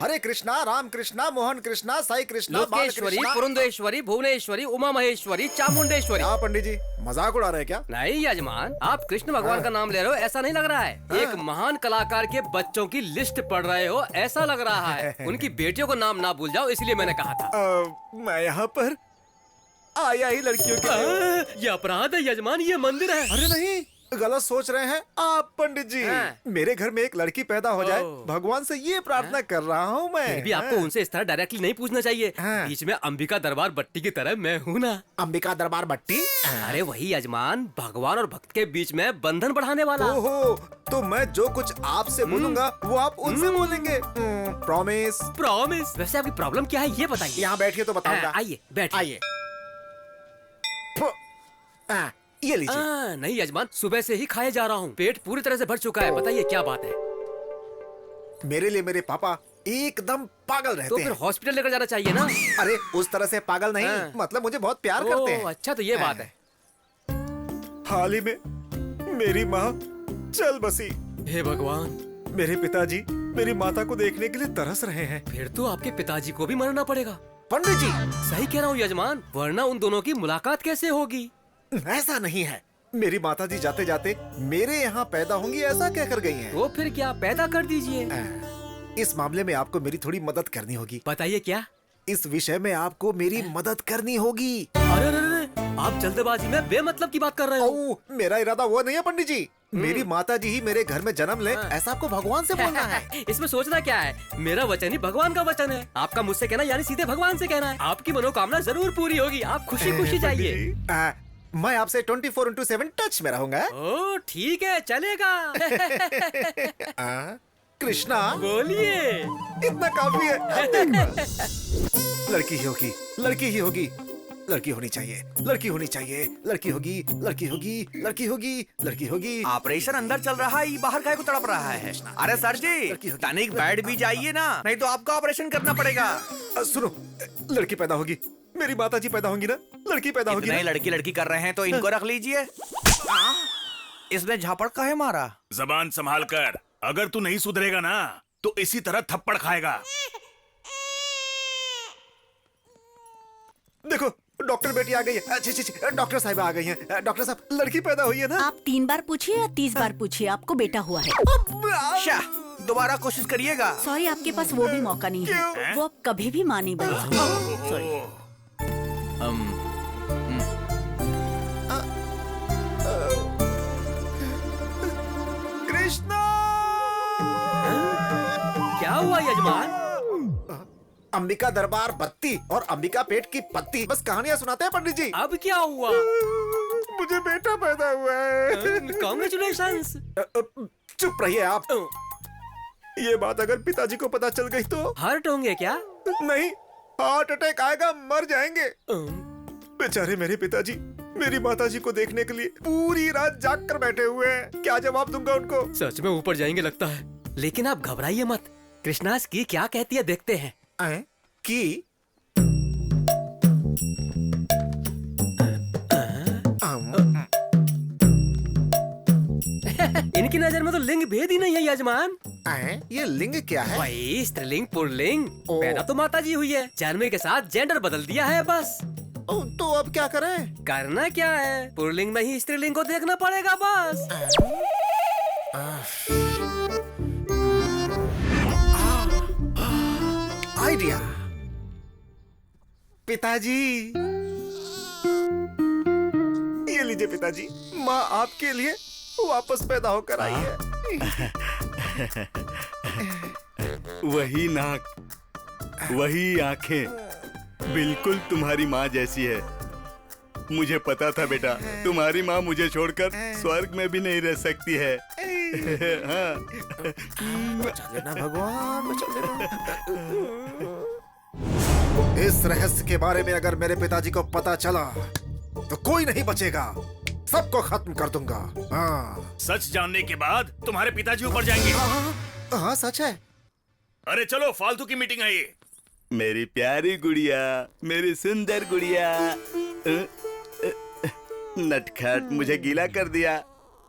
हरे कृष्णा, राम कृष्णा, मोहन कृष्णा, साई कृष्णा, लोकेश्वरी, पुरंदेश्वरी, भुवनेश्वरी, उमा महेश्वरी, चामुंडेश्वरी। क्या पंडित जी मजाक उड़ा रहे हैं क्या? नहीं यजमान, आप कृष्ण भगवान का नाम ले रहे हो ऐसा नहीं लग रहा है। एक महान कलाकार के बच्चों की लिस्ट पढ़ रहे हो ऐसा लग रहा है। उनकी बेटियों को नाम ना भूल जाओ इसलिए मैंने कहा था। मैं यहाँ पर आया ही लड़कियों के लिए। ये अपराध है यजमान, ये मंदिर है। अरे नहीं, गलत सोच रहे हैं आप पंडित जी। मेरे घर में एक लड़की पैदा हो जाए, भगवान से ये प्रार्थना कर रहा हूँ मैं। फिर भी आपको उनसे इस तरह डायरेक्टली नहीं पूछना चाहिए। बीच में अंबिका दरबार बट्टी की तरह मैं हूँ ना। अंबिका दरबार बट्टी? अरे वही यजमान, भगवान और भक्त के बीच में बंधन बढ़ाने वाला। ओहो, तो मैं जो कुछ आपसे बोलूंगा वो आप उनसे बोलेंगे। प्रॉमिस? प्रॉमिस। वैसे आपकी प्रॉब्लम क्या है ये बताइए। यहाँ बैठिए तो बताऊंगा। आइए बैठिए। आइए। ये लीजिए। नहीं यजमान, सुबह से ही खाए जा रहा हूँ, पेट पूरी तरह से भर चुका है। बताइए क्या बात है। मेरे लिए मेरे पापा एकदम पागल रहते तो फिर हॉस्पिटल लेकर जाना चाहिए ना। अरे उस तरह से पागल नहीं, मतलब मुझे बहुत प्यार करते हैं। अच्छा तो ये बात है। हाल ही में मेरी माँ चल बसी। हे भगवान। मेरे पिताजी मेरी माता को देखने के लिए तरस रहे हैं। फिर तो आपके पिताजी को भी मरना पड़ेगा। पंडित जी सही कह रहा हूँ यजमान, वरना उन दोनों की मुलाकात कैसे होगी। ऐसा नहीं है, मेरी माताजी जाते जाते मेरे यहाँ पैदा होंगी ऐसा कहकर गई हैं। तो फिर क्या, पैदा कर दीजिए। इस मामले में आपको मेरी थोड़ी मदद करनी होगी। बताइए क्या। इस विषय में आपको मेरी मदद करनी होगी। अरे आप जल्दबाजी में बेमतलब की बात कर रहे हो। मेरा इरादा वो नहीं है पंडित जी। मेरी माताजी ही मेरे घर में जन्म ले ऐसा आपको भगवान से बोलना है। इसमें सोचना क्या है, मेरा वचन ही भगवान का वचन है। आपका मुझसे कहना यानी सीधे भगवान से कहना है। आपकी मनोकामना जरूर पूरी होगी, आप खुशी खुशी जाइए। मैं आपसे 24/7 टच में रहूंगा। ओ ठीक है, चलेगा। कृष्णा बोलिए। इतना काफी है। लड़की ही होगी, लड़की ही होगी, लड़की होनी चाहिए, लड़की होनी चाहिए, लड़की होगी, लड़की होगी, लड़की होगी, लड़की होगी। ऑपरेशन अंदर चल रहा है, ये बाहर काहे को तड़प रहा है। अरे सर जी, तनिक बैठ भी जाइए ना, नहीं तो आपको ऑपरेशन करना पड़ेगा। सुनो, लड़की पैदा होगी, मेरी माताजी पैदा होंगी ना, लड़की पैदा होगी। नहीं, लड़की लड़की कर रहे हैं तो इनको रख लीजिए। इसने झापड़ काहे मारा? जबान संभाल कर, अगर तू नहीं सुधरेगा ना तो इसी तरह थप्पड़ खाएगा। देखो डॉक्टर बेटी आ गई है। अच्छी डॉक्टर साहिबा आ गई हैं। डॉक्टर साहब, लड़की पैदा हुई है ना? आप 3 बार पूछिए या 30 बार पूछिए, आपको बेटा हुआ है। शाह, दोबारा कोशिश करिएगा। सॉरी, आपके पास वो भी मौका नहीं है। वो अब कभी भी मां नहीं बन सकती। सॉरी। कृष्णा! क्या हुआ यजमान? अंबिका दरबार बत्ती और अंबिका पेट की पत्ती, बस कहानियां सुनाते हैं पंडित जी। अब क्या हुआ? मुझे बेटा पैदा हुआ है। कांग्रेचुलेशंस। चुप रहिए आप। ये बात अगर पिताजी को पता चल गई तो? हर्ट होंगे क्या? नहीं, हार्ट अटैक आएगा, मर जाएंगे। बेचारे मेरे पिताजी मेरी माताजी को देखने के लिए पूरी रात जाग कर बैठे हुए हैं। क्या जवाब दूंगा उनको? सच में ऊपर जाएंगे लगता है। लेकिन आप घबराइए मत, कृष्णास की क्या कहती है देखते हैं। की? इनकी नजर में तो लिंग भेद ही नहीं है यजमान। ये लिंग क्या है? वही स्त्रीलिंग पुल्लिंग। पैदा तो माताजी हुई है, जन्म के साथ जेंडर बदल दिया है बस। तो अब क्या करें? करना क्या है, पुल्लिंग में ही स्त्रीलिंग को देखना पड़ेगा बस। आइडिया। पिताजी, ये लीजिए पिताजी, माँ आपके लिए वापस पैदा होकर आई है। वही नाक, वही आंखें, बिल्कुल तुम्हारी माँ जैसी है। मुझे पता था बेटा, तुम्हारी माँ मुझे छोड़कर स्वर्ग में भी नहीं रह सकती है। हाँ। बचा लेना भगवान, बचा लेना। इस रहस्य के बारे में अगर मेरे पिताजी को पता चला तो कोई नहीं बचेगा, सबको खत्म कर दूंगा। हाँ। सच जानने के बाद तुम्हारे पिताजी ऊपर जाएंगे। हाँ सच है। अरे चलो, फालतू की मीटिंग है ये। मेरी प्यारी गुड़िया, मेरी सुंदर गुड़िया। नटखट, मुझे गीला कर दिया।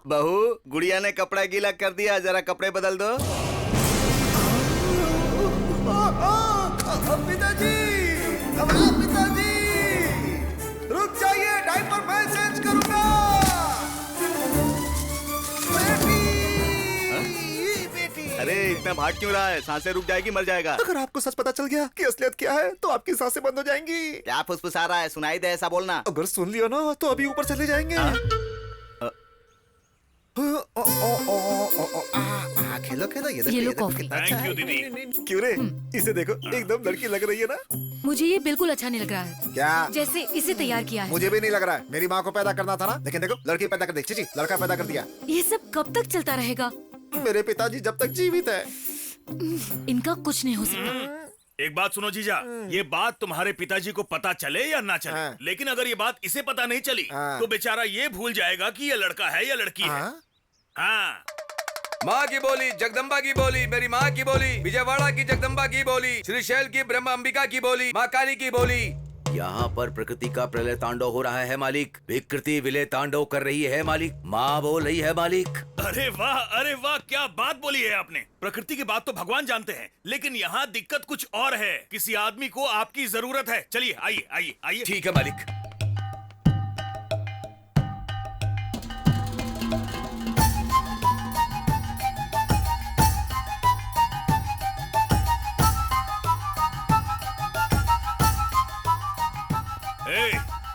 बहू, गुड़िया ने कपड़ा गीला कर दिया, जरा कपड़े बदल दो। पिताजी, पिताजी, रुक जाइए, डायपर मैं चेंज करूंगा। बेटी, अरे इतना भाग क्यों रहा है? सांसें रुक जाएगी, मर जाएगा। अगर आपको सच पता चल गया कि असलियत क्या है तो आपकी सांसें बंद हो जाएंगी। क्या फुसफुसा रहा है? सुनाई दे, ऐसा बोलना। अगर सुन लिया ना तो अभी ऊपर चले जाएंगे। खेलो खेलो, ये ये लो देखो कॉफी। कितना अच्छा Thank you, है। दीदी। नहीं, क्यों रे? इसे देखो, एकदम लड़की लग रही है ना? मुझे ये बिल्कुल अच्छा नहीं लग रहा है, क्या? जैसे इसे तैयार किया है। मुझे भी नहीं लग रहा है। मेरी माँ को पैदा करना था ना, लेकिन देखो लड़की पैदा कर दी। चीची, लड़का पैदा कर दिया। ये सब कब तक चलता रहेगा? मेरे पिताजी जब तक जीवित है। इनका कुछ नहीं हो सकता। एक बात सुनो जीजा, ये बात तुम्हारे पिताजी को पता चले या ना चले, हाँ। लेकिन अगर ये बात इसे पता नहीं चली हाँ। तो बेचारा ये भूल जाएगा कि ये लड़का है या लड़की है। हाँ? हाँ। माँ की बोली, जगदम्बा की बोली, मेरी माँ की बोली, विजयवाड़ा की जगदम्बा की बोली, श्रीशैल की ब्रह्म अंबिका की बोली, माँ काली की बोली। यहाँ पर प्रकृति का प्रलय तांडव हो रहा है मालिक। विकृति विलय तांडव कर रही है मालिक। माँ बोल रही है मालिक। अरे वाह, क्या बात बोली है आपने। प्रकृति की बात तो भगवान जानते हैं, लेकिन यहाँ दिक्कत कुछ और है। किसी आदमी को आपकी जरूरत है। चलिए, आइए आइए आइए। ठीक है मालिक। ए,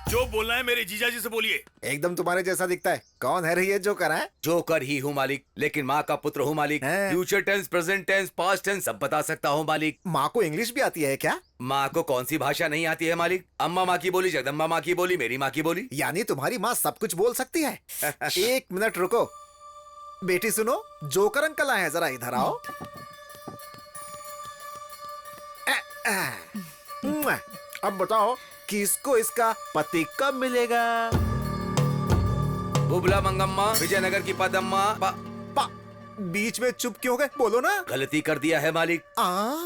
जो बोलना है मेरे जीजा जी से बोलिए। एकदम तुम्हारे जैसा दिखता है। कौन है रही है जो करा है? जोकर ही हूँ मालिक, लेकिन माँ का पुत्र हूँ मालिक। हैं? Future tense, present tense, past tense सब बता सकता हूँ मालिक। माँ को इंग्लिश भी आती है क्या? माँ को कौन सी भाषा नहीं आती है मालिक? अम्मा माँ की बोली, जगदम्बा माँ की बोली, मेरी माँ की बोली। यानी तुम्हारी माँ सब कुछ बोल सकती है। एक मिनट रुको बेटी, सुनो, जोकर अंकल आए हैं, जरा इधर आओ। अब बताओ किसको इसका पति कब मिलेगा? बुबला मंगम्मा, विजयनगर की पदम्मा। बीच में चुप क्यों गए? बोलो ना। गलती कर दिया है मालिक।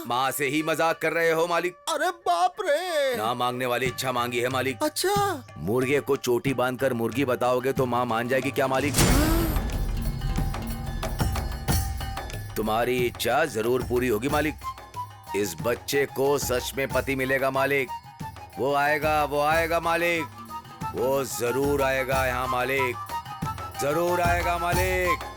माँ से ही मजाक कर रहे हो मालिक। अरे बाप रे। ना मांगने वाली इच्छा मांगी है मालिक। अच्छा, मुर्गे को चोटी बांधकर मुर्गी बताओगे तो माँ मान जाएगी क्या मालिक? तुम्हारी इच्छा जरूर पूरी होगी मालिक। इस बच्चे को सच में पति मिलेगा मालिक। वो आएगा मालिक। वो जरूर आएगा यहाँ मालिक, जरूर आएगा मालिक।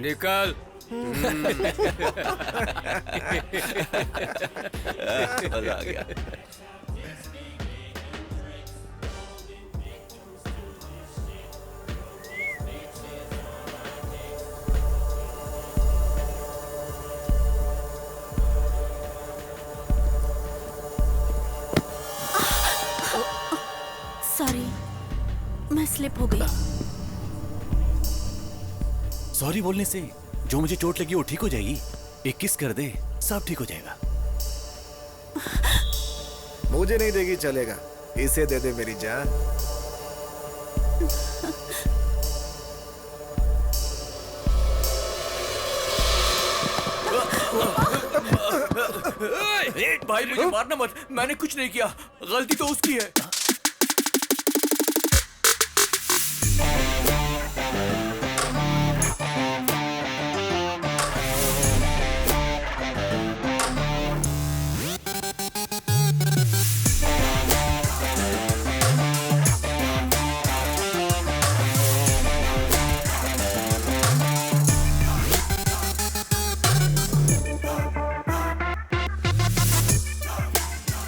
निकल। मजा आ गया। सॉरी, मैं स्लिप हो गई। सॉरी बोलने से जो मुझे चोट लगी वो ठीक हो जाएगी। एक किस कर दे, सब ठीक हो जाएगा। मुझे नहीं देगी चलेगा, इसे दे दे मेरी जान। भाई मुझे मारना मत, मैंने कुछ नहीं किया, गलती तो उसकी है।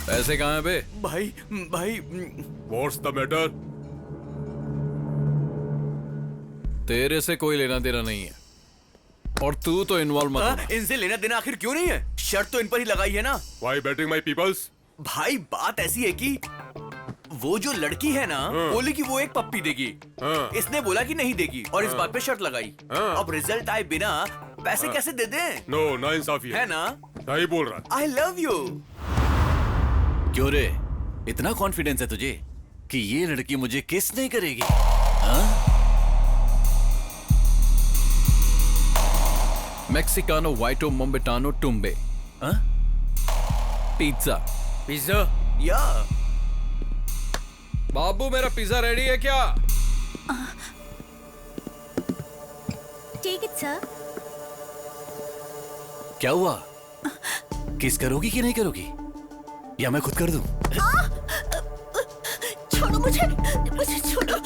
पैसे कहाँ हैं बे? भाई What's the matter? तेरे से कोई लेना देना नहीं है और तू तो इन्वॉल्व मत हो। इनसे लेना देना आखिर क्यों नहीं है? शर्त तो इन पर ही लगाई है ना। Why betting my peoples? भाई बात ऐसी है कि वो जो लड़की है ना, बोली कि वो एक पप्पी देगी। इसने बोला कि नहीं देगी और इस बात पे शर्त लगाई। अब रिजल्ट आए बिना पैसे कैसे दे दें? नो, नाइंसाफी है ना? सही बोल रहा। I love you. क्यों रे, इतना कॉन्फिडेंस है तुझे कि ये लड़की मुझे किस नहीं करेगी? हाँ? मेक्सिकानो वाइटो मोम्बेटानो टुम्बे, हाँ? पिज्जा। पिज्जा? या बाबू, मेरा पिज्जा रेडी है क्या? Take it sir. क्या हुआ? किस करोगी कि नहीं करोगी, या मैं खुद कर दूं? छोड़ो मुझे, मुझे छोड़ो,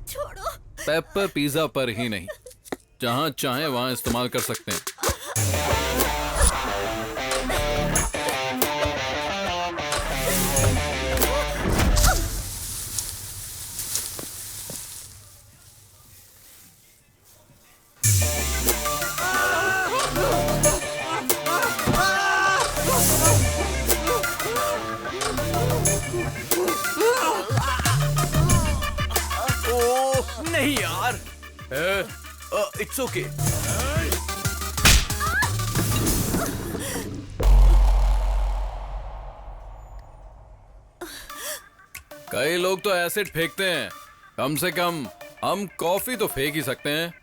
छोड़ो। पेपर पिज्जा पर ही नहीं, जहां चाहे वहां इस्तेमाल कर सकते हैं। नहीं यार, इट्स ओके। कई लोग तो एसिड फेंकते हैं, कम से कम हम कॉफी तो फेंक ही सकते हैं।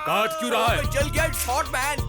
काट क्यों रहा है? जल गया, इट्स हॉट मैन।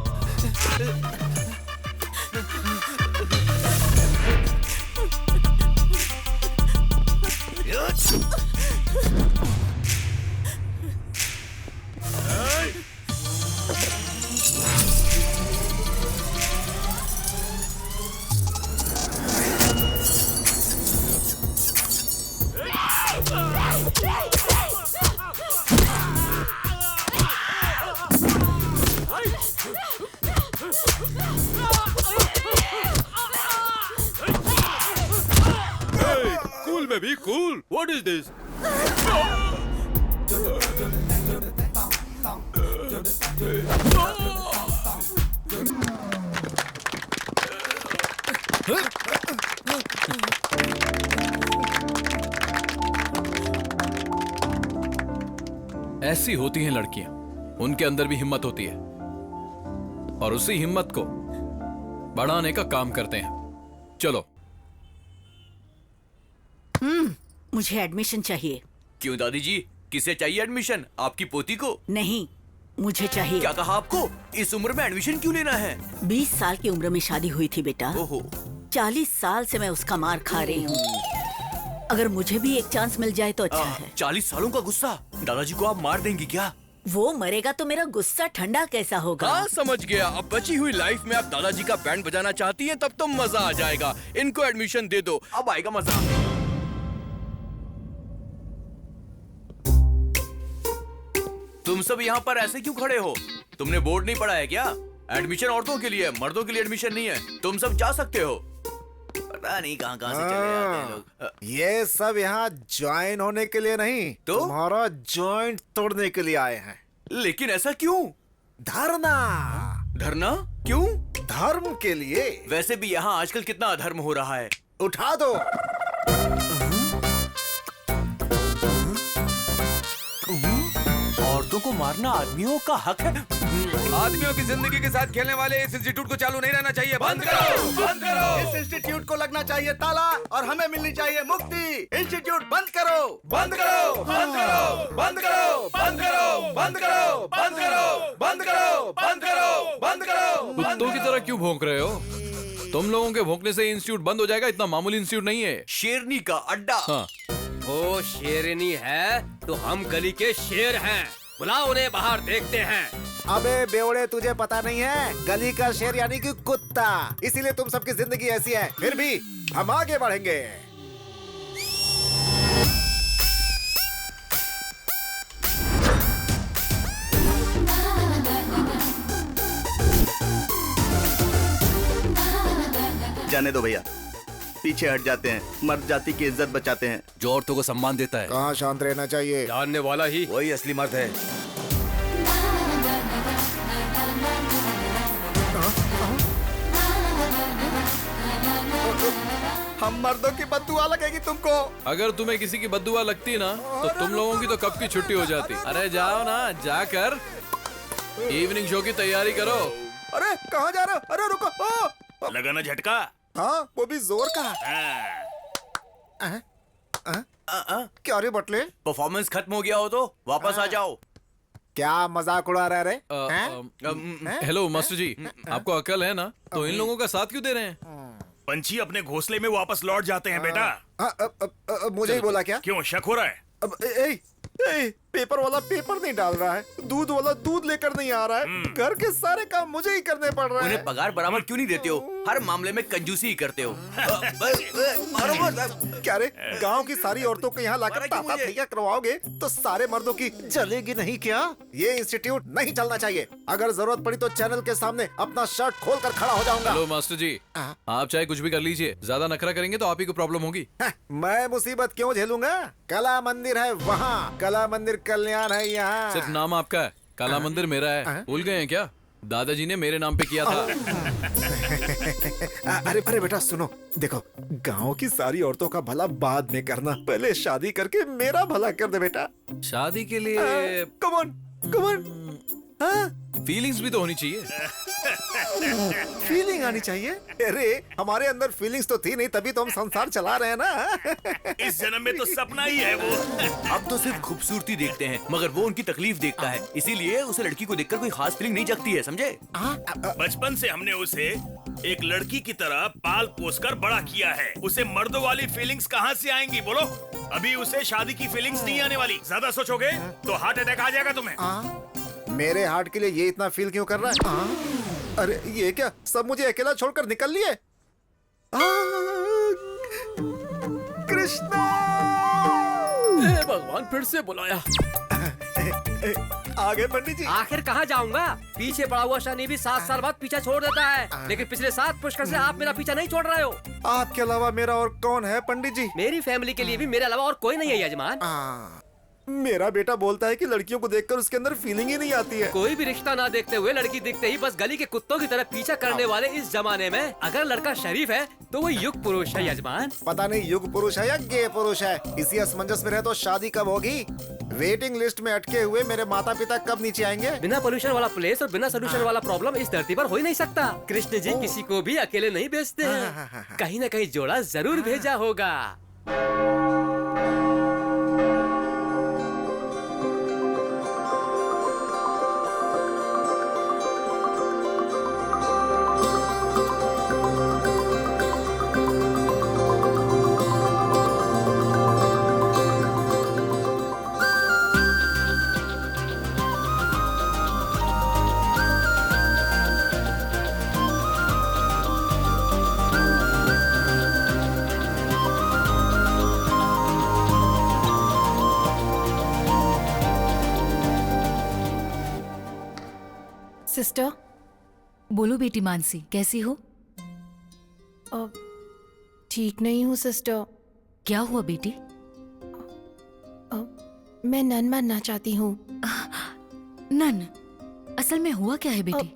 कूल में भी कूल। What is this? ऐसी होती हैं लड़कियां, उनके अंदर भी हिम्मत होती है और उसी हिम्मत को बढ़ाने का काम करते हैं। चलो। मुझे एडमिशन चाहिए। क्यों दादी जी, किसे चाहिए एडमिशन? आपकी पोती को? नहीं, मुझे चाहिए। क्या कहा आपको? इस उम्र में एडमिशन क्यों लेना है? 20 साल की उम्र में शादी हुई थी बेटा। ओहो। 40 साल से मैं उसका मार खा रही हूँ। अगर मुझे भी एक चांस मिल जाए तो अच्छा है। 40 सालों का गुस्सा? दादाजी को आप मार देंगी क्या? वो मरेगा तो मेरा गुस्सा ठंडा कैसा होगा? हाँ, समझ गया। अब बची हुई लाइफ में आप दादाजी का बैंड बजाना चाहती हैं, तब तो मजा आ जाएगा। इनको एडमिशन दे दो, अब आएगा मजा। तुम सब यहाँ पर ऐसे क्यों खड़े हो? तुमने बोर्ड नहीं पढ़ा है क्या? एडमिशन औरतों के लिए, मर्दों के लिए एडमिशन नहीं है। तुम सब जा सकते हो। पता नहीं कहाँ कहाँ से चले आते हैं लोग। ये सब यहाँ ज्वाइन होने के लिए नहीं, तो तुम्हारा जॉइंट तोड़ने के लिए आए हैं। लेकिन ऐसा क्यों? धरना। धरना क्यों? धर्म के लिए। वैसे भी यहाँ आजकल कितना अधर्म हो रहा है। उठा दो। औरतों को मारना आदमियों का हक है। आदमियों की जिंदगी के साथ खेलने वाले इस इंस्टीट्यूट को चालू नहीं रहना चाहिए। बंद करो, बंद करो। इस इंस्टीट्यूट को लगना चाहिए ताला और हमें मिलनी चाहिए मुक्ति। इंस्टीट्यूट बंद करो, बंद करो, बंद करो, बंद करो, बंद करो, बंद करो, बंद करो, बंद करो, बंद करो, बंद करो। कुत्तों की तरह क्यों भौंक रहे हो? तुम लोगों के भौंकने से इंस्टीट्यूट बंद हो जाएगा। इतना मामूली इंस्टीट्यूट नहीं है। शेरनी का अड्डा। हाँ। वो शेरनी है तो हम गली के शेर हैं। बुलाओ उन्हें बाहर, देखते हैं। अबे बेवड़े, तुझे पता नहीं है, गली का शेर यानी कि कुत्ता। इसीलिए तुम सबकी जिंदगी ऐसी है। फिर भी हम आगे बढ़ेंगे। जाने दो भैया, पीछे हट जाते हैं, मर्द जाति की इज्जत बचाते हैं। जो औरतों को सम्मान देता है। कहाँ शांत रहना चाहिए? जानने वाला ही वही असली मर्द है। हम मर्दों की बददुआ लगेगी तुमको। अगर तुम्हें किसी की बद्दुआ लगती ना तो तुम लोगों की तो कब की छुट्टी हो जाती। अरे जाओ ना, जाकर इवनिंग शो की तैयारी करो। अरे कहाँ जा रहे हो? अरे रुको। लगा ना झटका। हाँ, वो भी जोर का। क्या रे बटले, परफॉर्मेंस खत्म हो गया हो तो वापस आ जाओ। क्या मजाक उड़ा रहे? हेलो मास्टर जी, आपको अकल है ना? तो इन लोगों का साथ क्यों दे रहे हैं? पंछी अपने घोंसले में वापस लौट जाते हैं बेटा। मुझे ही बोला क्या? क्यों शक हो रहा है? पेपर वाला पेपर नहीं डाल रहा है, दूध वाला दूध लेकर नहीं आ रहा है, घर के सारे काम मुझे ही करने पड़ रहे हैं। उन्हें पगार बराबर क्यों नहीं देते हो? हर मामले में कंजूसी ही करते हो। क्या रे, गांव की सारी औरतों को यहाँ लाकर ताता थैया करवाओगे तो सारे मर्दों की जलेगी नहीं क्या? ये इंस्टीट्यूट नहीं चलना चाहिए। अगर जरूरत पड़ी तो चैनल के सामने अपना शर्ट खोल कर खड़ा हो जाऊंगा। हेलो मास्टर जी, आप चाहे कुछ भी कर लीजिए, ज्यादा नखरा करेंगे तो आप ही को प्रॉब्लम होगी। मैं मुसीबत क्यों झेलूंगा? कला मंदिर है वहाँ, कला मंदिर कल्याण है यहाँ। सिर्फ नाम आपका है, काला मंदिर मेरा है। भूल गए हैं क्या? दादाजी ने मेरे नाम पे किया था। अरे बेटा सुनो, देखो गांव की सारी औरतों का भला बाद में करना, पहले शादी करके मेरा भला कर दे बेटा। शादी के लिए कमन फीलिंग्स भी तो होनी चाहिए। फीलिंग आनी चाहिए? अरे हमारे अंदर फीलिंग्स तो थी नहीं, तभी तो हम संसार चला रहे हैं ना। इस जन्म में तो सपना ही है वो। अब तो सिर्फ खूबसूरती देखते हैं, मगर वो उनकी तकलीफ देखता है, इसीलिए उसे लड़की को देखकर कोई खास फीलिंग नहीं जगती है, समझे? बचपन से हमने उसे एक लड़की की तरह पाल पोस कर बड़ा किया है। उसे मर्दों वाली फीलिंग्स कहाँ से आएंगी बोलो? अभी उसे शादी की फीलिंग्स नहीं आने वाली। ज्यादा सोचोगे तो हार्ट अटैक आ जाएगा तुम्हें। मेरे हार्ट के लिए ये इतना फील क्यों कर रहा है? अरे ये क्या, सब मुझे अकेला छोड़कर निकल लिए? कृष्णा! भगवान फिर से बुलाया। आगे पंडित जी। आखिर कहाँ जाऊंगा? पीछे पड़ा हुआ शनि भी 7 साल बाद पीछा छोड़ देता है, लेकिन पिछले 7 पुष्कर से आप मेरा पीछा नहीं छोड़ रहे हो। आपके अलावा मेरा और कौन है पंडित जी? मेरी फैमिली के लिए भी मेरे अलावा और कोई नहीं है यजमान। मेरा बेटा बोलता है कि लड़कियों को देखकर उसके अंदर फीलिंग ही नहीं आती है। कोई भी रिश्ता ना देखते हुए लड़की दिखते ही बस गली के कुत्तों की तरह पीछा करने वाले इस जमाने में अगर लड़का शरीफ है तो वो युग पुरुष है यजमान। पता नहीं युग पुरुष है या गे पुरुष है। इसी असमंजस में रहे तो शादी कब होगी? वेटिंग लिस्ट में अटके हुए मेरे माता पिता कब नीचे आएंगे? बिना पोल्यूशन वाला प्लेस और बिना सोल्यूशन वाला प्रॉब्लम इस धरती पर हो ही नहीं सकता। कृष्ण जी किसी को भी अकेले नहीं भेजते हैं, कहीं न कहीं जोड़ा जरूर भेजा होगा। सिस्टर, बोलो बेटी मानसी, कैसी हो? ठीक नहीं हूँ सिस्टर। क्या हुआ बेटी? मैं नन बनना चाहती हूँ। नन? असल में हुआ क्या है बेटी?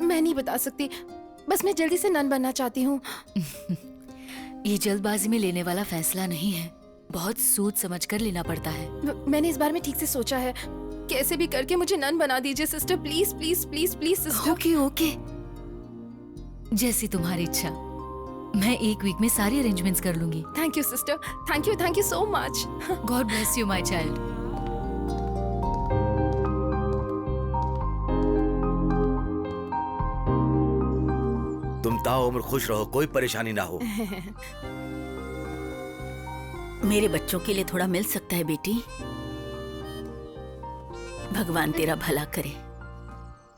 मैं नहीं बता सकती, बस मैं जल्दी से नन बनना चाहती हूँ। ये जल्दबाजी में लेने वाला फैसला नहीं है, बहुत सोच समझ कर लेना पड़ता है। मैंने इस बारे में ठीक से सोचा है, कैसे भी करके मुझे नन बना दीजिए sister, please please please please sister. Okay okay, जैसी तुम्हारी इच्छा। मैं 1 वीक में सारी अरेंजमेंट्स कर लूंगी। Thank you sister, thank you so much. God bless you my child. तुम ताउम्र खुश रहो, कोई परेशानी ना हो। मेरे बच्चों के लिए थोड़ा मिल सकता है बेटी? भगवान तेरा भला करे।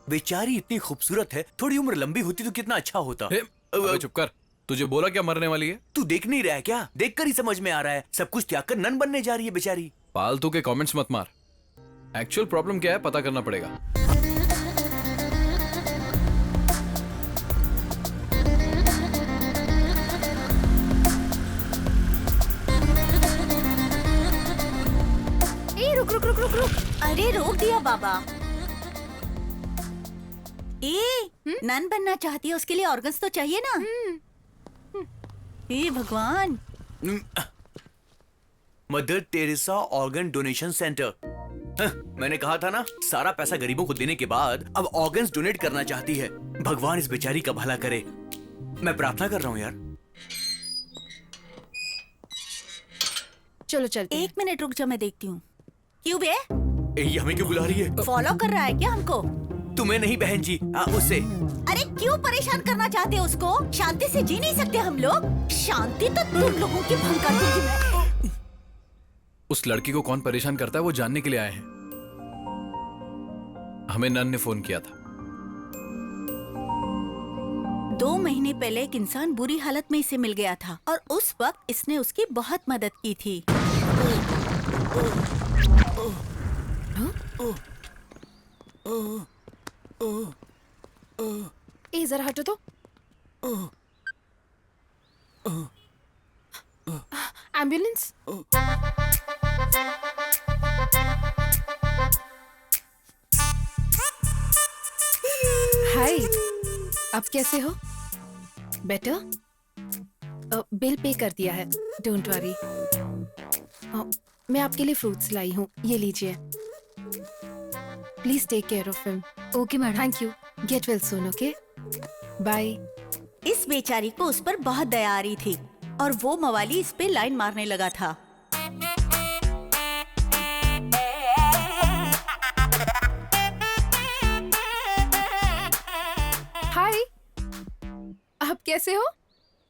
बेचारी इतनी खूबसूरत है, थोड़ी उम्र लंबी होती तो कितना अच्छा होता। अबे चुप कर, तुझे बोला क्या मरने वाली है? तू देख नहीं रहा है क्या? देखकर ही समझ में आ रहा है, सब कुछ त्याग कर नन बनने जा रही है बेचारी। फालतू के कमेंट्स मत मार, एक्चुअल प्रॉब्लम क्या है पता करना पड़ेगा। रुक रुक रुक रुक रुक। अरे रोक दिया बाबा। नन बनना चाहती है, उसके लिए ऑर्गन्स तो चाहिए ना। हे भगवान। Mother Teresa organ donation centre. मैंने कहा था ना, सारा पैसा गरीबों को देने के बाद अब ऑर्गन्स डोनेट करना चाहती है। भगवान इस बेचारी का भला करे। मैं प्रार्थना कर रहा हूँ यार। चलो चलते हैं। 1 मिनट रुक जा, मैं देखती हूँ। क्यों बे? ये हमें क्यों बुला रही है? फॉलो कर रहा है क्या हमको? तुम्हें नहीं बहन जी, उससे। अरे क्यों परेशान करना चाहते हो उसको? शांति से जी नहीं सकते हम लोग? शांति तो तुम लोगों की भंग कर दूंगी मैं। उस लड़की को कौन परेशान करता है वो जानने के लिए आए हैं। हमें नन ने फोन किया था। 2 महीने पहले एक इंसान बुरी हालत में इसे मिल गया था और उस वक्त इसने उसकी बहुत मदद की थी। ए जरा हटो तो। एम्बुलेंस। हाय, अब कैसे हो? बेटर? बिल पे कर दिया है, डोंट वरी। मैं आपके लिए फ्रूट्स लाई हूँ, ये लीजिए। Please take care of him. Okay madam. Thank you. Get well soon, okay? Bye. इस बेचारी को उस पर बहुत दया आ रही थी और वो मवाली इस पे लाइन मारने लगा था। हाय, आप कैसे हो?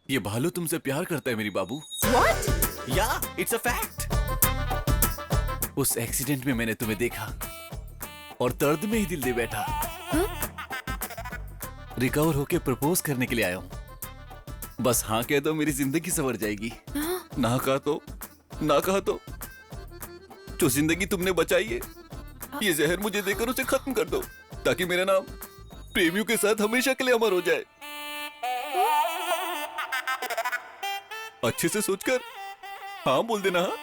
ये भालू तुमसे प्यार करता है मेरी बाबू। What? या इट्स अ फैक्ट। उस एक्सीडेंट में मैंने तुम्हें देखा और दर्द में ही दिल दे बैठा। रिकवर होके प्रपोज करने के लिए आया हूँ। बस हाँ कह दो, मेरी जिंदगी संवर जाएगी। ना कहा तो जो जिंदगी तुमने बचाई है, ये जहर मुझे देकर उसे खत्म कर दो, ताकि मेरा नाम प्रेमियों के साथ हमेशा के लिए अमर हो जाए। अच्छे से सोचकर हाँ बोल देना। हाँ,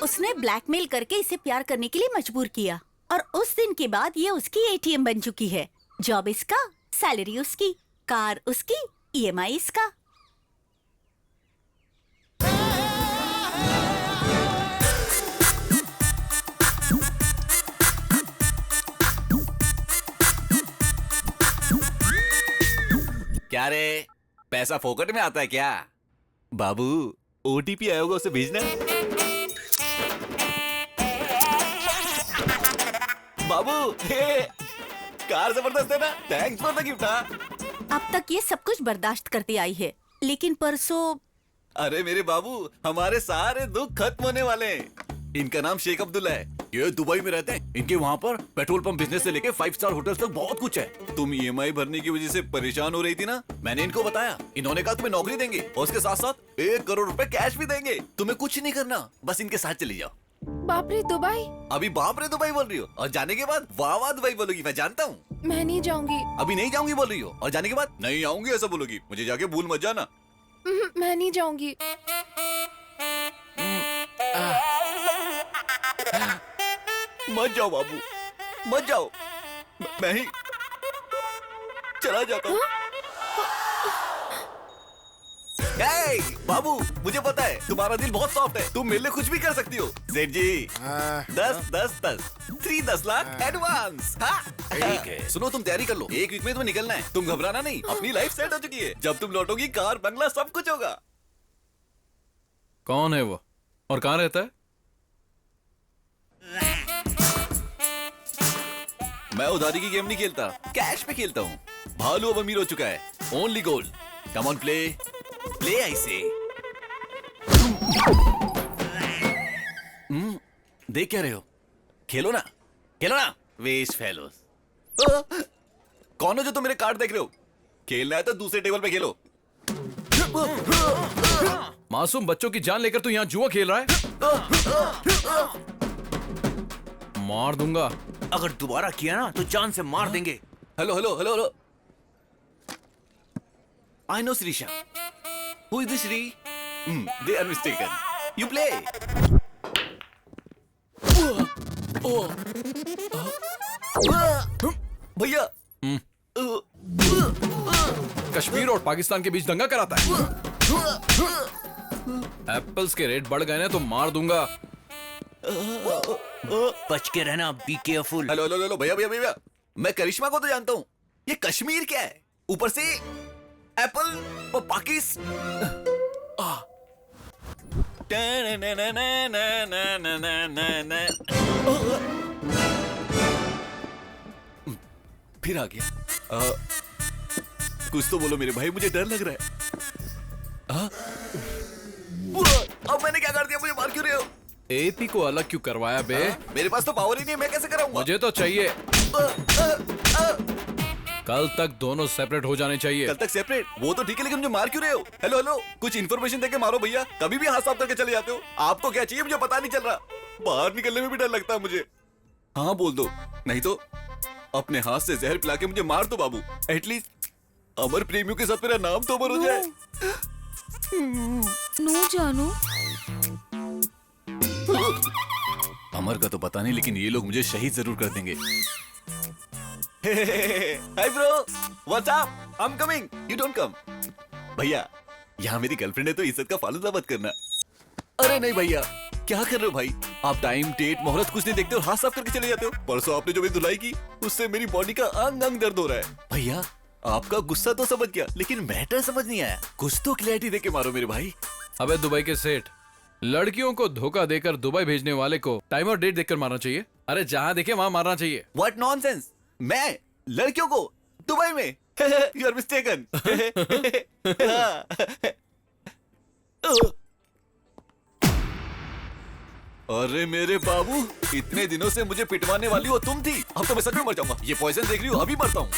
उसने ब्लैकमेल करके इसे प्यार करने के लिए मजबूर किया और उस दिन के बाद ये उसकी एटीएम बन चुकी है। जॉब इसका, सैलरी उसकी, कार उसकी, ईएमआई इसका। क्या रे, पैसा फोकट में आता है क्या? बाबू ओटीपी आया होगा, उसे भेजना। बाबू कार जबरदस्त है ना, थैंक्स फॉर द गिफ्ट। अब तक ये सब कुछ बर्दाश्त करती आई है, लेकिन परसों। अरे मेरे बाबू, हमारे सारे दुख खत्म होने वाले हैं। इनका नाम शेख अब्दुल्ला है, ये दुबई में रहते हैं। इनके वहाँ पर पेट्रोल पंप बिजनेस से लेके 5 स्टार होटल तक बहुत कुछ है। तुम ईएमआई भरने की वजह से परेशान हो रही थी ना, मैंने इनको बताया। इन्होंने कहा तुम्हें नौकरी देंगे और उसके साथ साथ 1 करोड़ रुपए कैश भी देंगे। तुम्हें कुछ नहीं करना, बस इनके साथ चली जाओ। बाप रे, दुबई? अभी बाप रे दुबई बोल रही हो और जाने के बाद वाह वाह दुबई बोलोगी, मैं जानता हूँ। मैं नहीं जाऊंगी। अभी नहीं जाऊंगी बोल रही हो और जाने के बाद नहीं आऊंगी ऐसा बोलोगी। मुझे जाके भूल मत जाना। मैं नहीं जाऊंगी। मत जाओ बाबू, मत जाओ, मैं ही चला जाता हूँ। बाबू, मुझे पता है तुम्हारा दिल बहुत सॉफ्ट है, तुम मेरे लिए कुछ भी कर सकती हो। सेठ जी 10 लाख एडवांस। ठीक है, सुनो तुम तैयारी कर लो, 1 वीक में तुम्हें निकलना है। तुम घबराना नहीं, अपनी लाइफ सेट हो चुकी है। जब तुम लौटोगी कार बंगला सब कुछ होगा। कौन है वो और कहाँ रहता है? मैं उधारी की गेम नहीं खेलता, कैश पे खेलता हूँ। भालू अब अमीर हो चुका है, only gold. Come on play, play I से। देख क्या रहे हो, खेलो ना, खेलो ना, वेस्ट फेलोस। कौन हो जो तुम मेरे कार्ड देख रहे हो? खेलना है तो दूसरे टेबल पे खेलो। मासूम बच्चों की जान लेकर तू यहाँ जुआ खेल रहा है? मार दूंगा। अगर दोबारा किया ना तो जान से मार देंगे। Hello hello hello hello. I know Srisha. Who is this Sri? They are mistaken. You play. भैया। कश्मीर और पाकिस्तान के बीच दंगा कराता है। एप्पल्स के रेट बढ़ गए ना तो मार दूंगा। बच के रहना, be careful. Hello hello hello भैया भैया भैया, मैं करिश्मा को तो जानता हूँ, ये कश्मीर क्या है? ऊपर से एप्पल और फिर आ गया। कुछ तो बोलो मेरे भाई, मुझे डर लग रहा है। अब मैंने क्या कर दिया? मुझे मार क्यों रहे हो? एपी को अलग क्यों करवाया बे? मेरे पास तो पावर ही नहीं है, मैं कैसे कराऊंगा? मुझे तो चाहिए। कल तक दोनों सेपरेट हो जाने चाहिए। कल तक सेपरेट? वो तो ठीक है, लेकिन मुझे मार क्यों रहे हो? हेलो हेलो, कुछ इन्फॉर्मेशन देके मारो भैया। कभी भी हाथ साफ करके चले जाते हो। आपको क्या चाहिए मुझे पता नहीं चल रहा। बाहर निकलने में भी डर लगता है मुझे। हाँ बोल दो, नहीं तो अपने हाथ से जहर पिला के मुझे मार दो बाबू। एटलीस्ट अमर प्रेमियों के साथ मेरा नाम तो अमर हो जाए। नो जानू। अमर का तो पता नहीं, लेकिन ये लोग मुझे शहीद जरूर कर देंगे। Hi bro, what's up? I am coming, you don't come. भैया, यहाँ मेरी गर्लफ्रेंड है तो इज्जत का फालूदा मत करना। अरे नहीं भैया, क्या कर रहे हो भाई? आप टाइम, डेट, मोहरत कुछ नहीं देखते और हाथ साफ करके चले जाते हो। परसों आपने जो मेरी धुलाई की, उससे मेरी बॉडी का अंग अंग दर्द हो रहा है। भैया, आपका गुस्सा तो समझ गया, लेकिन मैटर समझ नहीं आया। कुछ तो क्लैरिटी देके मारो मेरे भाई। अबे दुबई के सेठ, लड़कियों को धोखा देकर दुबई भेजने वाले को टाइम और डेट देखकर मारना चाहिए। अरे जहाँ देखे वहाँ मारना चाहिए। What nonsense? मैं लड़कियों को दुबई में? You are mistaken. अरे मेरे बाबू, इतने दिनों से मुझे पिटवाने वाली वो तुम थी। अब तो मैं सच में मर जाऊंगा। ये पॉइजन देख रही हो, अभी मरता हूँ।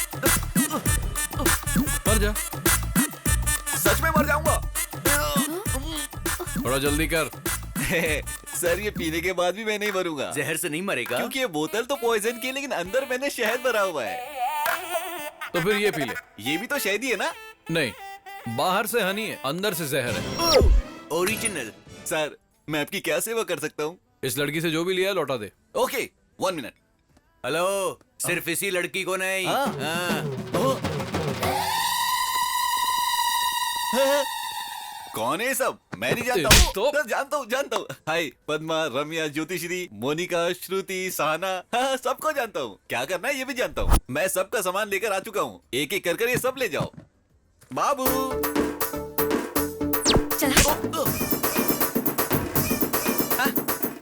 मर जा। सच में मर जाऊंगा। थोड़ा जल्दी कर। सर, ये पीने के बाद भी मैं नहीं मरूंगा। जहर से नहीं मरेगा, क्योंकि ये बोतल तो पॉइजन की है, लेकिन अंदर मैंने शहद भरा हुआ है। तो फिर ये पी ले। ये भी तो शहद ही है ना? नहीं, बाहर से हनी है, अंदर से जहर है। ओरिजिनल। सर, मैं आपकी क्या सेवा कर सकता हूँ? इस लड़की से जो भी लिया लौटा दे। Okay, 1 minute. हेलो, सिर्फ इसी लड़की को नहीं। कौन है सब? मैं नहीं जानता हूँ। तो जानता हूँ। हाय पद्मा, रम्या, ज्योतिश्री, मोनिका, श्रुति, सहना, हाँ, सबको जानता हूँ। क्या करना है ये भी जानता हूँ। मैं सबका सामान लेकर आ चुका हूँ। एक एक कर ये सब ले जाओ। बाबू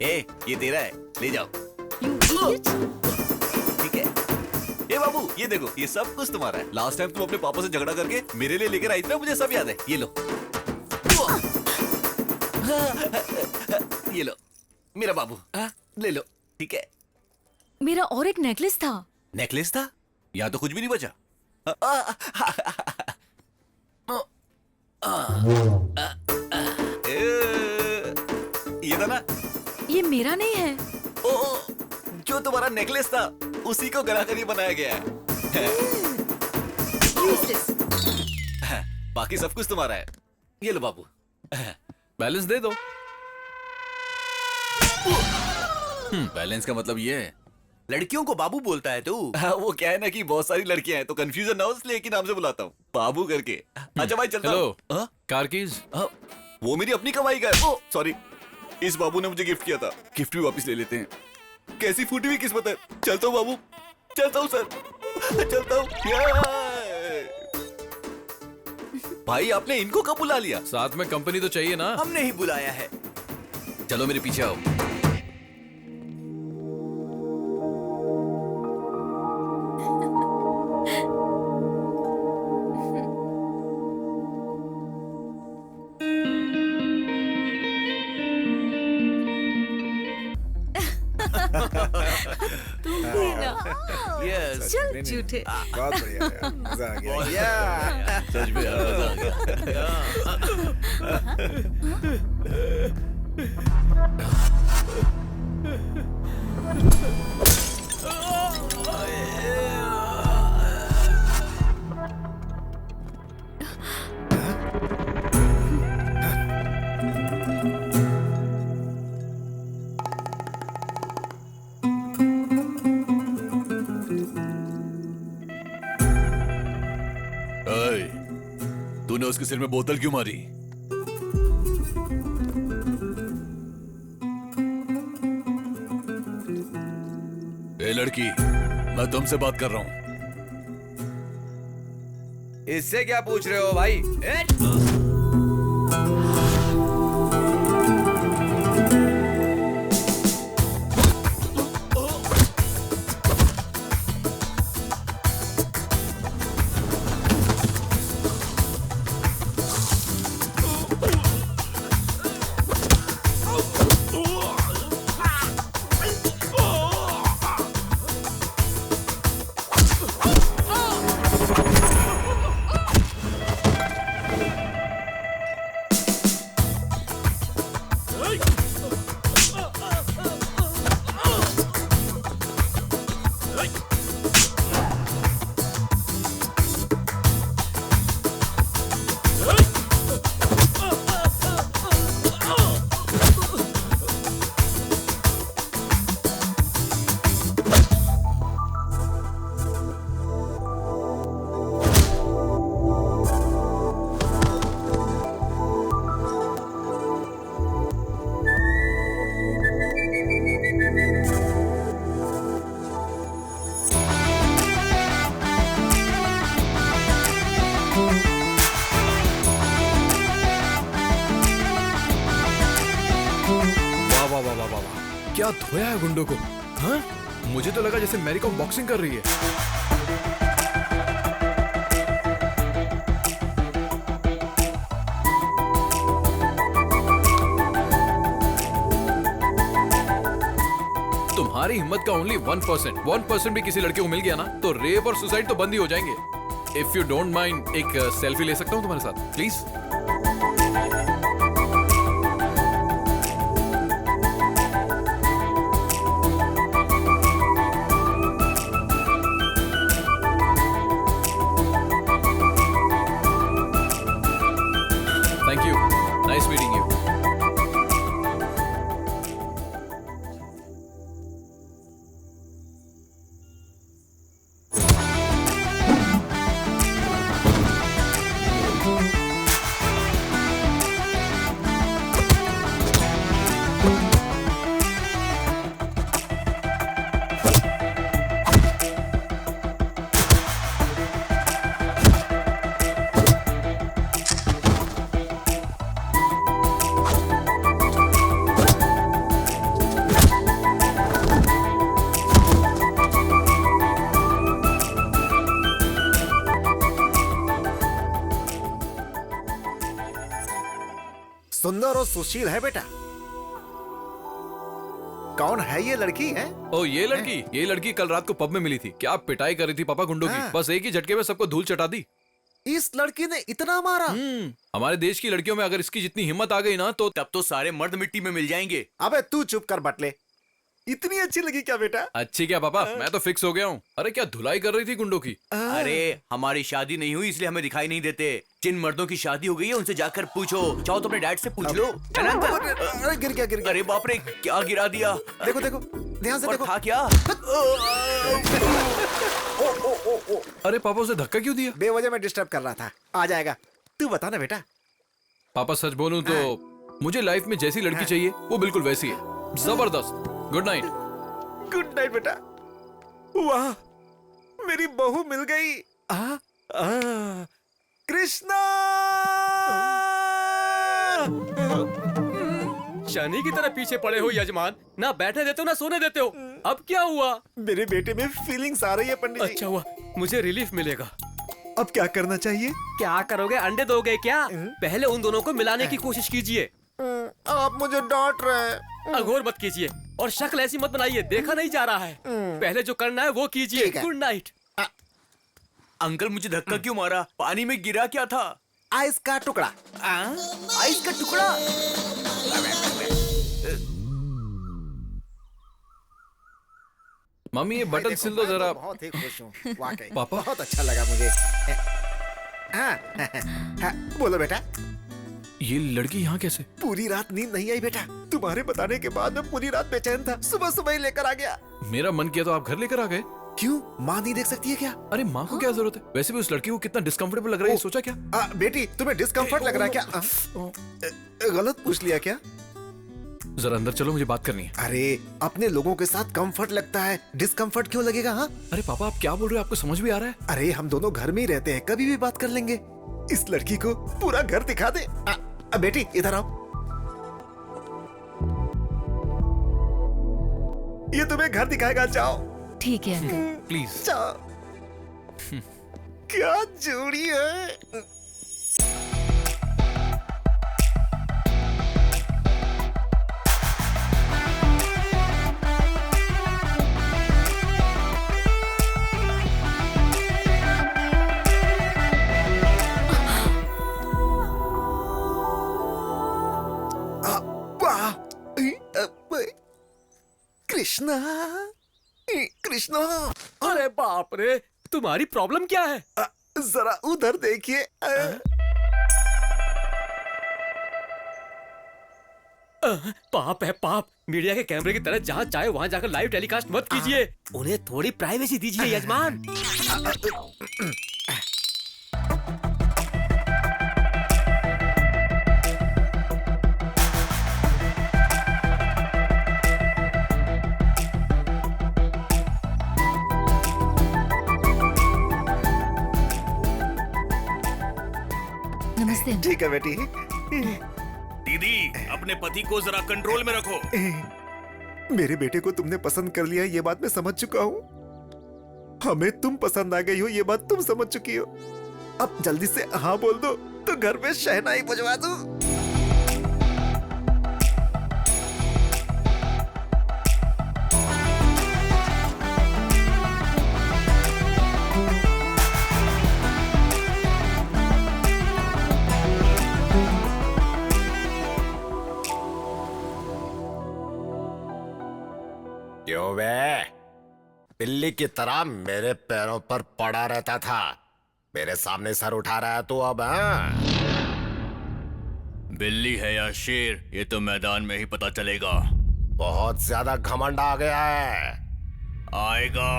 ये तेरा है, ले जाओ। ठीक है। ए बाबू, ये देखो, ये सब कुछ तुम्हारा है। लास्ट टाइम तुम अपने पापा से झगड़ा करके मेरे लिए लेकर आई थी ना, मुझे सब याद है। ये लो। ये लो मेरा बाबू, ले लो। ठीक है। मेरा और एक नेकलेस था। नेकलेस था? यहाँ तो कुछ भी नहीं बचा। ये था ना? ये मेरा नहीं है। जो तुम्हारा नेकलेस था, उसी को गला कर ये बनाया गया है। बाकी सब कुछ तुम्हारा है। ये लो बाबू। बैलेंस दे दो। बैलेंस का मतलब ये है? लड़कियों को बाबू बोलता है तू? वो क्या है ना कि बहुत सारी लड़कियां हैं, तो कंफ्यूजन ना हो, इसलिए एक ही नाम से बुलाता हूँ, बाबू करके। अच्छा भाई, चलता हूँ। Hello, car keys? वो मेरी अपनी कमाई का है। सॉरी, इस बाबू ने मुझे गिफ्ट किया था। गिफ्ट भी वापस ले लेते हैं। कैसी फूटी हुई किस्मत है। चलता हूँ बाबू, चलता हूँ सर, चलता हूँ। भाई, आपने इनको कब बुला लिया? साथ में कंपनी तो चाहिए ना। हमने ही बुलाया है। चलो मेरे पीछे आओ। तुम भी ना। यस। चल झूठे। बहुत बढ़िया यार, मजा आ गया। सच में यार, मजा आ गया। तुमने उसके सिर में बोतल क्यों मारी? ए लड़की, मैं तुमसे बात कर रहा हूं। इससे क्या पूछ रहे हो भाई? क्या धोया है गुंडों को? हाँ? मुझे तो लगा जैसे मैरी कॉम बॉक्सिंग कर रही है। तुम्हारी हिम्मत का ओनली 1%, 1% भी किसी लड़के को मिल गया ना तो रेप और सुसाइड तो बंद ही हो जाएंगे। इफ यू डोंट माइंड, एक सेल्फी ले सकता हूँ तुम्हारे साथ please? Thank you, nice meeting you. सुंदर और सुशील है बेटा। कौन है ये लड़की है? ओ ये लड़की कल रात को पब में मिली थी। क्या पिटाई कर रही थी पापा गुंडों की, बस एक ही झटके में सबको धूल चटा दी। इस लड़की ने इतना मारा? हमारे देश की लड़कियों में अगर इसकी जितनी हिम्मत आ गई ना तो तब तो सारे मर्द मिट्टी में मिल जाएंगे। अबे तू चुप कर बटले। इतनी अच्छी लगी क्या बेटा? अच्छी क्या पापा, मैं तो फिक्स हो गया हूँ। अरे क्या धुलाई कर रही थी गुंडों की। अरे हमारी शादी नहीं हुई इसलिए हमें दिखाई नहीं देते। जिन मर्दों की शादी हो गई है उनसे जाकर पूछो। चाहो तो अपने डैड से पूछ लो। अरे गिर गया। अरे बाप रे, क्या गिरा दिया। देखो ध्यान से देखो। था क्या? अरे पापा उसे धक्का क्यों दिया? बेवजह में डिस्टर्ब कर रहा था। आ जाएगा। तू बता ना बेटा। पापा सच बोलूं तो मुझे लाइफ में जैसी लड़की चाहिए वो बिल्कुल वैसी है। जबरदस्त। Good night. गुड नाइट बेटा। वाह, मेरी बहू मिल गई। कृष्णा! शनि की तरह पीछे पड़े हो यजमान, ना बैठने देते हो ना सोने देते हो। अब क्या हुआ? मेरे बेटे में फीलिंग्स आ रही है पंडित जी। अच्छा हुआ, मुझे रिलीफ मिलेगा। अब क्या करना चाहिए? क्या करोगे? अंडे दोगे क्या? पहले उन दोनों को मिलाने की कोशिश कीजिए। आप मुझे डांट रहे हैं। अघोर मत कीजिए और शक्ल ऐसी मत बनाइए, देखा नहीं जा रहा है। पहले जो करना है वो कीजिए। Good night. अंकल मुझे धक्का क्यों मारा? पानी में गिरा क्या था? आइस का टुकड़ा। आइस का टुकड़ा? मम्मी ये बटन सिल दो जरा। बहुत ही खुश हूँ वाकई। पापा बहुत अच्छा लगा मुझे। हाँ, बोलो बेटा। ये लड़की यहाँ कैसे? पूरी रात नींद नहीं आई बेटा। तुम्हारे बताने के बाद मैं पूरी रात बेचैन था। सुबह सुबह ही लेकर आ गया। मेरा मन किया तो आप घर लेकर आ गए। क्यों, माँ नहीं देख सकती है क्या? अरे माँ को क्या जरूरत है? वैसे भी उस लड़की को कितना डिस्कम्फर्टेबल लग रहा है, सोचा क्या? बेटी तुम्हें डिस्कम्फर्ट लग रहा है क्या? गलत पूछ लिया क्या? जरा अंदर चलो, मुझे बात करनी है। अरे अपने लोगों के साथ कंफर्ट लगता है, डिस्कम्फर्ट क्यों लगेगा? हाँ अरे पापा आप क्या बोल रहे हो, आपको समझ भी आ रहा है? अरे हम दोनों घर में ही रहते हैं, कभी भी बात कर लेंगे। इस लड़की को पूरा घर दिखा दे। बेटी इधर आओ, ये तुम्हें घर दिखाएगा, जाओ। ठीक है अंकल। प्लीज। जाओ। क्या जोड़ी है। कृष्णा, कृष्णा। अरे बाप रे, तुम्हारी प्रॉब्लम क्या है? जरा उधर देखिए। पाप है पाप। मीडिया के कैमरे की तरह जहाँ चाहे वहाँ जाकर लाइव टेलीकास्ट मत कीजिए। उन्हें थोड़ी प्राइवेसी दीजिए यजमान। नमस्ते। ठीक है बेटी। दीदी अपने पति को जरा कंट्रोल में रखो। मेरे बेटे को तुमने पसंद कर लिया, ये बात मैं समझ चुका हूँ। हमें तुम पसंद आ गई हो, ये बात तुम समझ चुकी हो। अब जल्दी से हाँ बोल दो तो घर में शहनाई बजवा दो। क्यों बे, बिल्ली की तरह मेरे पैरों पर पड़ा रहता था, मेरे सामने सर उठा रहा है तू अब? हाँ? बिल्ली है या शेर ये तो मैदान में ही पता चलेगा। बहुत ज्यादा घमंड आ गया है। आएगा।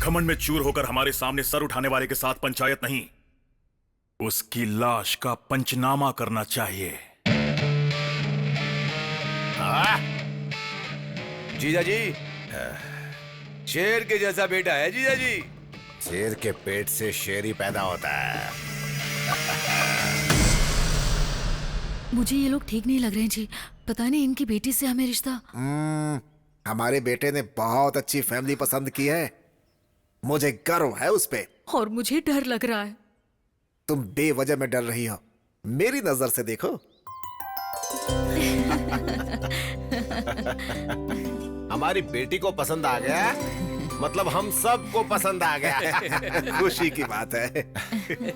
घमंड में चूर होकर हमारे सामने सर उठाने वाले के साथ पंचायत नहीं, उसकी लाश का पंचनामा करना चाहिए। जीजा जी, शेर के जैसा बेटा है जीजा जी। शेर के पेट से शेर ही पैदा होता है। मुझे ये लोग ठीक नहीं लग रहे हैं जी। पता नहीं इनकी बेटी से हमें रिश्ता। हमारे बेटे ने बहुत अच्छी फैमिली पसंद की है, मुझे गर्व है उस पे। और मुझे डर लग रहा है। तुम बेवजह में डर रही हो, मेरी नजर से देखो। हमारी बेटी को पसंद आ गया, मतलब हम सबको पसंद आ गया। खुशी की बात है।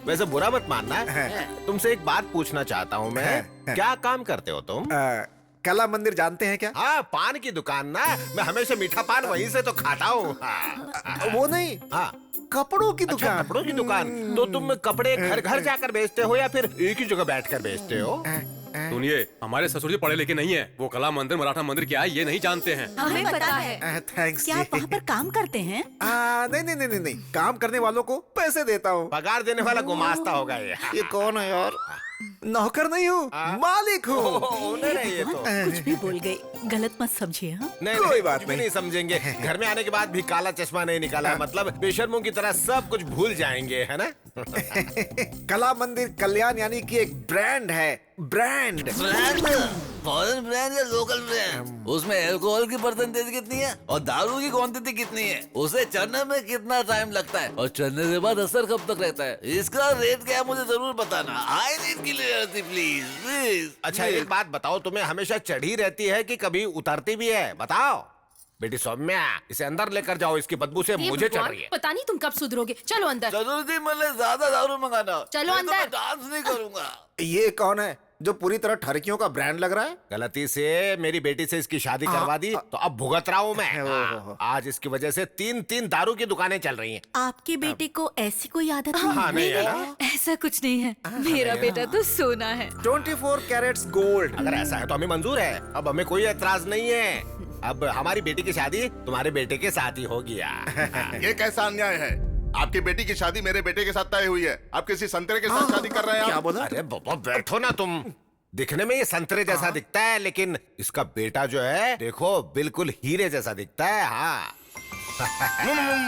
वैसे बुरा मत मानना, तुमसे एक बात पूछना चाहता हूँ मैं। क्या काम करते हो तुम? कला मंदिर जानते हैं क्या? हाँ, पान की दुकान ना। मैं हमेशा मीठा पान वहीं से तो खाता हूँ। वो नहीं, हाँ, कपड़ों की अच्छा, दुकान। कपड़ों की दुकान। तो तुम कपड़े घर घर जाकर बेचते हो या फिर एक ही जगह बैठकर बेचते हो? सुनिए, हमारे ससुर जी पढ़े लिखे नहीं है, वो कला मंदिर मराठा मंदिर क्या है ये नहीं जानते हैं। हमें पता है। थैंक्स। क्या आप वहाँ पर काम करते हैं? नहीं, काम करने वालों को पैसे देता हूँ। पगार देने वाला गुमास्ता होगा ये कौन है यार? नौकर नहीं हूँ, मालिक हूँ। तो कुछ भी बोल गई, गलत मत समझिए। हाँ? नहीं, कोई बात नहीं समझेंगे। घर में आने के बाद भी काला चश्मा नहीं निकाला, मतलब बेशर्मों की तरह सब कुछ भूल जाएंगे, है ना? कला मंदिर कल्याण यानी कि एक ब्रांड है। ब्रांड फॉरेन ब्रांड या लोकल ब्रांड? उसमें अल्कोहल की परसेंटेज कितनी है और दारू की क्वांटिटी कितनी है, उसे चढ़ने में कितना टाइम लगता है और चढ़ने के बाद असर कब तक रहता है, इसका रेट क्या है मुझे जरूर बताना। I need clarity please please. अच्छा एक बात बताओ, तुम्हें हमेशा चढ़ी रहती है कि कभी उतरती भी है? बताओ बेटी सौम्या, इसे अंदर लेकर जाओ, इसकी बदबू से मुझे चढ़ रही है। पता नहीं तुम कब सुधरोगे। चलो अंदर। जरूर जी, मैंने ज्यादा दारू मंगाना। चलो नहीं तो अंदर। मैं डांस नहीं करूंगा। ये कौन है जो पूरी तरह ठरकियों का ब्रांड लग रहा है। गलती से मेरी बेटी से इसकी शादी करवा दी तो अब भुगत रहा हूँ मैं। आज इसकी वजह से 3 दारू की दुकानें चल रही हैं। आपके बेटे को ऐसी कोई आदत हाँ, नहीं है ना? ऐसा कुछ नहीं है, मेरा बेटा तो सोना है। 24 कैरेट्स गोल्ड। अगर ऐसा है तो हमें मंजूर है, अब हमें कोई एतराज नहीं है। अब हमारी बेटी की शादी तुम्हारे बेटे के साथ ही हो गया। ये कैसा अन्याय है? आपकी बेटी की शादी मेरे बेटे के साथ तय हुई है, आप किसी संतरे के साथ शादी कर रहे हैं। क्या बोला? अरे बाबा बैठो ना तुम। दिखने में ये संतरे जैसा दिखता है, लेकिन इसका बेटा जो है देखो बिल्कुल हीरे जैसा दिखता है। हाँ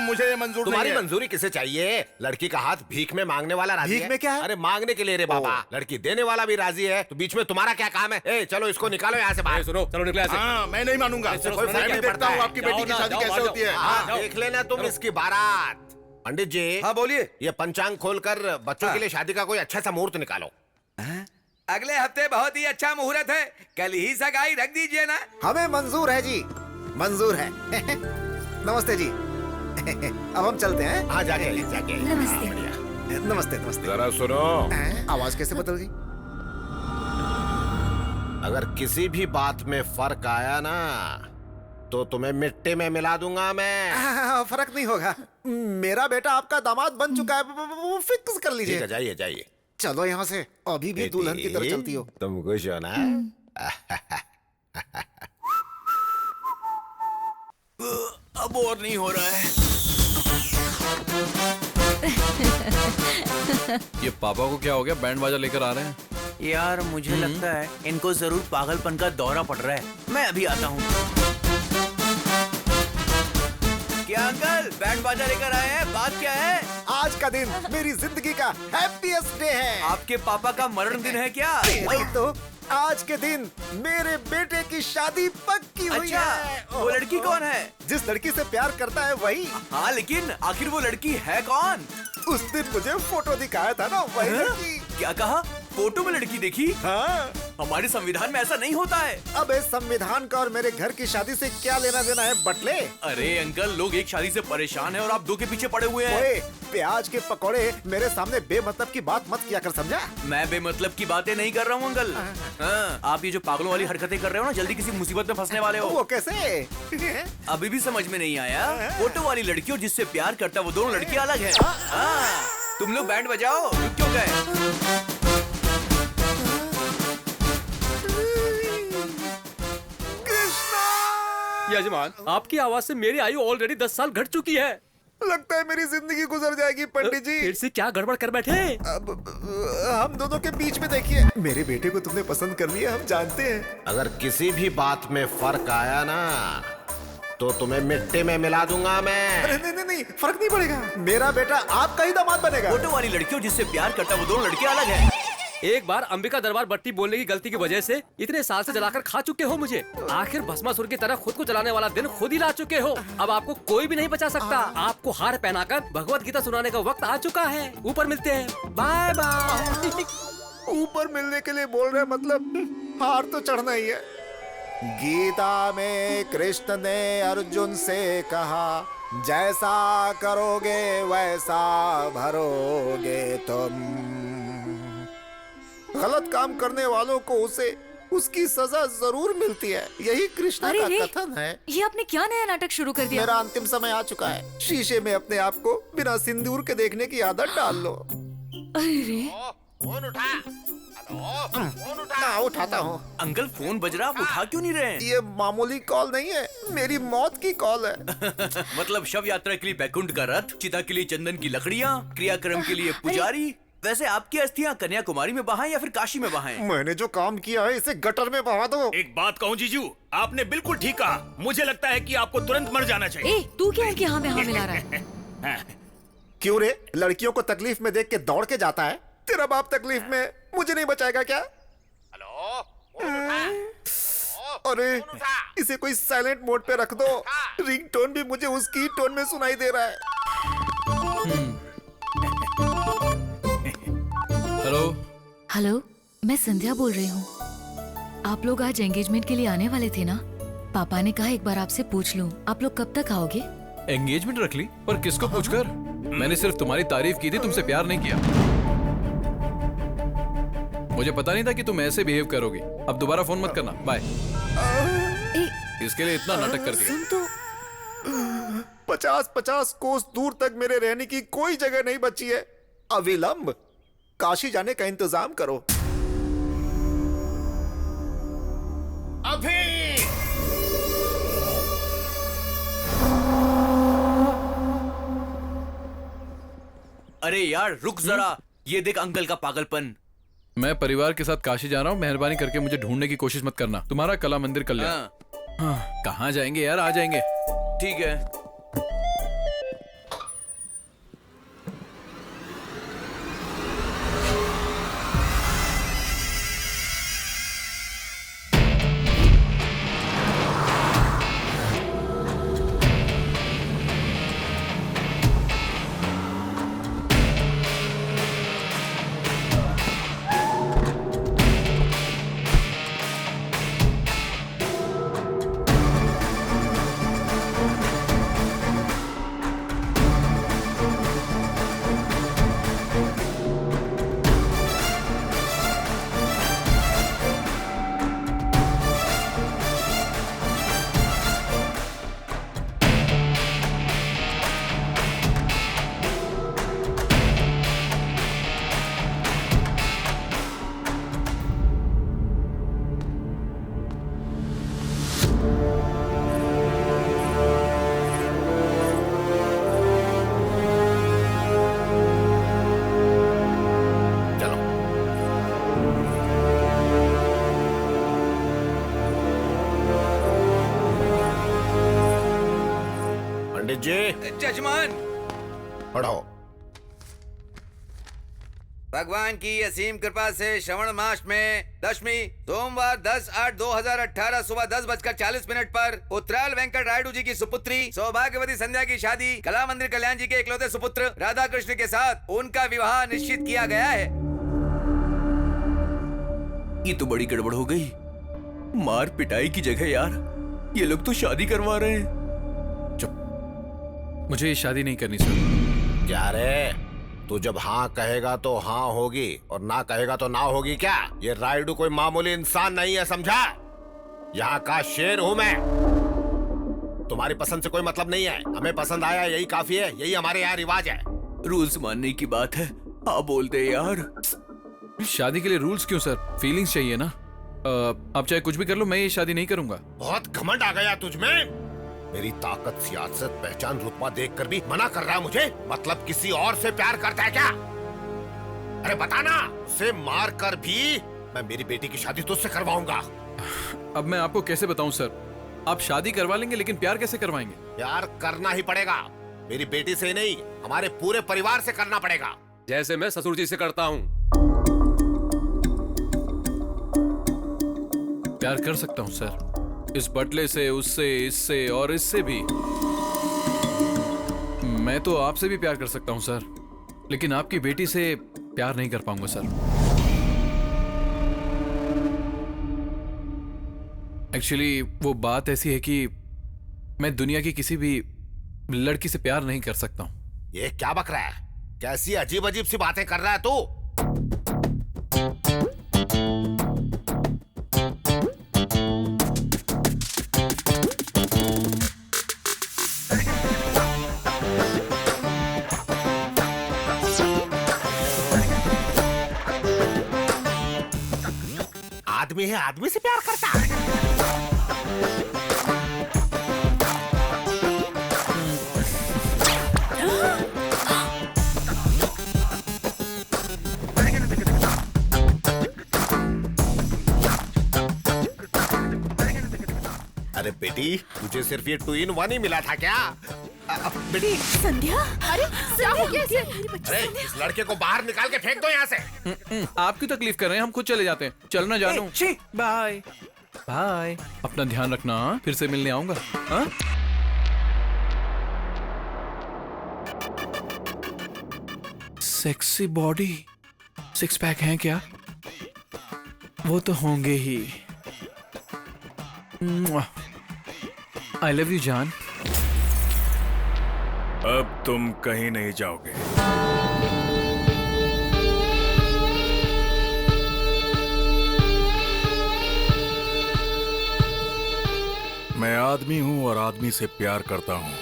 मुझे ये मंजूर तुम्हारी नहीं है। मंजूरी किसे चाहिए? लड़की का हाथ भीख में मांगने वाला राजी भीख है। में क्या है? अरे मांगने के लिए रे बाबा, लड़की देने वाला भी राजी है, तो बीच में तुम्हारा क्या काम है? ए चलो इसको निकालो यहाँ से बाहर। सुनो, चलो निकले यहाँ से। हाँ, मैं नहीं मानूंगा। कोई मैं फर्क भी नहीं देखता पड़ता हूँ है। आपकी बेटी की जाओ ना, शादी जाओ, कैसे जाओ, होती है। जाओ। हाँ, देख लेना तुम इसकी बारात। पंडित जी, हाँ बोलिए। ये पंचांग खोलकर बच्चों के लिए शादी का कोई अच्छा सा मुहूर्त निकालो। अगले हफ्ते बहुत ही अच्छा मुहूर्त है, कल ही सगाई रख दीजिए ना। हमें मंजूर है जी, मंजूर है। नमस्ते जी। अब हम चलते हैं। हाँ जाके जाके। नमस्ते। नमस्ते नमस्ते। जरा सुनो, आवाज कैसे बदल गई? अगर किसी भी बात में फर्क आया ना तो तुम्हें मिट्टी में मिला दूंगा मैं। फर्क नहीं होगा, मेरा बेटा आपका दामाद बन चुका है, वो फिक्स कर ठीक लीजिए। है, जाइए जाइए। चलो यहाँ से, अभी भी दुल्हन की तरह चलती हो। तुम खुश हो ना? अब और नहीं हो रहा है। ये पापा को क्या हो गया, बैंड बाजा लेकर आ रहे हैं? यार मुझे लगता है इनको जरूर पागलपन का दौरा पड़ रहा है। मैं अभी आता हूँ। क्या अंकल बैंड बाजा लेकर आए हैं? बात क्या है? आज का दिन मेरी जिंदगी का हैप्पीएस्ट डे है। आपके पापा का मरण दिन है क्या? वही तो, आज के दिन मेरे बेटे की शादी पक्की हुई अच्छा, है। वो लड़की कौन है? जिस लड़की से प्यार करता है वही। हाँ लेकिन आखिर वो लड़की है कौन? उस दिन मुझे फोटो दिखाया था ना, वही लड़की। क्या कहा? फोटो में लड़की देखी? हाँ। हमारे संविधान में ऐसा नहीं होता है। अब इस संविधान का और मेरे घर की शादी से क्या लेना देना है बटले? अरे अंकल, लोग एक शादी से परेशान हैं और आप दो के पीछे पड़े हुए हैं। ओए, प्याज के पकौड़े मेरे सामने बेमतलब की बात मत किया कर, समझा? मैं बेमतलब की बातें नहीं कर रहा हूँ अंकल। हाँ, आप ये जो पागलों वाली हरकतें कर रहे हो ना, जल्दी किसी मुसीबत में फंसने वाले हो। वो कैसे? अभी भी समझ में नहीं आया? फोटो वाली लड़की और जिससे प्यार करता है वो दोनों लड़कियां अलग है। हाँ, तुम लोग बैंड बजाओ, रुक क्यों गए? यजमान, आपकी आवाज से मेरी आयु ऑलरेडी 10 साल घट चुकी है। लगता है मेरी जिंदगी गुजर जाएगी पंडित जी। फिर से क्या गड़बड़ कर बैठे? अब हम दोनों के बीच में देखिए, मेरे बेटे को तुमने पसंद कर लिया, हम जानते हैं। अगर किसी भी बात में फर्क आया ना तो तुम्हें मिट्टी में मिला दूंगा मैं। अरे नहीं नहीं नहीं, फर्क नहीं पड़ेगा, मेरा बेटा आपका ही दामाद बनेगा। फोटो वाली लड़की और जिससे प्यार करता है वो दोनों लड़कियां अलग है। एक बार अंबिका दरबार बट्टी बोलने की गलती की वजह से इतने साल से जलाकर खा चुके हो मुझे। आखिर भस्मासुर की तरह खुद को जलाने वाला दिन खुद ही ला चुके हो। अब आपको कोई भी नहीं बचा सकता। आपको हार पहनाकर भगवत गीता सुनाने का वक्त आ चुका है। ऊपर मिलते हैं, बाय बाय। ऊपर मिलने के लिए बोल रहे, मतलब हार तो चढ़ना ही है। गीता में कृष्ण ने अर्जुन से कहा, जैसा करोगे वैसा भरोगे तुम। गलत काम करने वालों को उसे उसकी सजा जरूर मिलती है, यही कृष्ण का कथन है। ये आपने क्या नया नाटक शुरू कर दिया? मेरा अंतिम समय आ चुका है। शीशे में अपने आप को बिना सिंदूर के देखने की आदत डाल लो। अरे फोन उठा। हेलो, फोन उठा। हाँ, उठाता हूँ। अंकल फोन बज रहा, आप उठा क्यों नहीं रहे? ये मामूली कॉल नहीं है, मेरी मौत की कॉल है। मतलब शव यात्रा के लिए बैकुंठ का रथ, चिता के लिए चंदन की लकड़ियाँ, क्रियाक्रम के लिए पुजारी। वैसे आपकी अस्थियां कन्याकुमारी में बहाएं या फिर काशी में बहाएं? मैंने जो काम किया है इसे गटर में बहा दो। एक बात कहूँ जीजू, आपने बिल्कुल ठीक कहा। मुझे लगता है कि आपको तुरंत मर जाना चाहिए। तू क्या इनके हाँ में हाँ मिला रहा है? क्यों रे, लड़कियों को तकलीफ में देख के दौड़ के जाता है? तेरा बाप तकलीफ में मुझे नहीं बचाएगा क्या? हेलो, अरे इसे कोई साइलेंट मोड पे रख दो, रिंगटोन भी मुझे उसकी टोन में सुनाई दे रहा है। हेलो हेलो, मैं संध्या बोल रही हूँ। आप लोग आज एंगेजमेंट के लिए आने वाले थे ना? पापा ने कहा एक बार आपसे पूछ लूं, आप लोग कब तक आओगे? एंगेजमेंट रख ली, पर किसको पूछकर? मैंने सिर्फ तुम्हारी तारीफ की थी, तुमसे प्यार नहीं किया। मुझे पता नहीं था कि तुम ऐसे बिहेव करोगी। अब दोबारा फोन मत करना, बाय। इसके लिए इतना नाटक कर दिया। सुन तो 50-50 कोस दूर तक मेरे रहने की कोई जगह नहीं बची है। अविलंब काशी जाने का इंतजाम करो। अभी अरे यार रुक जरा, ये देख अंकल का पागलपन। मैं परिवार के साथ काशी जा रहा हूँ, मेहरबानी करके मुझे ढूंढने की कोशिश मत करना। तुम्हारा कला मंदिर कल्याण। हाँ, कहाँ जाएंगे यार, आ जाएंगे। ठीक है। जजमान पढ़ो। भगवान की असीम कृपा से श्रवण मास में दशमी सोमवार 10/8/2018 सुबह 10:40 पर उत्तराल वेंकट रायडू जी की सुपुत्री सौभाग्यवती संध्या की शादी कला मंदिर कल्याण जी के इकलौते सुपुत्र राधा कृष्ण के साथ उनका विवाह निश्चित किया गया है। ये तो बड़ी गड़बड़ हो गई। मार पिटाई की जगह यार ये लोग तो शादी करवा रहे हैं। मुझे शादी नहीं करनी सर। क्या रे, तू जब हाँ कहेगा तो हाँ होगी और ना कहेगा तो ना होगी क्या? ये रायडू कोई मामूली इंसान नहीं है, समझा? यहाँ का शेर हूँ मैं। तुम्हारी पसंद से कोई मतलब नहीं है, हमें पसंद आया यही काफी है, यही हमारे यहाँ रिवाज है। रूल्स मानने की बात है, हाँ बोलते यार। शादी के लिए रूल्स क्यों सर? फीलिंग्स चाहिए ना। आप चाहे कुछ भी कर लो, मैं ये शादी नहीं करूंगा। बहुत घमंड आ गया तुझमें। मेरी ताकत, सियासत, पहचान, रुतबा देखकर भी मना कर रहा है मुझे? मतलब किसी और से प्यार करता है क्या? अरे बताना, उसे मार कर भी मैं मेरी बेटी की शादी तुझसे करवाऊंगा। अब मैं आपको कैसे बताऊं सर? आप शादी करवा लेंगे लेकिन प्यार कैसे करवाएंगे? प्यार करना ही पड़ेगा। मेरी बेटी से नहीं, हमारे पूरे परिवार से करना पड़ेगा। जैसे मैं ससुर जी से करता हूँ। प्यार कर सकता हूँ सर, इस बटले से, उससे, इससे और इससे भी। मैं तो आपसे भी प्यार कर सकता हूं सर, लेकिन आपकी बेटी से प्यार नहीं कर पाऊंगा सर। एक्चुअली वो बात ऐसी है कि मैं दुनिया की किसी भी लड़की से प्यार नहीं कर सकता हूं। ये क्या बक रहा है? कैसी अजीब अजीब सी बातें कर रहा है तू? आदमी है, आदमी से प्यार करता है। अरे बेटी, तुझे सिर्फ ये 2-in-1 ही मिला था क्या? बेटी संध्या, अरे क्या हो गया इसे? अरे इस लड़के को बाहर निकाल के फेंक दो यहाँ से। आप क्यों तकलीफ कर रहे हैं? हम खुद चले जाते हैं। चलना जानू। Bye bye. अपना ध्यान रखना, फिर से मिलने आऊंगा। हाँ? सेक्सी बॉडी, 6 पैक हैं क्या? वो तो होंगे ही। आई लव यू जान। अब तुम कहीं नहीं जाओगे। आदमी हूँ और आदमी से प्यार करता हूँ।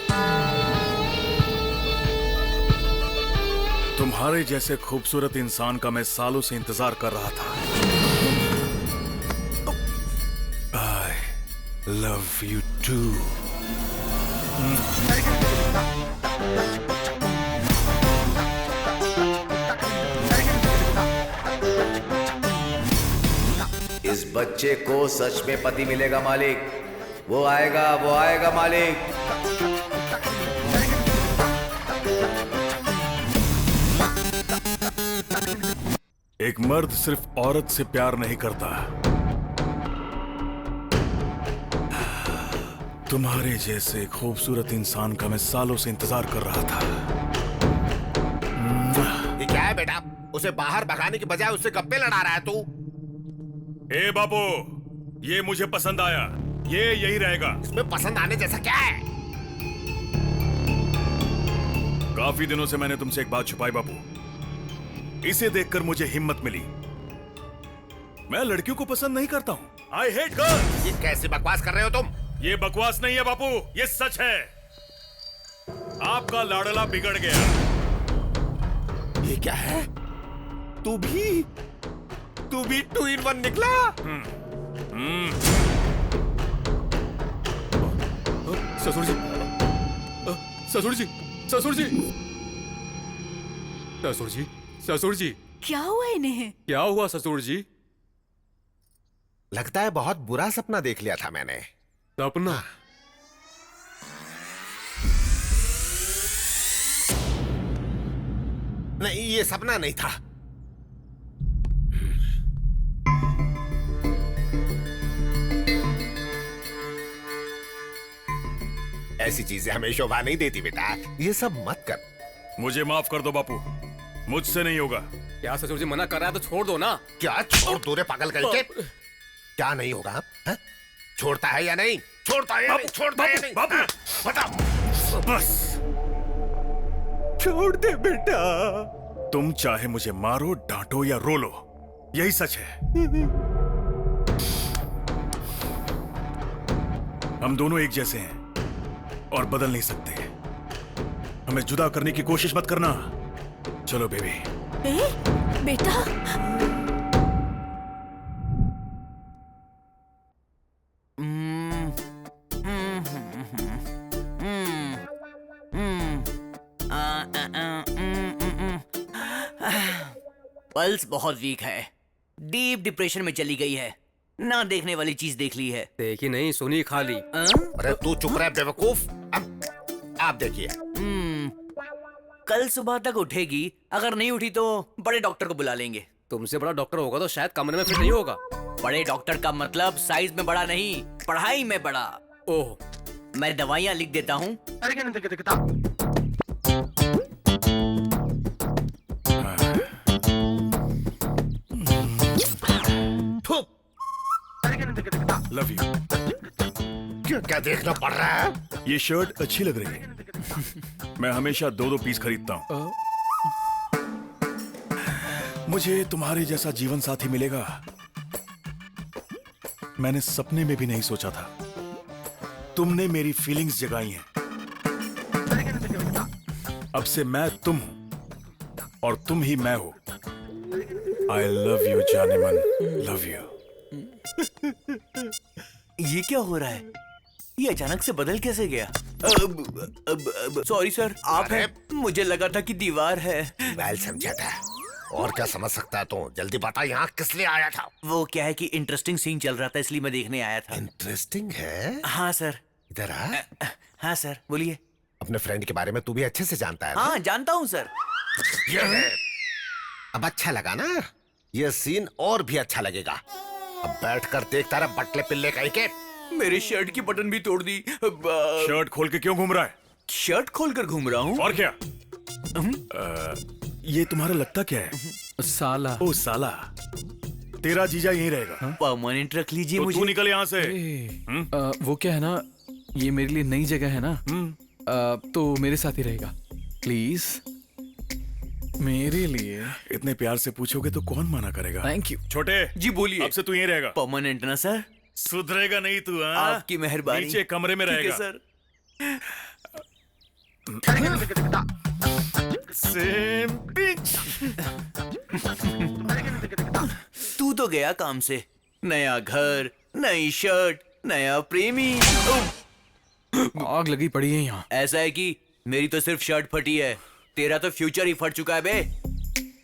तुम्हारे जैसे खूबसूरत इंसान का मैं सालों से इंतजार कर रहा था। I love you too. इस बच्चे को सच में पति मिलेगा मालिक। वो आएगा मालिक। एक मर्द सिर्फ औरत से प्यार नहीं करता। तुम्हारे जैसे खूबसूरत इंसान का मैं सालों से इंतजार कर रहा था। ये क्या है बेटा? उसे बाहर भगाने की बजाय उससे गप्पे लड़ा रहा है तू। ए बाबू, ये मुझे पसंद आया। ये यही रहेगा। इसमें पसंद आने जैसा क्या है? काफी दिनों से मैंने तुमसे एक बात छुपाई बाबू। इसे देखकर मुझे हिम्मत मिली। मैं लड़कियों को पसंद नहीं करता हूँ। I hate girls. ये कैसी बकवास कर रहे हो तुम? ये बकवास नहीं है बापू, ये सच है। आपका लाडला बिगड़ गया। ये क्या है? तू भी 2 in 1 निकला? ससुर जी, ससुर जी, ससुर जी, ससुर जी, ससुर जी। क्या हुआ इन्हें? क्या हुआ ससुर जी? लगता है बहुत बुरा सपना देख लिया था मैंने। सपना? नहीं, ये सपना नहीं था। ऐसी चीजें हमें शोभा नहीं देती बेटा। ये सब मत कर। मुझे माफ कर दो बापू, मुझसे नहीं होगा। क्या ससुर जी मना कर रहा है तो छोड़ दो ना। क्या छोड़ दो रे पागल करके? क्या नहीं होगा? हा? छोड़ता है या नहीं? छोड़ता है या नहीं? छोड़ता है या नहीं? बापू, बताओ। बस छोड़ दे बेटा। तुम चाहे मुझे मारो, डांटो या रो लो, यही सच है। हम दोनों एक जैसे हैं और बदल नहीं सकते। हमें जुदा करने की कोशिश मत करना। चलो बेबी। बेटा, पल्स बहुत वीक है, डीप डिप्रेशन में चली गई है, ना देखने वाली चीज देख ली है। देखी नहीं, सुनी खाली। अरे तू चुप रह बेवकूफ। आप देखिए। कल सुबह तक उठेगी, अगर नहीं उठी तो बड़े डॉक्टर को बुला लेंगे। तुमसे बड़ा डॉक्टर होगा तो शायद कमरे में फिट नहीं होगा। बड़े डॉक्टर का मतलब साइज में बड़ा नहीं, पढ़ाई में बड़ा। ओह, मैं दवाइयाँ लिख देता हूँ। Love you. क्या देखना पड़ रहा है? ये शर्ट अच्छी लग रही है। मैं हमेशा 2-2 पीस खरीदता हूँ। मुझे तुम्हारे जैसा जीवन साथी मिलेगा, मैंने सपने में भी नहीं सोचा था। तुमने मेरी फीलिंग्स जगाई हैं। अब से मैं तुम हूं और तुम ही मैं हो। आई लव यू जाने मन, लव यू। ये क्या हो रहा है? ये अचानक से बदल कैसे गया? सॉरी सर, आप हैं? मुझे लगा था कि दीवार है। वेल समझा था। और क्या समझ सकता है तू? जल्दी बता, यहाँ किस लिए आया था? वो क्या है कि इंटरेस्टिंग सीन चल रहा था, इसलिए मैं देखने आया था। इंटरेस्टिंग है? हाँ सर। इधर आ। हाँ सर, बोलिए। अपने फ्रेंड के बारे में तू भी अच्छे से जानता है ना? हाँ, जानता हूँ सर। ये है। अब अच्छा लगा ना? ये सीन और भी अच्छा लगेगा। अब बैठकर देखता रहा बटले पिल्ले कहीं के। मेरे शर्ट की बटन भी तोड़ दी। शर्ट खोल के क्यों घूम रहा है? शर्ट खोलकर घूम रहा हूँ। और क्या? ये तुम्हारा लगता क्या है? साला। ओ साला, तेरा जीजा यहीं रहेगा। परमानेंट रख लीजिए तो मुझे। तू निकल यहाँ से। वो क्या है ना, ये मेरे लिए नई जगह है ना, तो मेरे साथ ही रहेगा प्लीज। मेरे लिए इतने प्यार से पूछोगे तो कौन मना करेगा? Thank you. छोटे जी बोलिए। अब से तू यहीं रहेगा। परमानेंट ना सर? सुधरेगा नहीं तू? हाँ, आपकी मेहरबानी। नीचे कमरे में ठीक है, रहेगा सर। Same pitch. तू तो गया काम से। नया घर, नई शर्ट, नया प्रेमी। आग लगी पड़ी है यहाँ। ऐसा है कि मेरी तो सिर्फ शर्ट फटी है, तेरा तो फ्यूचर ही फट चुका है बे।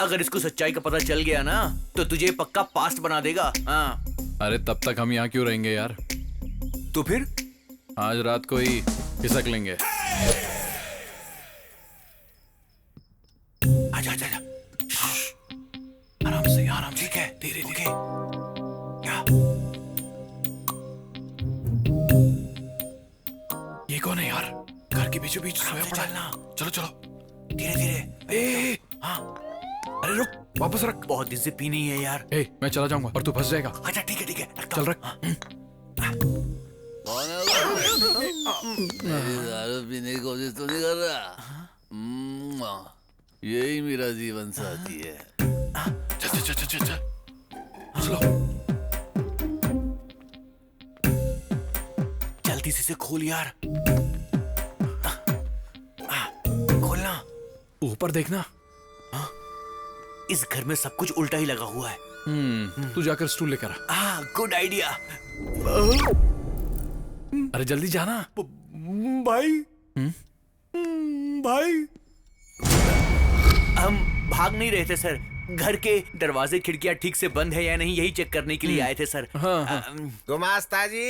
अगर इसको सच्चाई का पता चल गया ना तो तुझे पक्का पास्ट बना देगा। हाँ। अरे तब तक हम यहाँ क्यों रहेंगे यार? तो फिर आज रात को ही खिसक लेंगे। आजा आजा आजा। आराम से, आराम से। ठीक है, धीरे धीरे। क्या? ये कौन है यार? घर के बीचों बीच सोया पड़ा है। चलो चलो, धीरे धीरे। हाँ। अरे रुक, वापस रख। बहुत दिन से पी नहीं है यार। मैं चला जाऊंगा और तू फंस जाएगा। अच्छा ठीक है ठीक है, चल रख। दारू पीने की कोशिश तो नहीं कर रहा? यही मेरा जीवन साथी है। चल चल चल चल चल। चलो। जल्दी से खोल यार। खोलना। ऊपर देखना। इस घर में सब कुछ उल्टा ही लगा हुआ है। तू जाकर स्टूल लेकर आ। Good idea. अरे जल्दी जाना। भाई। भाई। हम भाग नहीं रहे थे सर, घर के दरवाजे खिड़कियां ठीक से बंद है या नहीं यही चेक करने के लिए आए थे सर। गुमास्ता जी,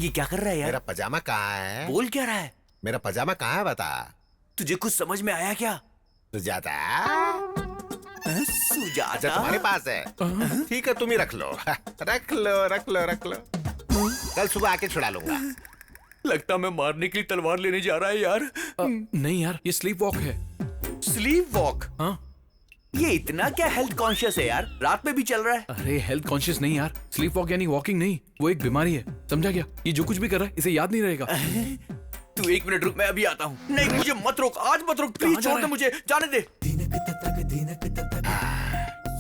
ये क्या कर रहा है यार? मेरा पजामा कहाँ है? बोल क्या रहा है? मेरा पजामा कहाँ है बता। तुझे कुछ समझ में आया क्या? सुजाता। सुजाता अच्छा तुम्हारे पास है? ठीक है, तुम ही रख लो। रख लो रख लो रख लो, कल सुबह आके छुड़ा लूंगा। लगता मैं मारने के लिए तलवार लेने जा रहा है यार। नहीं यार, ये स्लीप वॉक है। Sleep walk? हाँ। ये इतना क्या हेल्थ कॉन्शियस है यार? रात में भी चल रहा है। अरे हेल्थ कॉन्शियस नहीं यार, स्लीप वॉक यानी वॉकिंग नहीं, वो एक बीमारी है, समझा क्या? ये जो कुछ भी कर रहा है इसे याद नहीं रहेगा। तू 1 मिनट रुक, मैं अभी आता हूँ। नहीं मुझे मत रोक, आज मत रोक, प्लीज छोड़ दे मुझे, जाने दे।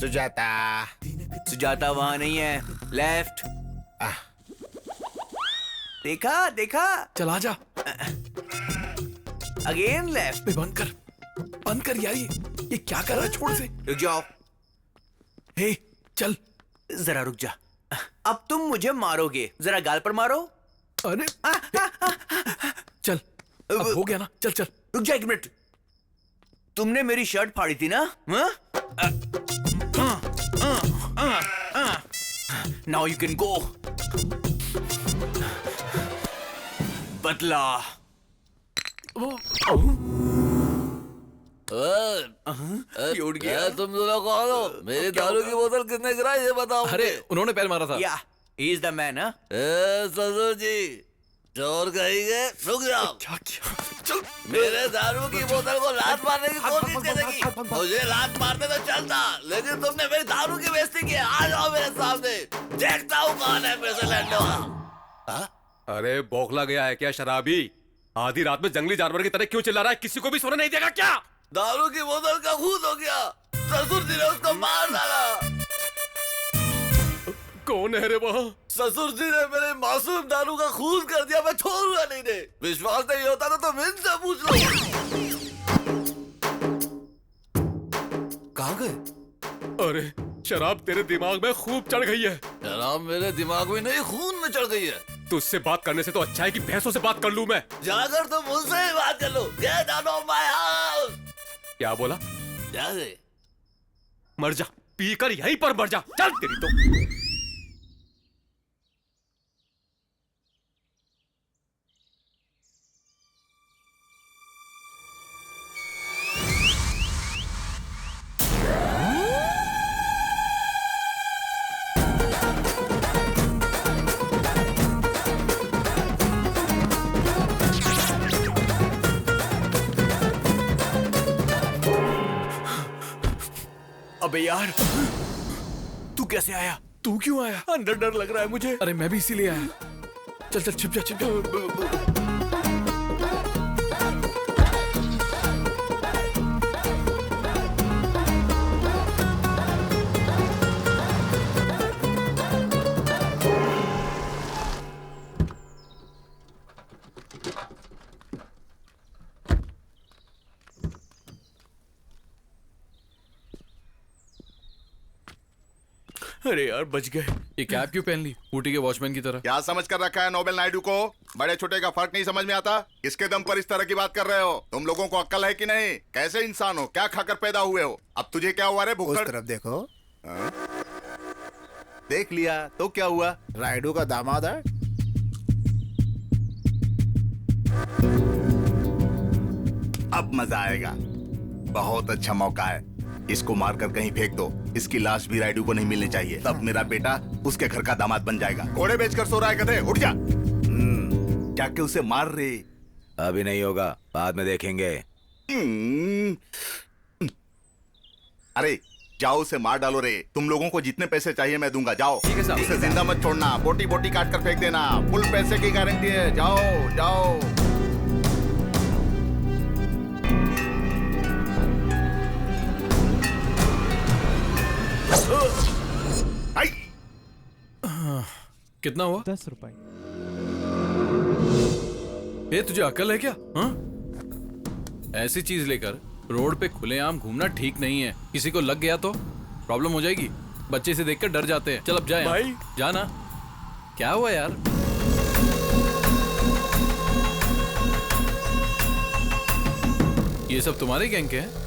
सुजाता। सुजाता वहाँ नहीं है, लेफ्ट। देखा देखा? चल आजा। Again left. बंद कर यार, ये क्या कर रहा है? छोड़ से। रुक जाओ। हे चल जरा रुक जा। अब तुम मुझे मारोगे, जरा गाल पर मारो। अरे चल, अब हो गया ना? चल चल। रुक जा 1 मिनट। तुमने मेरी शर्ट फाड़ी थी ना? Now you can go. बदला। उठ गया। तुम दोनों कौन हो? मेरी दारू की बोतल किसने गिराई ये बताओ। अरे उन्होंने पैर मारा था। या ही इज द मैन। ससुर जी, चोर कहेंगे। रुक जाओ। मेरे दारू की बोतल को लात मारने की कोशिश करेगी। मुझे लात मारने तो चलता, लेकिन तुमने मेरी दारू की बेइज्जती की। आ जाओ मेरे सामने, देखता हूँ कौन है फिर से लड़ने वाला। अरे बौखला गया है क्या शराबी? आधी रात में जंगली जानवर की तरह क्यों चिल्ला रहा है? किसी को भी सोने नहीं देगा क्या? दारू की बोतल का खून हो गया, ससुर जी ने उसको मार डाला। कौन है रे वहाँ? ससुर जी ने मेरे मासूम दारू का खून कर दिया, मैं छोड़ूंगा नहीं दे। विश्वास नहीं होता तो तुम इनसे पूछ लो। कहाँ गए? अरे शराब तेरे दिमाग में खूब चढ़ गई है। शराब मेरे दिमाग में नहीं, खून में चढ़ गई है। तुझसे बात करने से तो अच्छा है कि भैंसों से बात कर लूं मैं। जाकर तुम मुझसे ही बात कर लो। Get out of my house। क्या बोला? जाके मर जा, पीकर यहीं पर मर जा। चल तेरी तो। अबे यार, तू कैसे आया? तू क्यों आया? अंदर डर लग रहा है मुझे। अरे मैं भी इसीलिए आया। चल चल छिप जा छिप जा। अरे यार बच गए। ये कैप क्यों पहन ली ऊटी के वॉचमैन की तरह? क्या समझ कर रखा है नोबेल नायडू को? बड़े छोटे का फर्क नहीं समझ में आता? किसके दम पर इस तरह की बात कर रहे हो? तुम लोगों को अक्ल है कि नहीं? कैसे इंसान हो? क्या खाकर पैदा हुए हो? अब तुझे क्या हुआ रे उस भुक्कड़? तरफ देखो। हाँ? देख लिया तो क्या हुआ? राइडू का दामाद है। अब मजा आएगा। बहुत अच्छा मौका है, इसको मारकर कहीं फेंक दो। इसकी लाश भी राइडू को नहीं मिलनी चाहिए, तब मेरा बेटा उसके घर का दामाद बन जाएगा। घोड़े बेचकर सो रहा है गधे, उठ जा। जाके उसे मार रे। अभी नहीं होगा, बाद में देखेंगे। अरे जाओ उसे मार डालो रे। तुम लोगों को जितने पैसे चाहिए मैं दूंगा, जाओ। ठीक है साहब। उसे जिंदा मत छोड़ना, बोटी बोटी काट कर फेंक देना। फुल पैसे की गारंटी है, जाओ जाओ। कितना हुआ? 10 रुपए। ए तुझे अकल है क्या? हाँ? ऐसी चीज लेकर रोड पे खुलेआम घूमना ठीक नहीं है। किसी को लग गया तो प्रॉब्लम हो जाएगी। बच्चे से देखकर डर जाते हैं। चल अब जाए भाई। जाना। क्या हुआ यार? ये सब तुम्हारे गैंग के हैं?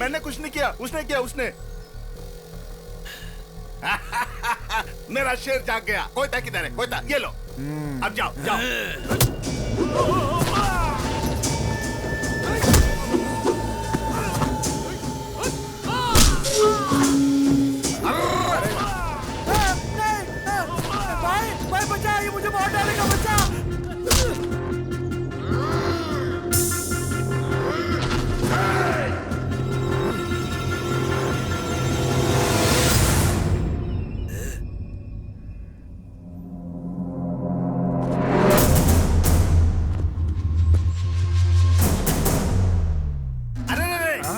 मैंने कुछ नहीं किया, उसने किया, उसने। मेरा शेर जाग गया। कोयता किधर है? कोयता ये लो। अब जाओ जाओ। भाई बचा, ये मुझे मार डालेगा, बचा।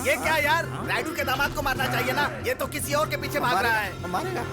ये क्या यार? राइडू के दामाद को मारना चाहिए ना। ये तो किसी और के पीछे भाग रहा है। मारेगा।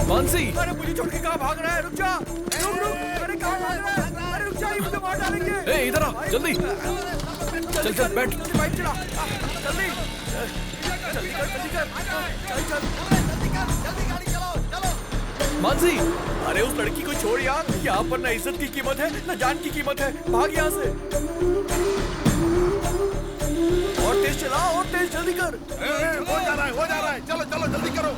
मानसी! अरे मुझे छोड़ के कहाँ भाग रहा है? रुक जा, रुक रुक। अरे कहाँ भाग रहा है? अरे रुक जा, ये मुझे मार डालेंगे। ए इधर आ, जल्दी। चल चल बैठ। बाइक चला, जल्दी जल्दी कर, जल्दी कर। चल जल्दी गाड़ी चलाओ, चलो। मानसी! अरे उस लड़की को छोड़ यार। यहाँ पर ना इज्जत की कीमत है, ना जान की कीमत है। भाग यहाँ से। और तेज चला, और तेज, जल्दी कर। हो जा रहा है, हो जा रहा है। चलो चलो जल्दी करो।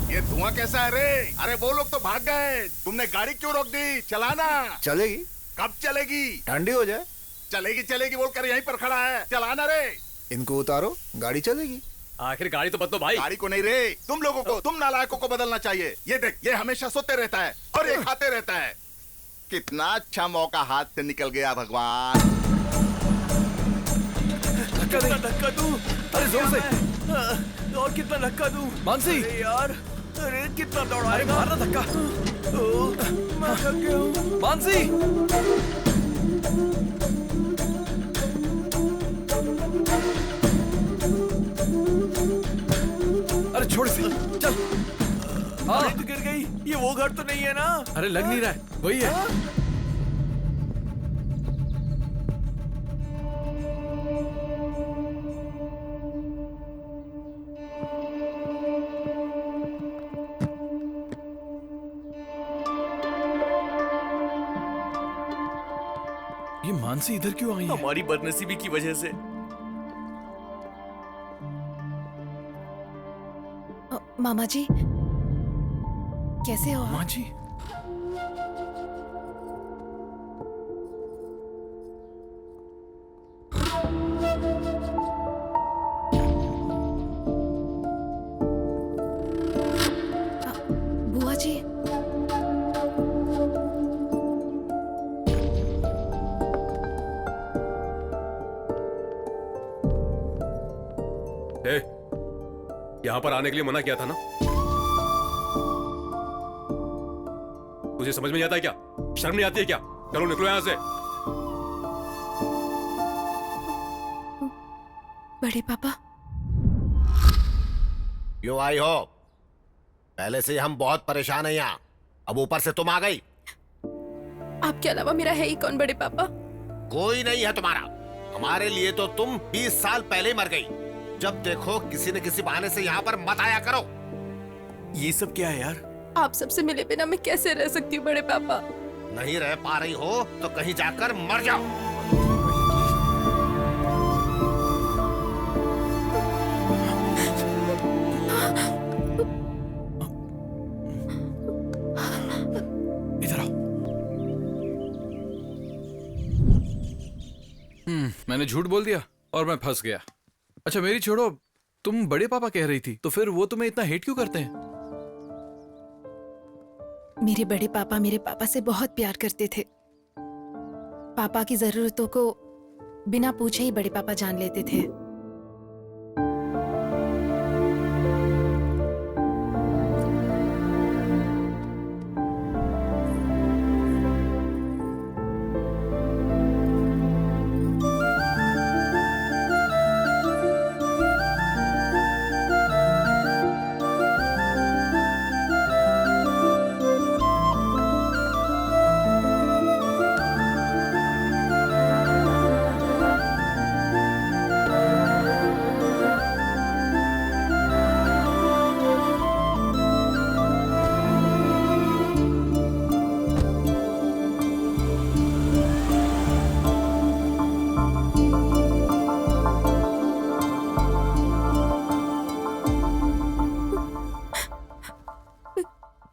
ये धुआं कैसा है रे? अरे वो लोग तो भाग गए, तुमने गाड़ी क्यों रोक दी? चलाना। चलेगी। कब चलेगी? ठंडी हो जाए। चलेगी चलेगी बोलकर यहीं पर खड़ा है। चलाना रे। इनको उतारो, गाड़ी चलेगी। आखिर गाड़ी तो बदलो भाई। गाड़ी को नहीं रे, तुम लोगों को, तुम नालायकों को बदलना चाहिए। ये देख, ये हमेशा सोते रहता है और ये खाते रहता है। कितना अच्छा मौका हाथ से निकल गया भगवान। धक्का दूं। अरे जोर से। और कितना धक्का दूं? मानसी! अरे यार, अरे कितना दौड़ाएगा? अरे मारना धक्का। मैं थक गया हूँ। मानसी! अरे छोड़ इसे, चल। हाँ तो गिर गई। ये वो घर तो नहीं है ना? अरे लग नहीं रहा है, वही है। ये मानसी इधर क्यों आई है? हमारी बदनसीबी की वजह से। मामा जी कैसे हो? मामा जी बुआ जी यहाँ पर आने के लिए मना किया था ना? तुझे समझ में नहीं आता है क्या? शर्म नहीं आती है क्या? चलो निकलो यहाँ से। बड़े पापा क्यों आई हो? पहले से ही हम बहुत परेशान हैं यहाँ, अब ऊपर से तुम आ गई। आपके अलावा मेरा है ही कौन बड़े पापा? कोई नहीं है तुम्हारा। हमारे लिए तो तुम 20 साल पहले ही मर गई। जब देखो किसी न किसी बहाने से यहाँ पर मत आया करो। ये सब क्या है यार? आप सबसे मिले बिना मैं कैसे रह सकती हूँ बड़े पापा? नहीं रह पा रही हो तो कहीं जाकर मर जाओ। इधर आओ। मैंने झूठ बोल दिया और मैं फंस गया। अच्छा मेरी छोड़ो, तुम बड़े पापा कह रही थी, तो फिर वो तुम्हें इतना हेट क्यों करते हैं? मेरे बड़े पापा मेरे पापा से बहुत प्यार करते थे। पापा की जरूरतों को बिना पूछे ही बड़े पापा जान लेते थे।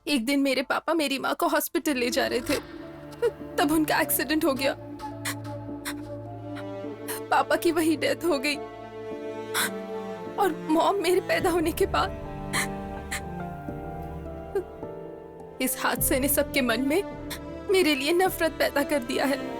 एक दिन मेरे पापा मेरी माँ को हॉस्पिटल ले जा रहे थे, तब उनका एक्सीडेंट हो गया। पापा की वही डेथ हो गई और मॉम मेरे पैदा होने के बाद। इस हादसे ने सबके मन में मेरे लिए नफरत पैदा कर दिया है।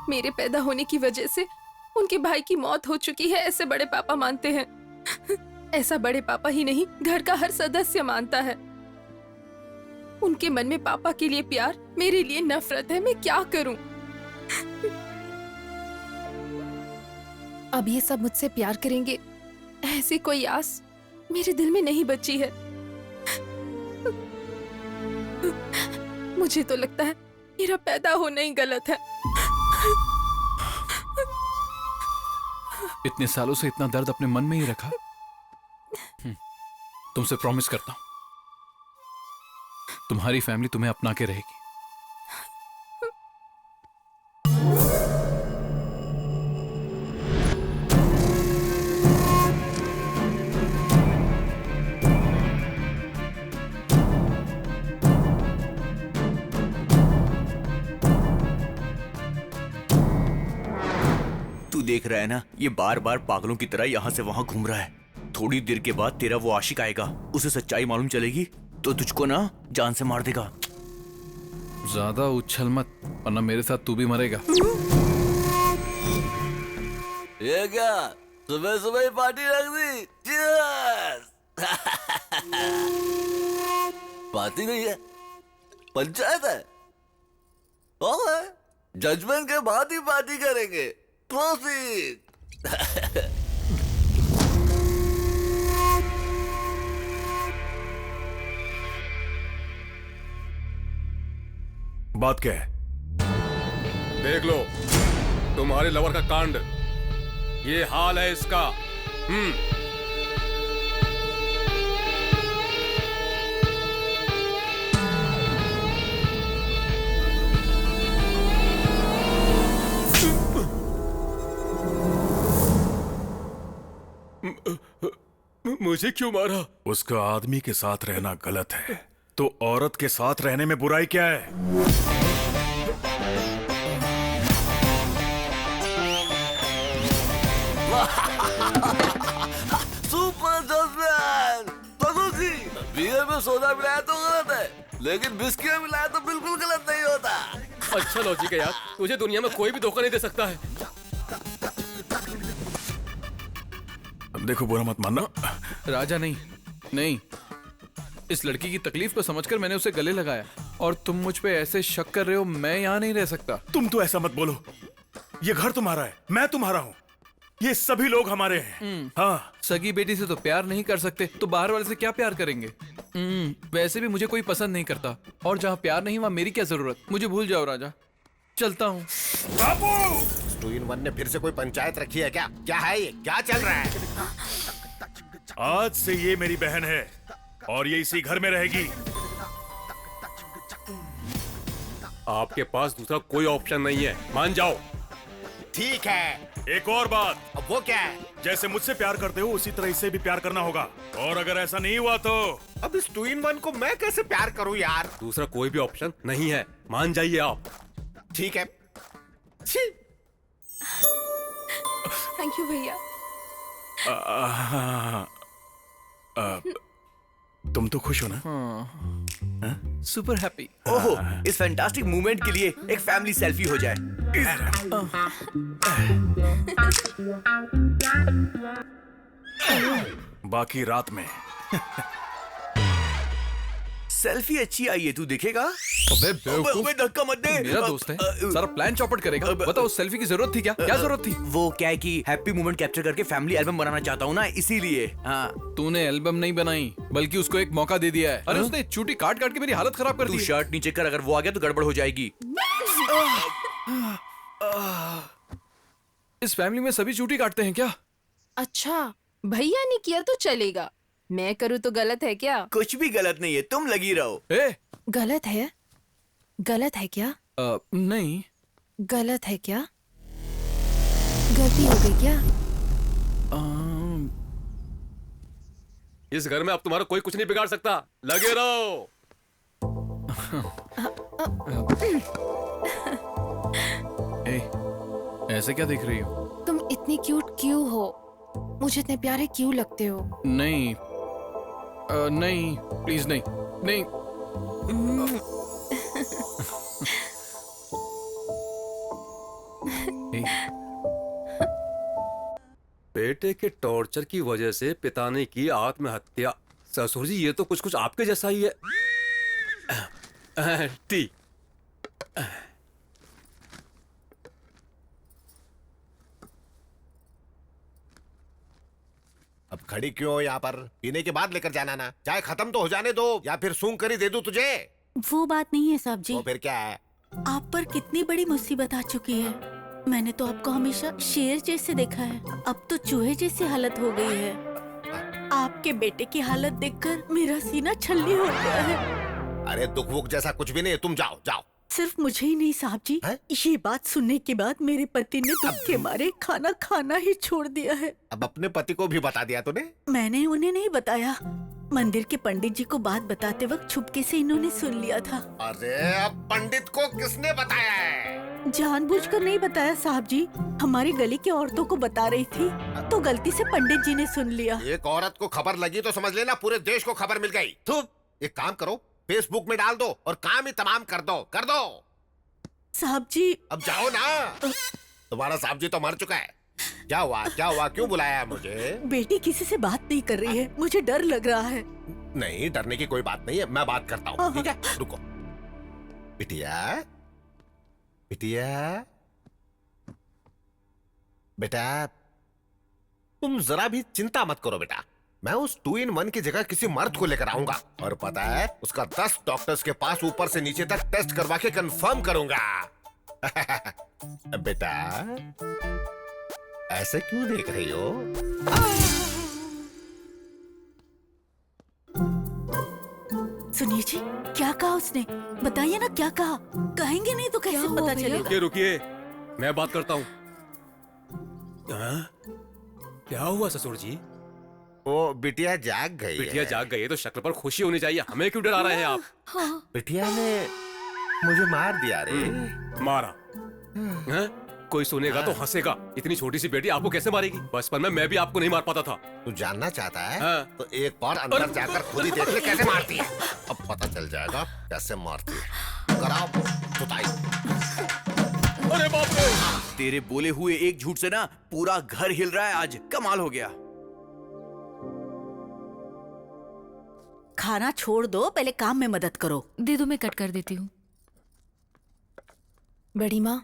मेरे पैदा होने की वजह से उनके भाई की मौत हो चुकी है, ऐसे बड़े पापा मानते हैं। ऐसा बड़े पापा ही नहीं, घर का हर सदस्य मानता है। उनके मन में पापा के लिए प्यार, मेरे लिए नफरत है। मैं क्या करूं? अब ये सब मुझसे प्यार करेंगे, ऐसी कोई आस मेरे दिल में नहीं बची है। मुझे तो लगता है मेरा पैदा होना ही गलत है। इतने सालों से इतना दर्द अपने मन में ही रखा। तुमसे प्रॉमिस करता हूं, तुम्हारी फैमिली तुम्हें अपना के रहेगी। देख रहा है ना, ये बार बार पागलों की तरह यहाँ से वहाँ घूम रहा है। थोड़ी देर के बाद तेरा वो आशिक आएगा, उसे सच्चाई मालूम चलेगी तो तुझको ना जान से मार देगा। ज्यादा उछल मत, वरना मेरे साथ तू भी मरेगा। ये क्या सुबह सुबह ही पार्टी रख दी? पार्टी नहीं है, पंचायत है। जजमेंट के बाद ही पार्टी करेंगे। प्रोसीड। बात क्या है? देख लो तुम्हारे लवर का कांड, ये हाल है इसका। मुझे क्यों मारा? उसका आदमी के साथ रहना गलत है, तो औरत के साथ रहने में बुराई क्या है? Super judgement. जी बियर में सोडा मिलाया तो गलत है, लेकिन बिस्किट में मिलाया तो बिल्कुल गलत नहीं होता। अच्छा लॉजिक है यार, तुझे दुनिया में कोई भी धोखा नहीं दे सकता है। देखो बुरा मत मानना। राजा नहीं, इस लड़की की तकलीफ को समझकर मैंने उसे गले लगाया, और तुम मुझ पे ऐसे शक कर रहे हो। मैं यहाँ नहीं रह सकता। तुम तो ऐसा मत बोलो, ये घर तुम्हारा है, मैं तुम्हारा हूँ, ये सभी लोग हमारे हैं। हाँ, सगी बेटी से तो प्यार नहीं कर सकते, तो बाहर वाले से क्या प्यार करेंगे? वैसे भी मुझे कोई पसंद नहीं करता, और जहाँ प्यार नहीं वहाँ मेरी क्या जरूरत। मुझे भूल जाओ राजा, चलता हूँ। 2-in-1 ने फिर से कोई पंचायत रखी है क्या? क्या है ये? क्या चल रहा है? आज से ये मेरी बहन है और ये इसी घर में रहेगी। आपके पास दूसरा कोई ऑप्शन नहीं है, मान जाओ। ठीक है। एक और बात। अब वो क्या है? जैसे मुझसे प्यार करते हो उसी तरह इससे भी प्यार करना होगा, और अगर ऐसा नहीं हुआ तो अब इस 2-in-1 को मैं कैसे प्यार करूं यार? दूसरा कोई भी ऑप्शन नहीं है, मान जाइए आप। ठीक है। थैंक यू भैया। तुम तो खुश हो ना? Super happy. ओहो, इस फैंटास्टिक मूवमेंट के लिए एक फैमिली सेल्फी हो जाए। बाकी रात में। सेल्फी अच्छी आई है, तू देखेगा? अबे बेवकूफ, धक्का मत दे। मेरा दोस्त है, सारा प्लान चौपट करेगा। बताओ उस सेल्फी की जरूरत थी क्या? क्या जरूरत थी? वो क्या है कि हैप्पी मोमेंट कैप्चर करके फैमिली एल्बम बनाना चाहता हूँ ना, इसीलिए। हाँ, तूने एल्बम नहीं बनाई, बल्कि उसको एक मौका दे दिया है। अरे उसने चूटी काट काट के मेरी हालत खराब कर दी। तू शर्ट नीचे कर, अगर वो आ गया तो गड़बड़ हो जाएगी। इस फैमिली में सभी चूटी काटते हैं क्या? अच्छा, भैया ने किया तो चलेगा, मैं करूँ तो गलत है क्या? कुछ भी गलत नहीं है, तुम लगी रहो। गलत है? गलत है क्या? नहीं। गलत है क्या? गलती हो गई क्या? इस घर में अब तुम्हारा कोई कुछ नहीं बिगाड़ सकता, लगे रहो। ऐसे क्या देख रही हो? तुम इतनी क्यूट क्यों हो? मुझे इतने प्यारे क्यों लगते हो? नहीं, नहीं, प्लीज नहीं, नहीं। बेटे के टॉर्चर की वजह से पिता ने की आत्महत्या। ससुर जी, ये तो कुछ कुछ आपके जैसा ही है। टी। अब खड़ी क्यों हो यहाँ पर? पीने के बाद लेकर जाना ना। चाय खत्म तो हो जाने दो, या फिर सूंघ कर ही दे दूं तुझे। वो बात नहीं है साहब जी। तो फिर क्या है? आप पर कितनी बड़ी मुसीबत आ चुकी है। मैंने तो आपको हमेशा शेर जैसे देखा है, अब तो चूहे जैसी हालत हो गई है। आपके बेटे की हालत देखकर मेरा सीना छल्ली हो गया है। अरे दुख वुख जैसा कुछ भी नहीं है, तुम जाओ जाओ। सिर्फ मुझे ही नहीं साहब जी, ये बात सुनने के बाद मेरे पति ने दुख के मारे खाना खाना ही छोड़ दिया है। अब अपने पति को भी बता दिया तूने? मैंने उन्हें नहीं बताया, मंदिर के पंडित जी को बात बताते वक्त छुपके से इन्होंने सुन लिया था। अरे अब पंडित को किसने बताया है? जानबूझकर नहीं बताया साहब जी, हमारी गली की औरतों को बता रही थी तो गलती से पंडित जी ने सुन लिया। एक औरत को खबर लगी तो समझ लेना पूरे देश को खबर मिल गई। तो एक काम करो, फेसबुक में डाल दो और काम ही तमाम कर दो साहब जी। अब जाओ ना, तुम्हारा साहब जी तो मर चुका है। क्या हुआ क्यों बुलाया है मुझे? बेटी किसी से बात नहीं कर रही है, मुझे डर लग रहा है। नहीं, डरने की कोई बात नहीं है, मैं बात करता हूँ। ठीक है, रुको। बिटिया बिटिया, बेटा तुम जरा भी चिंता मत करो बेटा। मैं उस 2-in-1 की जगह किसी मर्द को लेकर आऊंगा और पता है उसका 10 डॉक्टर्स के पास ऊपर से नीचे तक टेस्ट करवा के कंफर्म करूंगा। बेटा ऐसे क्यों देख रही हो? सुनिए जी, क्या कहा उसने? बताइए ना क्या कहा। कहेंगे नहीं तो कैसे पता चलेगा? रुकिए रुकिए, मैं बात करता हूँ। क्या हुआ ससुर जी? वो बिटिया जाग गई। बिटिया जाग गई है तो शक्ल पर खुशी होनी चाहिए। हमें क्यों डरा रहे हैं आप? बिटिया ने मुझे मार दिया रे। मारा? कोई सुनेगा तो हंसेगा। इतनी छोटी सी बेटी आपको कैसे मारेगी? बचपन में मैं भी आपको नहीं मार पाता था। तू जानना चाहता है? तो एक बार अंदर जाकर खुद ही देख ले कैसे मारती है। अब पता चल जाएगा कैसे मारती है। कराओ सुताई। अरे बाप रे! तेरे बोले हुए एक झूठ से ना पूरा घर हिल रहा है आज। कमाल हो गया। खाना छोड़ दो, पहले काम में मदद करो। दे दो, मैं कट कर देती हूँ। बड़ी माँ,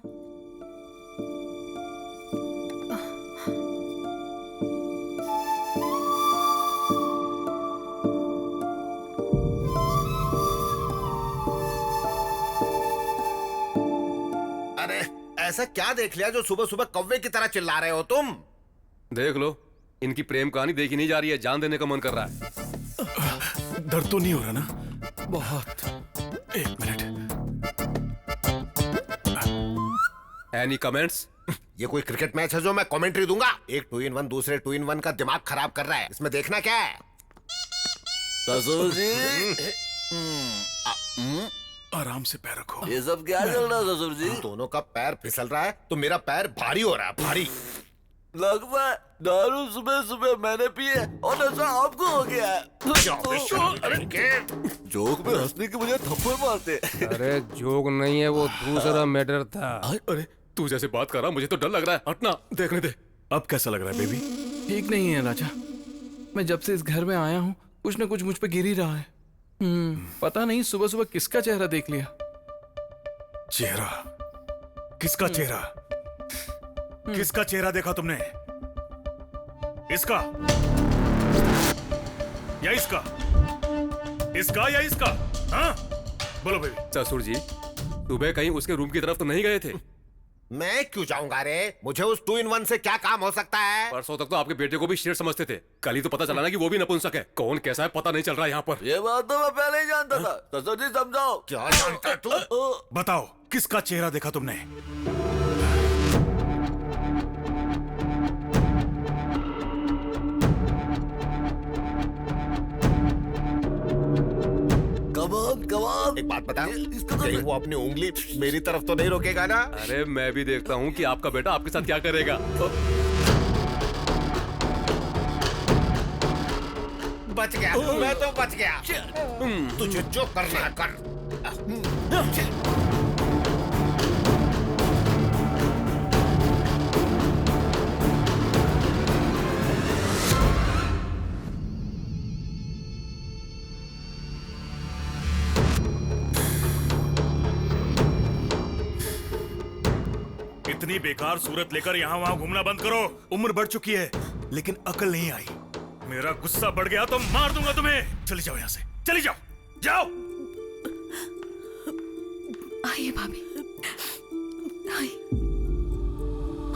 अरे ऐसा क्या देख लिया जो सुबह सुबह कौवे की तरह चिल्ला रहे हो तुम? देख लो, इनकी प्रेम कहानी देखी नहीं जा रही है। जान देने का मन कर रहा है। दर्द तो नहीं हो रहा ना? बहुत। एक मिनट। Any comments? ये कोई क्रिकेट मैच है जो मैं कमेंट्री दूंगा? एक 2-in-1 दूसरे 2-in-1 का दिमाग खराब कर रहा है। इसमें देखना क्या है? ससुर जी, आराम से पैर रखो। ये सब क्या चल रहा है ससुर जी? दोनों का पैर फिसल रहा है तो मेरा पैर भारी हो रहा है। भारी लगता है दारू सुबह सुबह मैंने पी है और नशा आपको हो गया है। जोक में हंसने की मुझे थप्पड़ मारते। अरे जोक नहीं है, वो दूसरा मैटर था। अरे तू जैसे बात कर रहा, मुझे तो डर लग रहा है। हटना, देखने दे। अब कैसा लग रहा है बेबी? ठीक नहीं है राजा। मैं जब से इस घर में आया हूँ कुछ न कुछ मुझ पे गिर ही रहा है। पता नहीं सुबह सुबह किसका चेहरा देख लिया। चेहरा? किसका चेहरा? किसका चेहरा देखा तुमने? इसका या इसका? इसका या इसका? हाँ? बोलो बेबी। ससुर जी, सुबह कहीं उसके रूम की तरफ तो नहीं गए थे? मैं क्यों जाऊंगा रे? मुझे उस 2-in-1 से क्या काम हो सकता है? परसों तक तो आपके बेटे को भी शेर समझते थे। कल ही तो पता चला ना कि वो भी नपुंसक है। कौन कैसा है पता नहीं चल रहा यहाँ पर। ये बात तो मैं पहले ही जानता था। ससुर जी समझाओ। क्या जानता है तू? बताओ किसका चेहरा देखा तुमने? कमान। एक बात बता, कहीं वो अपनी उंगली मेरी तरफ तो नहीं रोकेगा ना? अरे मैं भी देखता हूँ कि आपका बेटा आपके साथ क्या करेगा। बच गया, मैं तो बच गया। तुझे जो करना है कर। इतनी बेकार सूरत लेकर यहाँ वहाँ घूमना बंद करो। उम्र बढ़ चुकी है लेकिन अकल नहीं आई। मेरा गुस्सा बढ़ गया तो मार दूंगा तुम्हें। चली जाओ यहाँ से, चली जाओ, जाओ। आइए भाभी, आइए।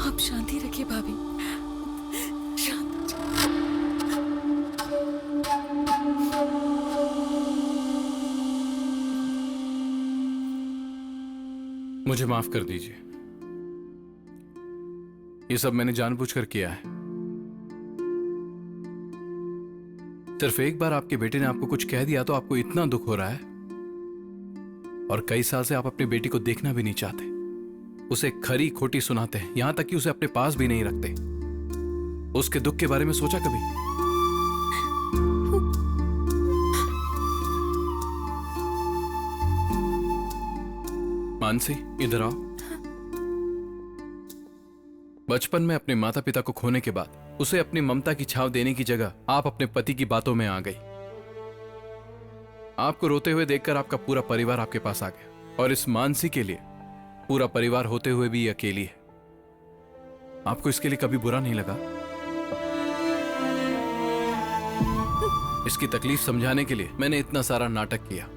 आप शांति रखिए भाभी। मुझे माफ कर दीजिए। ये सब मैंने जानबूझकर किया है। सिर्फ एक बार आपके बेटे ने आपको कुछ कह दिया तो आपको इतना दुख हो रहा है, और कई साल से आप अपनी बेटी को देखना भी नहीं चाहते। उसे खरी खोटी सुनाते हैं, यहां तक कि उसे अपने पास भी नहीं रखते। उसके दुख के बारे में सोचा कभी? मानसी, इधर आओ। बचपन में अपने माता पिता को खोने के बाद उसे अपनी ममता की छाव देने की जगह आप अपने पति की बातों में आ गई। आपको रोते हुए देखकर आपका पूरा परिवार आपके पास आ गया, और इस मानसी के लिए पूरा परिवार होते हुए भी ये अकेली है। आपको इसके लिए कभी बुरा नहीं लगा? इसकी तकलीफ समझाने के लिए मैंने इतना सारा नाटक किया।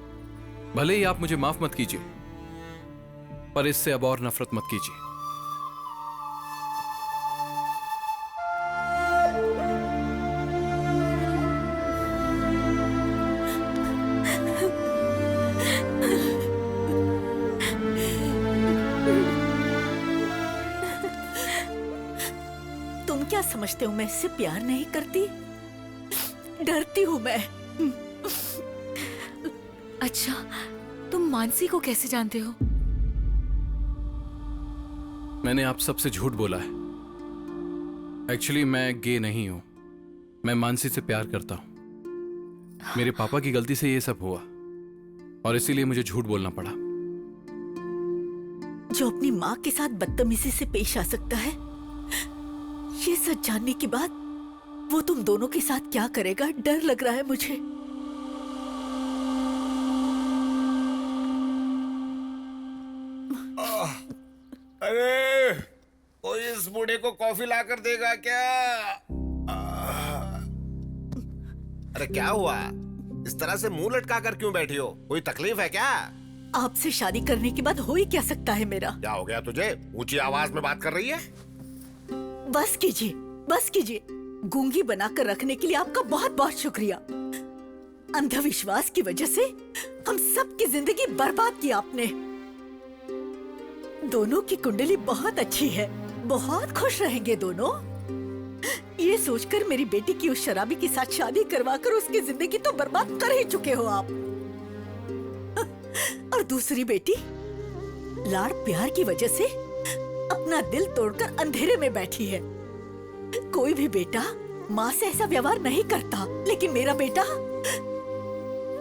भले ही आप मुझे माफ मत कीजिए, पर इससे अब और नफरत मत कीजिए। तुम क्या समझते हो मैं इससे प्यार नहीं करती? डरती हूँ मैं। अच्छा, तुम मानसी को कैसे जानते हो? मैंने आप सबसे झूठ बोला है। एक्चुअली मैं गे नहीं हूं। मैं मानसी से प्यार करता हूं। मेरे पापा की गलती से ये सब हुआ और इसीलिए मुझे झूठ बोलना पड़ा। जो अपनी माँ के साथ बदतमीजी से पेश आ सकता है, ये सच जानने के बाद वो तुम दोनों के साथ क्या करेगा, डर लग रहा है मुझे। अरे कोई इस बूढ़े को कॉफी ला कर देगा क्या? अरे क्या हुआ? इस तरह से मुंह लटका कर क्यों बैठी हो? कोई तकलीफ है क्या? आपसे शादी करने के बाद हो ही क्या सकता है मेरा? क्या हो गया तुझे? ऊंची आवाज में बात कर रही है। बस कीजिए, बस कीजिए। गूंगी बनाकर रखने के लिए आपका बहुत बहुत शुक्रिया। अंधविश्वास की वजह से हम सबकी जिंदगी बर्बाद की आपने। दोनों की कुंडली बहुत अच्छी है, बहुत खुश रहेंगे दोनों। ये सोचकर मेरी बेटी की उस शराबी के साथ शादी करवाकर उसकी जिंदगी तो बर्बाद कर ही चुके हो आप। और दूसरी बेटी लाड़ प्यार की वजह से अपना दिल तोड़कर अंधेरे में बैठी है। कोई भी बेटा माँ से ऐसा व्यवहार नहीं करता, लेकिन मेरा बेटा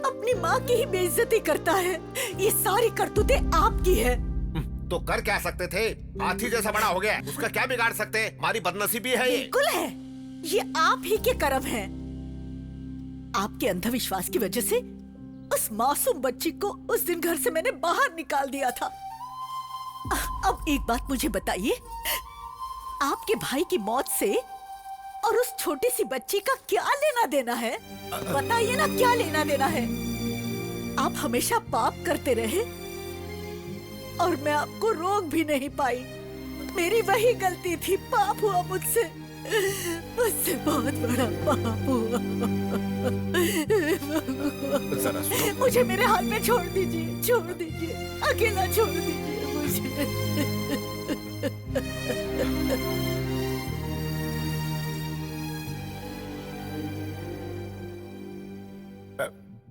अपनी माँ की ही बेइज्जती करता है। ये सारी करतूतें आपकी है। तो कर क्या सकते थे? हाथी जैसा बड़ा हो गया, उसका क्या बिगाड़ सकते? हमारी बदनसीबी है ये। बिल्कुल है, ये आप ही के कर्म है। आपके अंधविश्वास की वजह से उस मासूम बच्ची को उस दिन घर से मैंने बाहर निकाल दिया था। अब एक बात मुझे बताइए, आपके भाई की मौत से और उस छोटी सी बच्ची का क्या लेना देना है? बताइए ना, क्या लेना देना है? आप हमेशा पाप करते रहे और मैं आपको रोक भी नहीं पाई। मेरी वही गलती थी, पाप हुआ मुझसे, मुझसे बहुत बड़ा पाप हुआ। मुझे मेरे हाल में छोड़ दीजिए, छोड़ दीजिए, अकेला छोड़ दीजिए मुझे।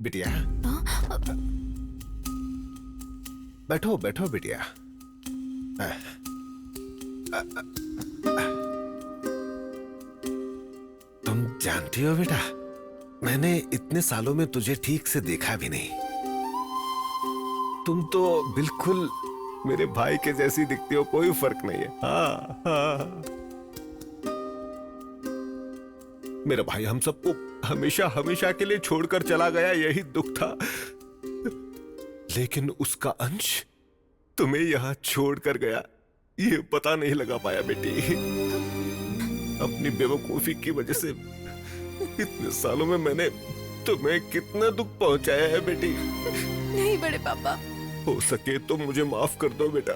बिटिया, बैठो बैठो बिटिया। तुम जानती हो बेटा, मैंने इतने सालों में तुझे ठीक से देखा भी नहीं। तुम तो बिल्कुल मेरे भाई के जैसी दिखती हो, कोई फर्क नहीं है। हाँ, हाँ। मेरा भाई हम सबको हमेशा हमेशा के लिए छोड़कर चला गया, यही दुख था। लेकिन उसका अंश तुम्हें यहाँ छोड़कर गया, ये पता नहीं लगा पाया बेटी। अपनी बेवकूफी की वजह से इतने सालों में मैंने तुम्हें कितना दुख पहुंचाया है बेटी। नहीं बड़े पापा, हो सके तो मुझे माफ कर दो बेटा।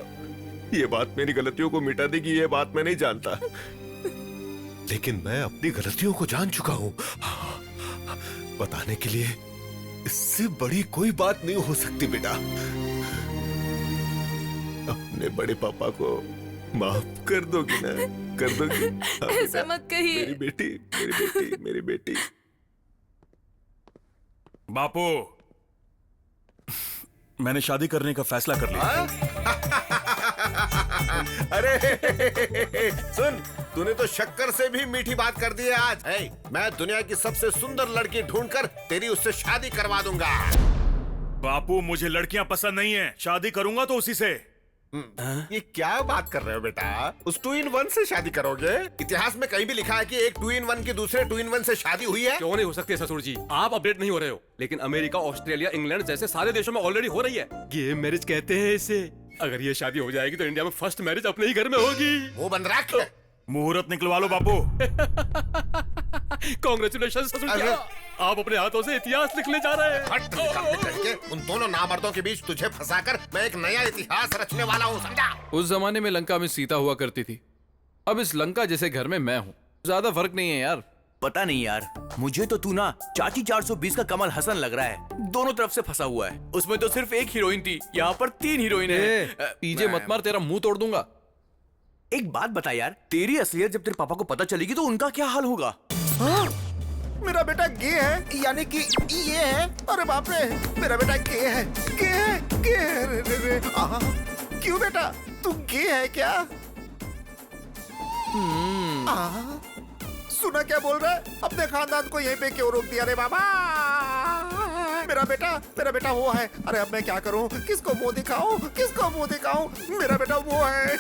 ये बात मेरी गलतियों को मिटा देगी, ये बात मैं नहीं जानता, लेकिन मैं अपनी गलतियों को जान चुका हूँ। बताने के लिए इससे बड़ी कोई बात नहीं हो सकती बेटा। अपने बड़े पापा को माफ कर दोगी ना? कर दोगी? हाँ, ऐसा मत कहिए। मेरी बेटी, मेरी बेटी, मेरी बेटी। बापू, मैंने शादी करने का फैसला कर लिया। अरे सुन, तूने तो शक्कर से भी मीठी बात कर दी है आज। मैं दुनिया की सबसे सुंदर लड़की ढूंढकर तेरी उससे शादी करवा दूंगा। बापू, मुझे लड़कियां पसंद नहीं है, शादी करूंगा तो उसी से। ये क्या बात कर रहे हो बेटा? उस 2-in-1 से शादी करोगे? इतिहास में कहीं भी लिखा है कि एक 2-in-1 की दूसरे 2-in-1 से शादी हुई है? क्यों नहीं हो सकती ससुर जी? आप अपडेट नहीं हो रहे हो, लेकिन अमेरिका, ऑस्ट्रेलिया, इंग्लैंड जैसे सारे देशों में ऑलरेडी हो रही है। गे मैरिज कहते हैं इसे। अगर ये शादी हो जाएगी तो इंडिया में फर्स्ट मैरिज अपने ही घर में होगी। वो बंद रख। मुहूर्त निकलवा लो बापू। कांग्रेचुलेशन ससुर जी, आप अपने हाथों से इतिहास लिखने जा रहे हैं। हट निकलने करके उन दोनों नामर्दों के बीच तुझे फंसाकर मैं एक नया इतिहास रचने वाला हूँ, समझा? उस जमाने में लंका में सीता हुआ करती थी, अब इस लंका जैसे घर में मैं हूँ। ज्यादा फर्क नहीं है यार। पता नहीं यार, मुझे तो तू ना चाची 420 का कमल हसन लग रहा है। दोनों तरफ से फंसा हुआ है। उसमें तो सिर्फ एक हीरोइन थी, यहाँ पर 3 हीरोइन है। पीजे मत मार, तेरा मुंह तोड़ दूंगा। एक बात बता यार, तेरी असलियत जब तेरे पापा को पता चलेगी तो उनका क्या हाल होगा? मेरा बेटा गे है, यानी कि ये है। अरे बाप रे, मेरा बेटा गे है, गे है, गे है। रे। क्यों बेटा, तू गे है क्या? सुना क्या बोल रहा है? अपने खानदान को यहीं पे क्यों रोक दिया रे बाबा? मेरा बेटा वो है। अरे अब मैं क्या करूं? किसको मुंह दिखाऊं? किसको मुंह दिखाऊं? मेरा बेटा वो है।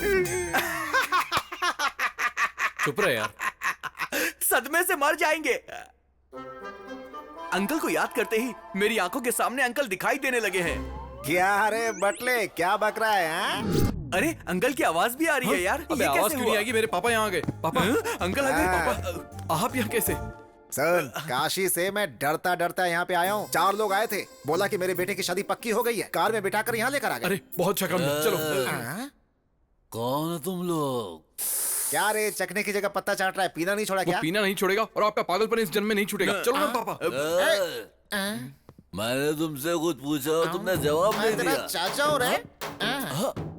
चुप रहे यार। सदमे से मर जाएंगे। अंकल को याद करते ही मेरी आंखों के सामने अंकल दिखाई देने लगे हैं। क्या रे बटले, क्या बक रहा है? हाँ? अरे अंकल की आवाज भी आ रही है यार। अबे आवाज क्यों नहीं आएगी? मेरे पापा यहाँ आ गए। पापा, अंकल आ गए। पापा, आप यहाँ कैसे? सर, काशी से मैं डरता डरता यहाँ पे आया हूँ। 4 लोग आए थे, बोला कि मेरे बेटे की शादी पक्की हो गई है, कार में बिठाकर यहाँ लेकर आ गए। अरे बहुत शक्ल, चलो। कौन है तुम लोग? क्या रे, चखने की जगह पत्ता चाट रहा है? पीना नहीं छोड़ा क्या? पीना नहीं छोड़ेगा और आपका पागलपन इस जन्म में नहीं छूटेगा। चलो ना पापा। मैंने तुमसे कुछ पूछा, तुमने जवाब नहीं दिया। चाचा हो रहे?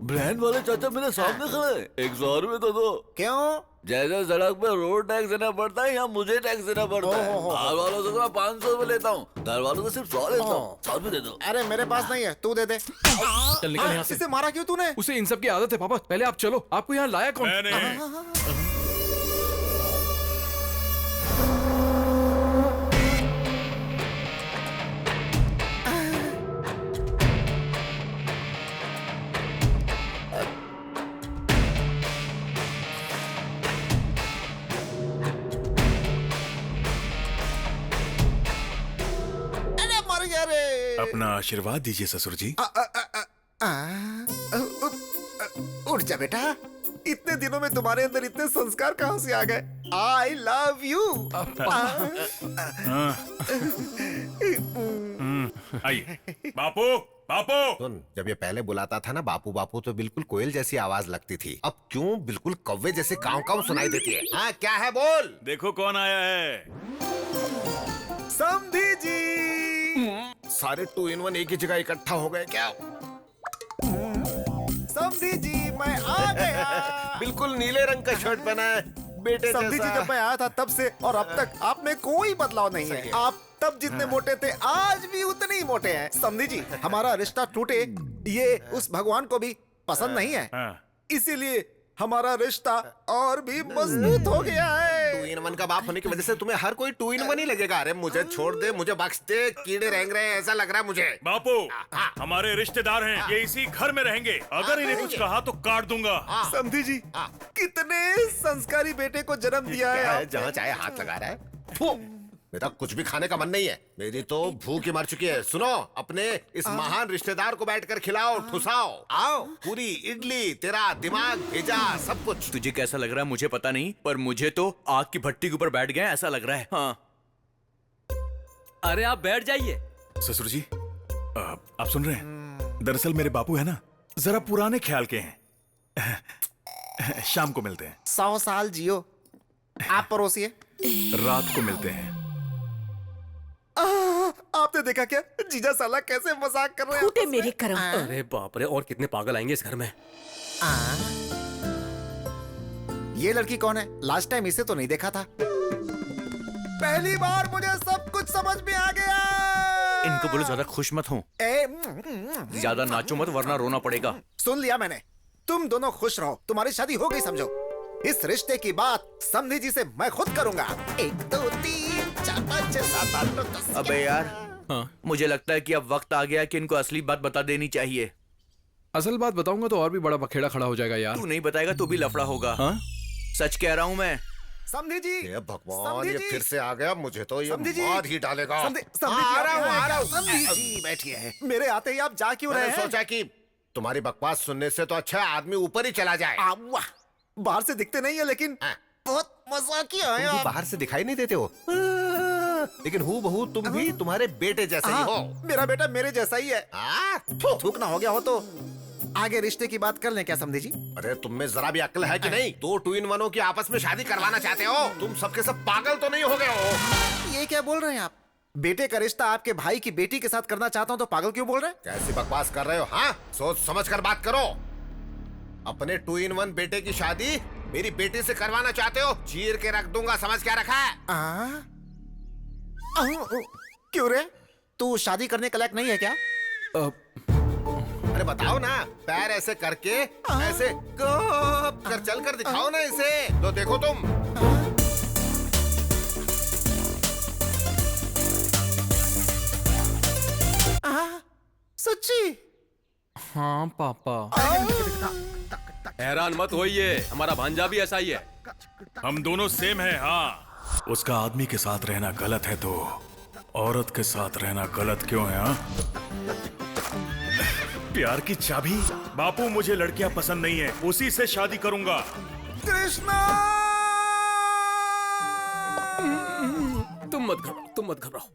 ब्रांड वाले चाचा मेरे सामने खड़े। 100 रुपए तो दो। क्यों? जैसे सड़क पे रोड टैक्स देना पड़ता है, यहाँ मुझे टैक्स देना पड़ता है। घर वालों से मैं 500 रुपए लेता हूँ, घर वालों से सिर्फ 100 लेता हूँ। 100 रुपए दे दो। अरे मेरे पास नहीं है, तू दे दे। चल निकल यहाँ से। इसे मारा क्यों तूने? उसे इन सब की आदत है। पापा पहले आप चलो, आपको यहाँ लाया कौन? अपना आशीर्वाद दीजिए ससुर जी। उठ जा बेटा, इतने दिनों में तुम्हारे अंदर इतने संस्कार कहाँ से आ गए? I love you. आइए। बापू, बापू। सुन, जब ये पहले बुलाता था ना बापू बापू, तो बिल्कुल कोयल जैसी आवाज लगती थी। अब क्यों बिल्कुल कौवे जैसे काव काव सुनाई देती है? हाँ, क्या है बोल? देखो कौन आया है। समधी जी। सारे 2 in 1 एक ही जगह इकट्ठा हो गए क्या? समधी जी, मैं आ गया। बिल्कुल नीले रंग का शर्ट पहना है बेटे समधी जी, जब मैं आया था तब से और अब तक आप में कोई बदलाव नहीं है। आप तब जितने मोटे थे आज भी उतने ही मोटे हैं। समधी जी, हमारा रिश्ता टूटे ये उस भगवान को भी पसंद नहीं है, इसीलिए हमारा रिश्ता और भी मजबूत हो गया है। 2 in 1 का बाप होने की वजह से तुम्हें हर कोई 2 in 1 ही लगेगा। अरे मुझे छोड़ दे, मुझे बख्श दे, कीड़े रेंग रहे हैं ऐसा लग रहा है मुझे। बापू, हमारे रिश्तेदार हैं, ये इसी घर में रहेंगे। अगर इन्हें कुछ कहा तो काट दूंगा। समधी जी, कितने संस्कारी बेटे को जन्म दिया है। जहाँ चाहे हाथ लगा रहा है। मेरा कुछ भी खाने का मन नहीं है, मेरी तो भूख ही मर चुकी है। सुनो, अपने इस महान रिश्तेदार को बैठकर खिलाओ, ठुसाओ। आओ, पूरी इडली, तेरा दिमाग भेजा, सब कुछ। तुझे कैसा लग रहा है मुझे पता नहीं, पर मुझे तो आग की भट्टी के ऊपर बैठ गए ऐसा लग रहा है। हाँ। अरे आप बैठ जाइए। ससुर जी, आप सुन रहे हैं? दरअसल मेरे बापू है ना, जरा पुराने ख्याल के हैं। शाम को मिलते हैं। 100 साल जियो। आप परोसिए। रात को मिलते हैं। आपने देखा क्या जीजा साला कैसे मजाक कर रहे हैं? फूटे मेरे कर्म। अरे बाप रे, और कितने पागल आएंगे इस घर में। ये लड़की कौन है? लास्ट टाइम इसे तो नहीं देखा था। पहली बार मुझे सब कुछ समझ में आ गया। इनको बोलो ज्यादा खुश मत हो, ज्यादा नाचो मत वरना रोना पड़ेगा। सुन लिया मैंने, तुम दोनों खुश रहो, तुम्हारी शादी हो गई समझो। इस रिश्ते की बात समधी जी से मैं खुद करूंगा। 1 2 3 4 5 6 7 8 9 10। अबे यार, मुझे लगता है कि अब वक्त आ गया कि इनको असली बात बता देनी चाहिए। असल बात बताऊंगा तो और भी बड़ा बखेड़ा खड़ा हो जाएगा यार। तू नहीं बताएगा तो भी लफड़ा होगा। सच कह रहा हूँ मैं। समधी जी, ये भगवान, ये फिर से आ गया। मुझे तो ये समधी जी, मार ही डालेगा। समधी जी बैठिए। मेरे आते ही आप जा क्यों रहे हैं? सोचा कि तुम्हारी बकवास सुनने से तो अच्छा आदमी ऊपर ही चला जाए। वाह, बाहर से दिखते नहीं है लेकिन बहुत मजाकिया है तुम भी आप। बाहर से दिखाई नहीं देते हो, लेकिन हूबहू तुम भी तुम्हारे बेटे जैसे ही हो। मेरा बेटा मेरे जैसा ही है। थूक ना हो गया हो तो आगे रिश्ते की बात कर लें क्या समझे जी? अरे तुम में जरा भी अक्ल है कि नहीं? दो टू इन वनों की आपस में शादी करवाना चाहते हो? तुम सबके सब पागल तो नहीं हो गए हो? ये क्या बोल रहे हैं आप? बेटे का रिश्ता आपके भाई की बेटी के साथ करना चाहता हूँ तो पागल क्यों बोल रहे हैं? कैसी बकवास कर रहे हो? हाँ, सोच समझ कर बात करो। अपने टू इन वन बेटे की शादी मेरी बेटी से करवाना चाहते हो? चीर के रख दूंगा, समझ क्या रखा है? क्यों रे, तू शादी करने के लायक नहीं है क्या? अरे बताओ ना, पैर ऐसे करके ऐसे कर चल कर दिखाओ ना इसे, तो देखो तुम। सच्ची? हाँ पापा। हैरान मत होइए, हमारा भांजा भी ऐसा ही है। हम दोनों सेम हैं। हाँ, उसका आदमी के साथ रहना गलत है तो औरत के साथ रहना गलत क्यों है? हाँ, प्यार की चाबी। बापू, मुझे लड़कियां पसंद नहीं है, उसी से शादी करूंगा। कृष्णा! तुम मत घबराओ।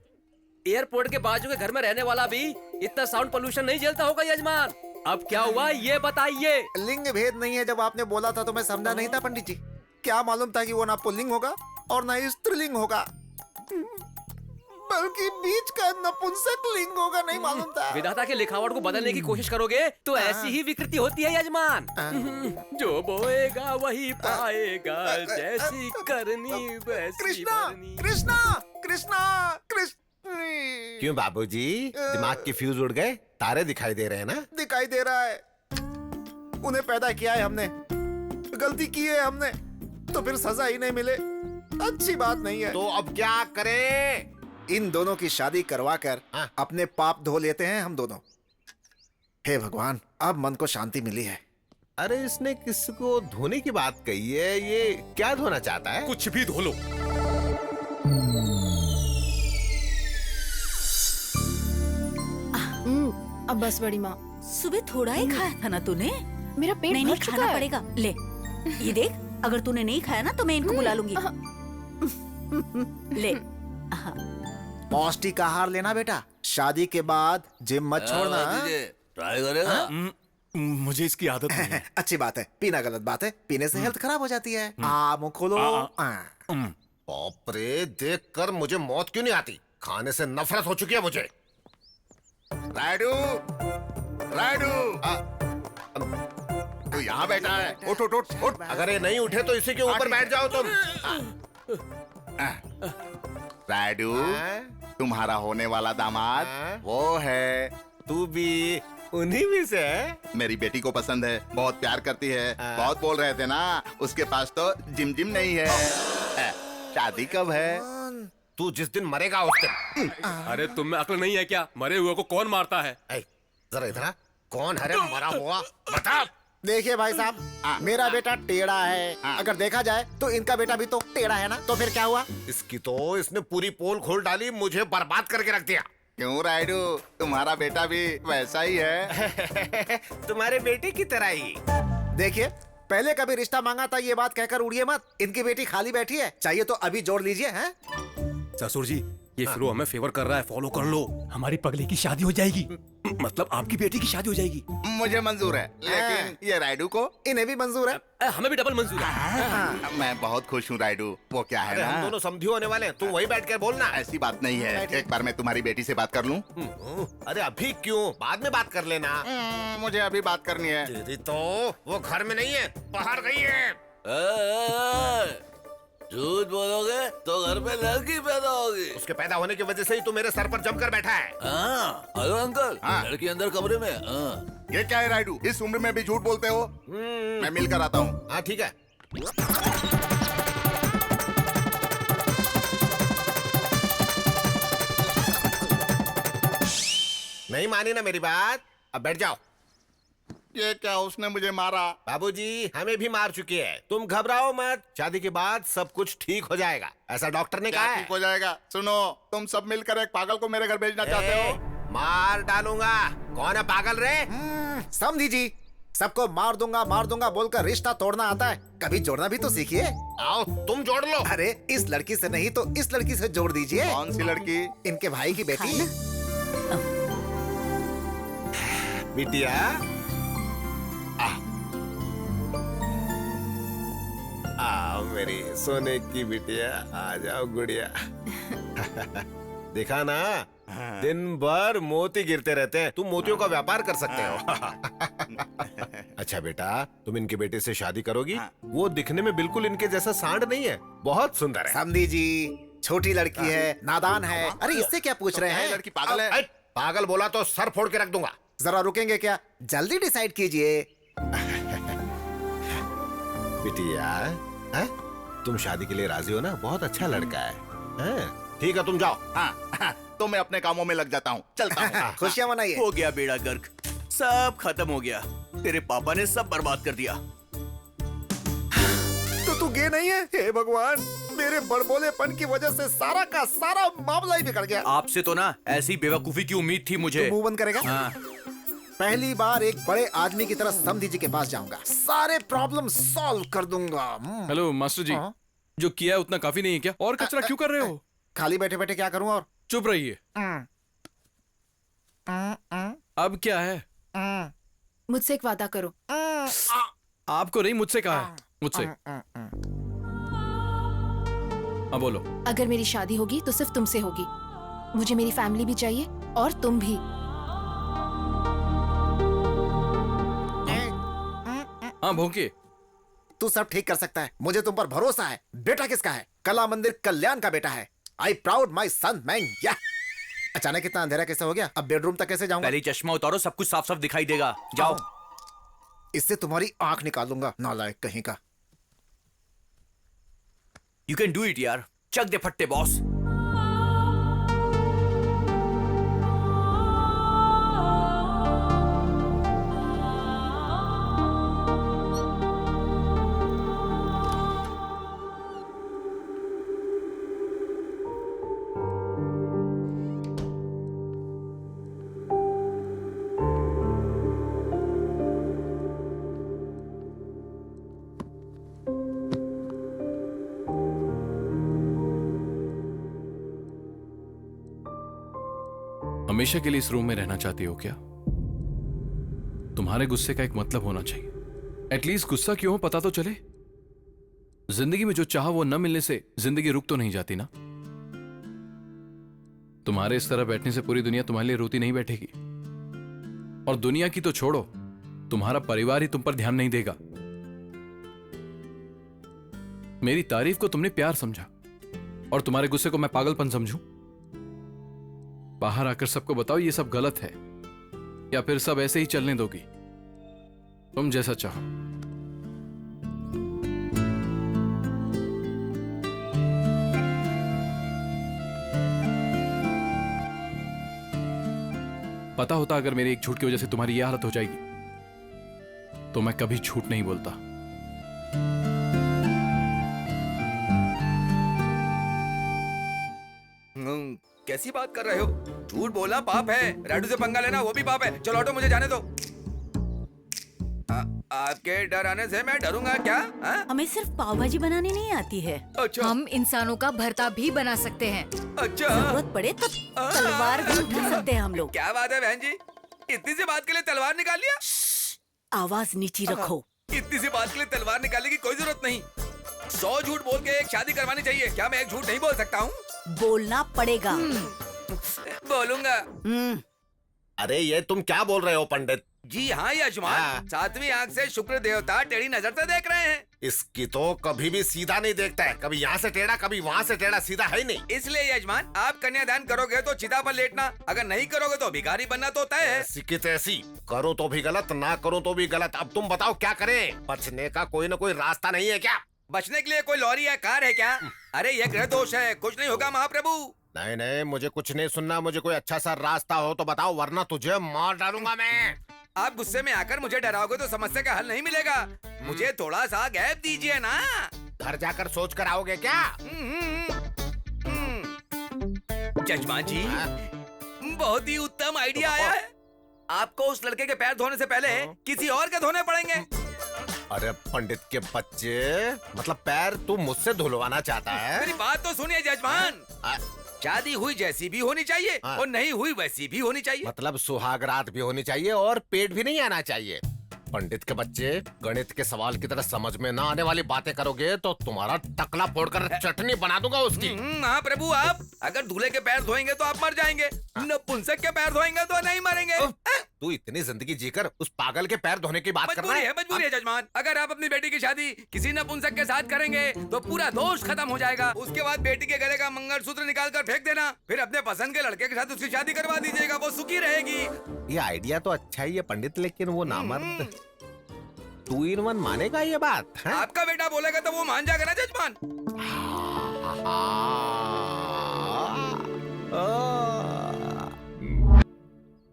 एयरपोर्ट के बाजू के घर में रहने वाला भी इतना साउंड पोल्यूशन नहीं झेलता होगा यजमान। अब क्या हुआ ये बताइए। लिंग भेद नहीं है, जब आपने बोला था तो मैं समझा नहीं था पंडित जी। क्या मालूम था कि वो ना पुल्लिंग होगा और ना स्त्रीलिंग होगा, बल्कि बीच का नपुंसक लिंग होगा, नहीं मालूम था। विधाता के लिखावट को बदलने की कोशिश करोगे तो ऐसी ही विकृति होती है यजमान। जो बोएगा वही पाएगा, जैसी करनी वैसी कृष्णा, भरनी। कृष्णा, कृष्णा, कृष्ण। क्यों बाबूजी, दिमाग के फ्यूज उड़ गए? तारे दिखाई दे रहे हैं ना? दिखाई दे रहा है। उन्हें पैदा किया है हमने, गलती की है हमने, तो फिर सजा ही नहीं मिले अच्छी बात नहीं है। तो अब क्या करें? इन दोनों की शादी करवा कर अपने पाप धो लेते हैं हम दोनों। हे भगवान, अब मन को शांति मिली है। अरे इसने किसको धोने की बात कही है? ये क्या धोना चाहता है? कुछ भी धो लो। अब बस बड़ी माँ। सुबह थोड़ा ही खाया था ना तूने? मेरा पेट नहीं भर नहीं, चुका खाना है। पड़ेगा। ले ये देख, अगर तूने नहीं खाया ना तो मैं इनको बुला लूंगी। ले पौष्टिक आहार लेना बेटा, शादी के बाद जिम मत छोड़ना। ट्राई करेगा? मुझे इसकी आदत नहीं है। अच्छी बात है, पीना गलत बात है, पीने से हेल्थ खराब हो जाती है। मुंह खोलो। बाप रे, देख कर मुझे मौत क्यों नहीं आती? खाने से नफरत हो चुकी है मुझे। राइडू, राइडू, तू यहाँ बैठा है? उठ उठ उठ उठ। अगर ये नहीं उठे तो इसी के ऊपर बैठ जाओ तुम। राइडू, तुम्हारा होने वाला दामाद वो है। तू भी उन्हीं में से है? मेरी बेटी को पसंद है, बहुत प्यार करती है। बहुत बोल रहे थे ना, उसके पास तो जिम जिम नहीं है। शादी कब है? तू जिस दिन मरेगा उस दिन। अरे तुम में अक्ल नहीं है क्या? मरे हुए को कौन मारता है? जरा इधर आ। कौन है रे मरा हुआ? बता। देखिए भाई साहब, मेरा बेटा टेढ़ा है। अगर देखा जाए तो इनका बेटा भी तो टेढ़ा है ना, तो फिर क्या हुआ? इसकी तो इसने पूरी पोल खोल डाली, मुझे बर्बाद करके रख दिया। क्यों राइडू, तुम्हारा बेटा भी वैसा ही है। तुम्हारे बेटे की तरह ही। देखिए, पहले कभी रिश्ता मांगा था ये बात कहकर उड़िए मत। इनकी बेटी खाली बैठी है, चाहिए तो अभी जोड़ लीजिए। हैं? ससुर जी, ये फ्लो हमें फेवर कर रहा है, फॉलो कर लो। हमारी पगली की शादी हो जाएगी, मतलब आपकी बेटी की शादी हो जाएगी। मुझे मंजूर है, लेकिन ये राइडू को? इन्हें भी मंजूर है। हमें भी डबल मंजूर है। मैं बहुत खुश हूँ राइडू। वो क्या है ना, हम दोनों समझी होने वाले हैं, तू वही बैठ कर बोलना। ऐसी बात नहीं है। एक बार मैं तुम्हारी बेटी से बात कर लूँ? अरे अभी क्यों, बाद में बात कर लेना। मुझे अभी बात करनी है। तेरी तो वो घर में नहीं है, बाहर गई है। झूठ बोलोगे तो घर में लड़की पैदा होगी। उसके पैदा होने की वजह से ही तू मेरे सर पर जमकर बैठा है। हेलो अंकल, लड़की अंदर कमरे में। ये क्या है राइडू, इस उम्र में भी झूठ बोलते हो? मैं मिलकर आता हूँ। हाँ ठीक है। नहीं मानी ना मेरी बात, अब बैठ जाओ। ये क्या, उसने मुझे मारा? बाबूजी, हमें भी मार चुकी है। तुम घबराओ मत, शादी के बाद सब कुछ ठीक हो जाएगा, ऐसा डॉक्टर ने कहा है। ठीक हो जाएगा? सुनो, तुम सब मिलकर एक पागल को मेरे घर भेजना चाहते हो। मार डालूंगा। कौन है पागल रे? समझी जी, सबको मार दूंगा बोलकर रिश्ता तोड़ना आता है, कभी जोड़ना भी तो सीखिए। आओ तुम जोड़ लो। अरे इस लड़की से नहीं तो इस लड़की से जोड़ दीजिए। कौन सी लड़की? इनके भाई की बेटी। बिटिया आओ मेरी सोने की बिटिया, आ जाओ गुड़िया। देखा ना, दिन भर मोती गिरते रहते हैं, तुम मोतियों का व्यापार कर सकते हो। अच्छा बेटा, तुम इनके बेटे से शादी करोगी? वो दिखने में बिल्कुल इनके जैसा सांड नहीं है, बहुत सुंदर है। समझी जी, छोटी लड़की है, नादान है। अरे इससे क्या पूछ रहे हैं? लड़की पागल है। पागल बोला तो सर फोड़ के रख दूंगा। जरा रुकेंगे क्या? जल्दी डिसाइड कीजिए। बिटिया, तुम शादी के लिए राजी हो ना? बहुत अच्छा लड़का है। ठीक है, तुम जाओ। हाँ, तो मैं अपने कामों में लग जाता हूँ, चलता हूँ। खुशियाँ मनाइए। हो गया बेड़ा गर्क, सब खत्म हो गया। तेरे पापा ने सब बर्बाद कर दिया। तो तू गे नहीं है? हे भगवान, मेरे बड़बोलेपन की वजह से सारा का सारा मामला ही बिगड़ गया। आपसे तो ना ऐसी बेवकूफी की उम्मीद थी मुझे। मुंह बंद करेगा? हाँ। पहली बार एक बड़े आदमी की तरह समधी जी के पास जाऊंगा, सारे प्रॉब्लम सॉल्व कर दूंगा। हेलो मास्टर जी, जो किया है उतना काफी नहीं है क्या? और कचरा क्यों कर रहे हो? खाली बैठे बैठे क्या करूं? और चुप रहिए। अब क्या है? मुझसे एक वादा करो। आपको नहीं, मुझसे कहा है। मुझसे। हाँ बोलो। अगर मेरी शादी होगी तो सिर्फ तुमसे होगी। मुझे मेरी फैमिली भी चाहिए और तुम भी। हाँ भोंके, तू सब ठीक कर सकता है, मुझे तुम पर भरोसा है। बेटा किसका है? कला मंदिर कल्याण का बेटा है। I proud my son man. अचानक इतना अंधेरा कैसे हो गया? अब बेडरूम तक कैसे जाऊंगा? पहले चश्मा उतारो, सब कुछ साफ साफ दिखाई देगा। जाओ। इससे तुम्हारी आंख निकालूंगा, नालायक कहीं का। यू कैन डू इट यार, चक दे फट्टे बॉस। हमेशा के लिए इस रूम में रहना चाहती हो क्या? तुम्हारे गुस्से का एक मतलब होना चाहिए। एटलीस्ट गुस्सा क्यों हो पता तो चले। जिंदगी में जो चाहा वो न मिलने से जिंदगी रुक तो नहीं जाती ना। तुम्हारे इस तरह बैठने से पूरी दुनिया तुम्हारे लिए रोती नहीं बैठेगी। और दुनिया की तो छोड़ो, तुम्हारा परिवार ही तुम पर ध्यान नहीं देगा। मेरी तारीफ को तुमने प्यार समझा और तुम्हारे गुस्से को मैं पागलपन समझूं? बाहर आकर सबको बताओ ये सब गलत है, या फिर सब ऐसे ही चलने दोगी? तुम जैसा चाहो। पता होता अगर मेरे एक झूठ की वजह से तुम्हारी यह हालत हो जाएगी तो मैं कभी झूठ नहीं बोलता। कैसी बात कर रहे हो? झूठ बोलना पाप है, राडू से पंगा लेना वो भी पाप है। चलो हटो, मुझे जाने दो। आपके डर आने से मैं डरूंगा क्या? हमें सिर्फ पाव भाजी बनानी नहीं आती है। अच्छा। हम इंसानों का भरता भी बना सकते हैं। अच्छा। जरूरत पड़े तो तलवार भी उठा सकते हैं हम लोग। क्या बात है बहन जी, इतनी सी बात के लिए तलवार निकाल लिया? आवाज नीची रखो। इतनी सी बात के लिए तलवार निकालने की कोई जरूरत नहीं। 100 झूठ बोल के एक शादी करवानी चाहिए। क्या मैं एक झूठ नहीं बोल सकता हूँ? बोलना पड़ेगा। बोलूंगा। अरे ये तुम क्या बोल रहे हो पंडित? जी हाँ यजमान, 7वीं आंख से शुक्र देवता टेढ़ी नजर से देख रहे हैं। इसकी तो कभी भी सीधा नहीं देखता है, कभी यहाँ से टेढ़ा कभी वहाँ से टेढ़ा, सीधा है ही नहीं। इसलिए यजमान, आप कन्यादान करोगे तो चिता पर लेटना, अगर नहीं करोगे तो भिखारी बनना तो तय है। ऐसी की तैसी, करो तो भी गलत, ना करो तो भी गलत। अब तुम बताओ क्या करें? बचने का कोई न कोई रास्ता नहीं है क्या? बचने के लिए कोई लॉरी या कार है क्या? अरे ये ग्रह दोष है, कुछ नहीं होगा महाप्रभु। नहीं नहीं, मुझे कुछ नहीं सुनना। मुझे कोई अच्छा सा रास्ता हो तो बताओ, वरना तुझे मार डालूंगा मैं। आप गुस्से में आकर मुझे डराओगे तो समस्या का हल नहीं मिलेगा। मुझे थोड़ा सा गैप दीजिए ना। घर जाकर सोच कर आओगे क्या? जजमान जी, बहुत ही उत्तम आइडिया आया है। आपको उस लड़के के पैर धोने से पहले किसी और के धोने पड़ेंगे। अरे पंडित के बच्चे, मतलब पैर तू मुझसे धुलवाना चाहता है? मेरी बात तो सुनिए जजमान। शादी हुई जैसी भी होनी चाहिए और नहीं हुई वैसी भी होनी चाहिए। मतलब सुहाग रात भी होनी चाहिए और पेट भी नहीं आना चाहिए। पंडित के बच्चे, गणित के सवाल की तरह समझ में ना आने वाली बातें करोगे तो तुम्हारा टकला फोड़कर चटनी बना दूंगा उसकी। हाँ प्रभु, आप अगर दूल्हे के पैर धोएंगे तो आप मर जाएंगे, नपुंसक के पैर धोएंगे तो नहीं मरेंगे। तू इतनी जिंदगी जीकर उस पागल के पैर धोने की बात कर रहा है? मजबूरी है जजमान। अगर आप अपनी बेटी की शादी किसी नपुंसक के साथ करेंगे तो पूरा दोष खत्म हो जाएगा। उसके बाद बेटी के गले का मंगलसूत्र निकाल कर फेंक देना, फिर अपने पसंद के लड़के के साथ उसकी शादी करवा दीजिएगा, वो सुखी रहेगी। ये आइडिया तो अच्छा ही है पंडित, लेकिन वो नामर्द 2 in 1 मानेगा ये बात है? आपका बेटा बोलेगा तो वो मान जाएगा ना जजमान।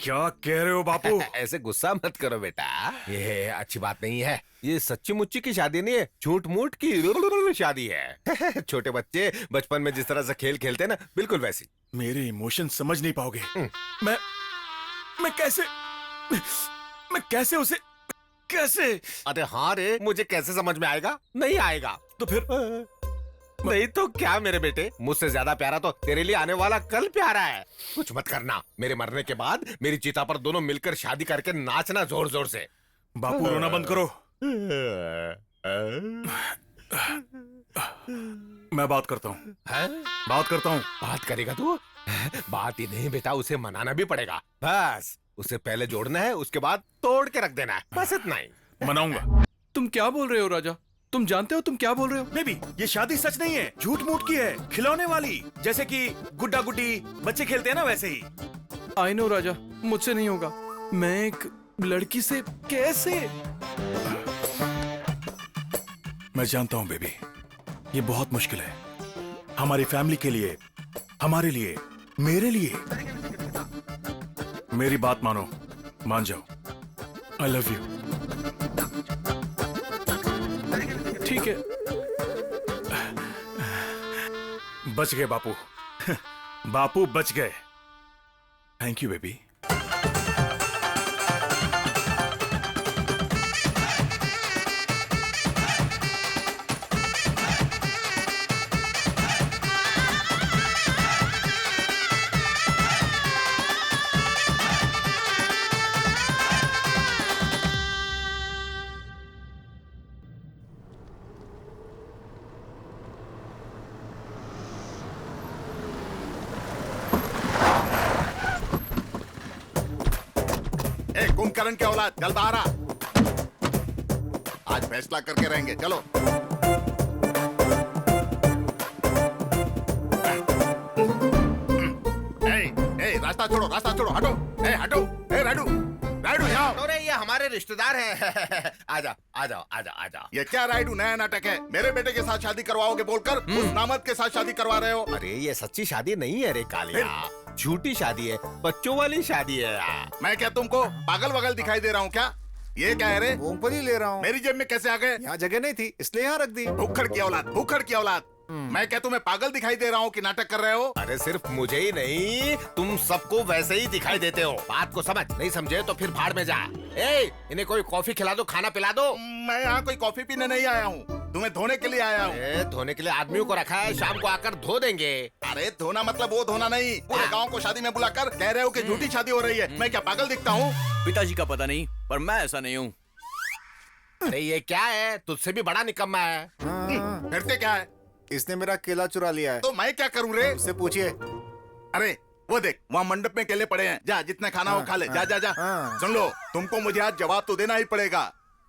क्या कह रहे हो बापू? ऐसे गुस्सा मत करो बेटा, ये अच्छी बात नहीं है। ये सच्ची मुच्ची की शादी नहीं है, झूठ मूठ की शादी है। छोटे बच्चे बचपन में जिस तरह से खेल खेलते हैं ना, बिल्कुल वैसी। मेरे इमोशन समझ नहीं पाओगे। मैं कैसे उसे कैसे? अरे हाँ रे, मुझे कैसे समझ में आएगा? नहीं आएगा। तो फिर नहीं तो क्या मेरे बेटे, मुझसे ज्यादा प्यारा तो तेरे लिए आने वाला कल प्यारा है। कुछ मत करना, मेरे मरने के बाद मेरी चिता पर दोनों मिलकर शादी करके नाचना जोर जोर से। बापू रोना बंद करो। मैं बात करता हूँ। बात करता हूँ। बात करेगा तू? बात ही नहीं बेटा, उसे मनाना भी पड़ेगा। बस उसे पहले जोड़ना है, उसके बाद तोड़ के रख देना है, बस इतना ही। मनाऊंगा। तुम क्या बोल रहे हो राजा? तुम जानते हो तुम क्या बोल रहे हो? बेबी, ये शादी सच नहीं है, झूठ मूठ की है, खिलौने वाली, जैसे कि गुड्डा गुड्डी बच्चे खेलते हैं ना, वैसे ही। आई नो राजा, मुझसे नहीं होगा। मैं एक लड़की से कैसे? मैं जानता हूँ बेबी, ये बहुत मुश्किल है, हमारी फैमिली के लिए, हमारे लिए, मेरे लिए। मेरी बात मानो, मान जाओ। I love you. ठीक है। बच गए बापू। बापू बच गए। Thank you baby. कुंभकर्ण के औलाद, चल बाहर आ। आज फैसला करके रहेंगे, चलो। रास्ता छोड़ो, रास्ता छोड़ो, हटो। हटो, राडू, राडू यहाँ। अरे ये हमारे रिश्तेदार हैं। आजा, आजा, आजा, आजा। ये क्या राइडू, नया नाटक है? मेरे बेटे के साथ शादी करवाओगे बोलकर उस नामर्द के साथ शादी करवा रहे हो। अरे ये सच्ची शादी नहीं है रे कालिया, झूठी शादी है, बच्चों वाली शादी है यार। मैं क्या तुमको पागल वगल दिखाई दे रहा हूँ क्या? ये क्या है रे? मूंगफली ले रहा हूँ। मेरी जेब में कैसे आ गए? यहाँ जगह नहीं थी इसलिए यहाँ रख दी। भूखड़ की औलाद, भूखड़ की औलाद। मैं क्या तुम्हें पागल दिखाई दे रहा हूँ कि नाटक कर रहे हो? अरे सिर्फ मुझे ही नहीं, तुम सबको वैसे ही दिखाई देते हो। बात को समझ, नहीं समझे तो फिर भाड़ में जा। इन्हें कोई कॉफी खिला दो, खाना पिला दो। मैं यहाँ कोई कॉफी पीने नहीं आया हूँ, तुम्हें धोने के लिए आया हूँ। धोने के लिए आदमियों को रखा है, शाम को आकर धो देंगे। अरे धोना मतलब वो धोना नहीं, पूरे गाँव को शादी में बुलाकर कह रहे हो कि झूठी शादी हो रही है। मैं क्या पागल दिखता हूँ? पिताजी का पता नहीं, पर मैं ऐसा नहीं हूँ। अरे ये क्या है, तुझसे भी बड़ा निकम्मा है। फिर क्या है? इसने मेरा केला चुरा लिया है। तो मैं क्या करूँ रे? उससे पूछिए। अरे वो देख, वहाँ मंडप में केले पड़े हैं, जा जितना खाना हो खा ले। जा जा जा। सुन लो, तुमको मुझे आज जवाब तो देना ही पड़ेगा।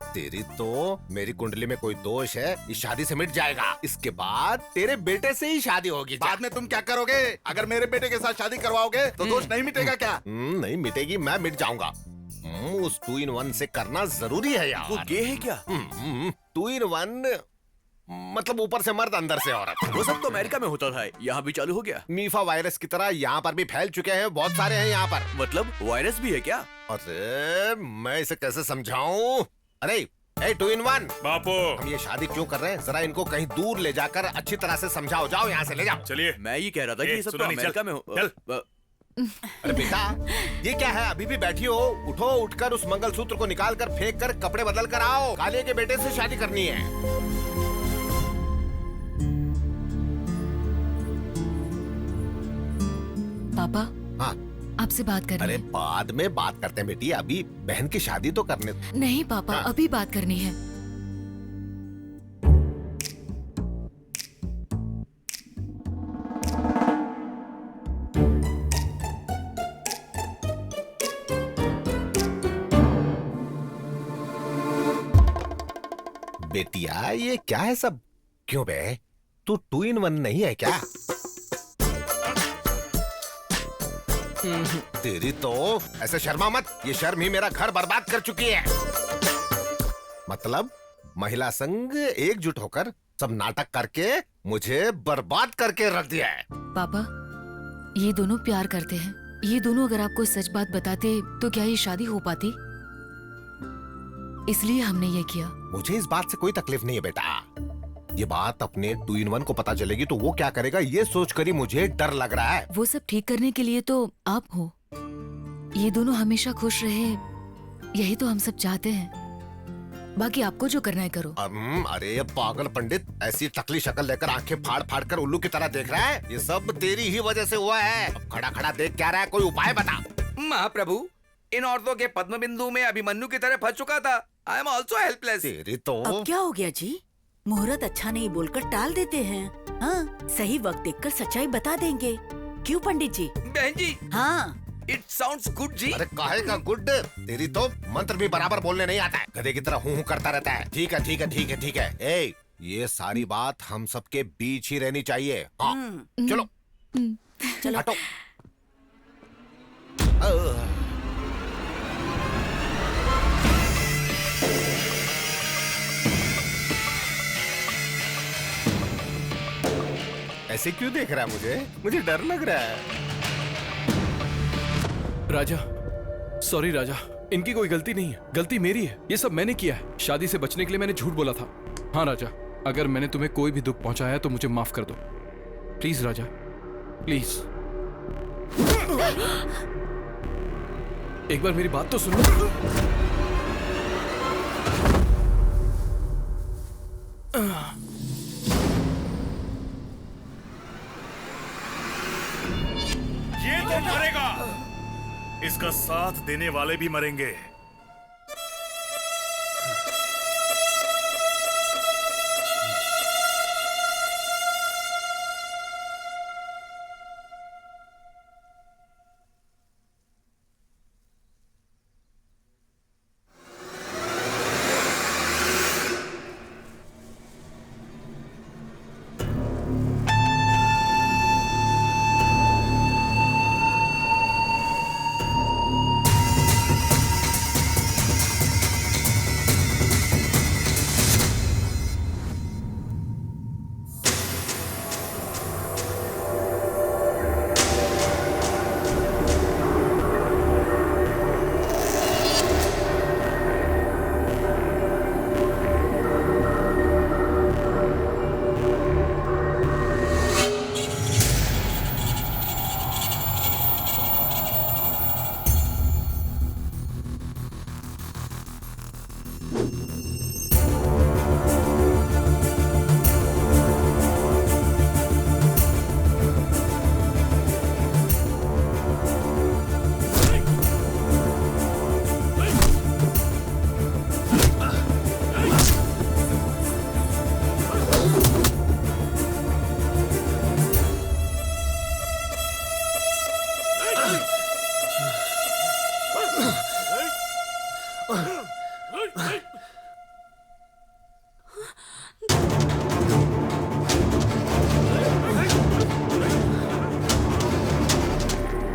तेरी तो मेरी कुंडली में कोई दोष है, इस शादी से मिट जाएगा। इसके बाद तेरे बेटे से ही शादी होगी। बाद में तुम क्या करोगे? अगर मेरे बेटे के साथ शादी करवाओगे तो दोष नहीं मिटेगा क्या? नहीं मिटेगी, मैं मिट जाऊंगा। उस 2 in 1 से करना जरूरी है यार। वो गे है क्या? 2 in 1 मतलब ऊपर से मर्द अंदर से औरत। वो सब तो अमेरिका में होता था, यहाँ भी चालू हो गया। मीफा वायरस की तरह यहाँ पर भी फैल चुके हैं, बहुत सारे हैं यहाँ पर। मतलब वायरस भी है क्या? अरे मैं इसे कैसे समझाऊं? अरे 2 in 1 बापू, हम ये शादी क्यों कर रहे हैं? जरा इनको कहीं दूर ले जाकर अच्छी तरह से समझाओ। जाओ यहाँ से ले जाओ। चलिए। मैं ये कह रहा था कि ये सब तो अमेरिका में हो। अरे बेटा, ये क्या है? अभी भी बैठी हो? उठो, उठकर उस मंगलसूत्र को निकाल कर फेंक कर कपड़े बदल कर आओ। काले के बेटे से शादी करनी है। पापा, हाँ, आपसे बात करनी अरे है। बाद में बात करते हैं बेटी, अभी बहन की शादी तो करने दो। नहीं पापा, हाँ। अभी बात करनी है। बेटिया, ये क्या है सब? क्यों बे, तू 2 in 1 नहीं है क्या? तेरी तो ऐसे शर्मा मत, ये शर्म ही मेरा घर बर्बाद कर चुकी है। मतलब महिला संघ एकजुट होकर सब नाटक करके मुझे बर्बाद करके रख दिया है। पापा, ये दोनों प्यार करते हैं। ये दोनों अगर आपको सच बात बताते तो क्या ये शादी हो पाती? इसलिए हमने ये किया। मुझे इस बात से कोई तकलीफ नहीं है बेटा। ये बात अपने 2 in 1 को पता चलेगी तो वो क्या करेगा, ये सोचकर ही मुझे डर लग रहा है। वो सब ठीक करने के लिए तो आप हो। ये दोनों हमेशा खुश रहे, यही तो हम सब चाहते हैं। बाकी आपको जो करना है करो। अरे पागल पंडित, ऐसी टकली शक्ल लेकर आंखें फाड़ फाड़ कर उल्लू की तरह देख रहा है? ये सब तेरी ही वजह से हुआ है। अब खड़ा खड़ा देख क्या रहा है? कोई उपाय बता। महाप्रभु, इन औरतों के पद्म बिंदु में अभिमन्यु की तरह फंस चुका था। I am also helpless. तेरी तो अब क्या हो गया जी? मुहूर्त अच्छा नहीं बोलकर टाल देते हैं। हाँ, सही वक्त देखकर सच्चाई बता देंगे। क्यों पंडित जी? बहन जी, हाँ, इट साउंड्स गुड जी। अरे काहे का गुड? तेरी तो मंत्र भी बराबर बोलने नहीं आता है, गधे की तरह हूँ करता रहता है। ठीक है ठीक है ठीक है ठीक है। ए, ये सारी बात हम सबके बीच ही रहनी चाहिए। हाँ, चलो चलो हटो। ऐसे क्यों देख रहा है मुझे? मुझे डर लग रहा है। राजा, सॉरी राजा, इनकी कोई गलती नहीं है, गलती मेरी है। ये सब मैंने किया है। शादी से बचने के लिए मैंने झूठ बोला था। हाँ राजा, अगर मैंने तुम्हें कोई भी दुख पहुंचाया तो मुझे माफ कर दो। Please Raja, please. एक बार मेरी बात तो सुनो। ये तो मरेगा, इसका साथ देने वाले भी मरेंगे।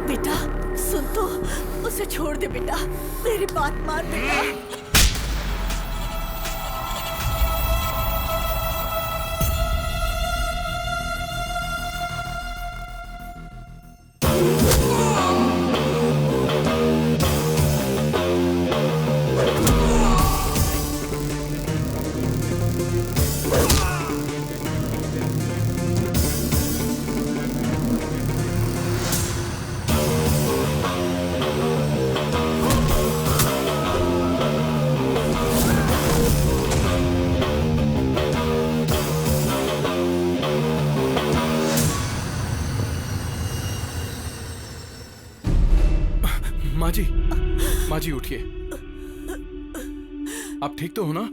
बेटा सुन तो, उसे छोड़ दे बेटा, मेरी बात मान बेटा। माँ जी उठिए। आप ठीक तो हो ना?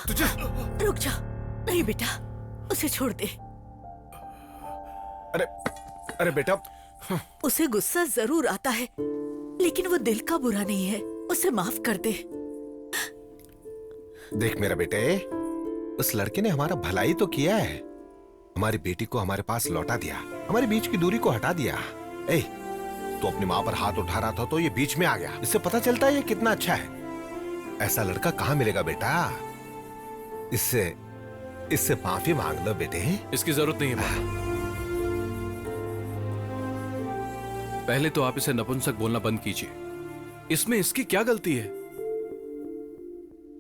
तुझे रुक जा। नहीं बेटा, उसे छोड़ दे। अरे बेटा, उसे गुस्सा जरूर आता है, लेकिन वो दिल का बुरा नहीं है। उसे माफ कर दे। देख मेरा बेटे, उस लड़के ने हमारा भलाई तो किया है, हमारी बेटी को हमारे पास लौटा दिया, हमारे बीच की दूरी को हटा दिया। ए, तो अपनी माँ पर हाथ उठा रहा था तो ये बीच में आ गया। इससे पता चलता है ये कितना अच्छा है। ऐसा लड़का कहाँ मिलेगा बेटा? इससे माफी मांग लो बेटे। इसकी जरूरत नहीं है माँ। पहले तो आप इसे नपुंसक बोलना बंद कीजिए। इसमें इसकी क्या गलती है?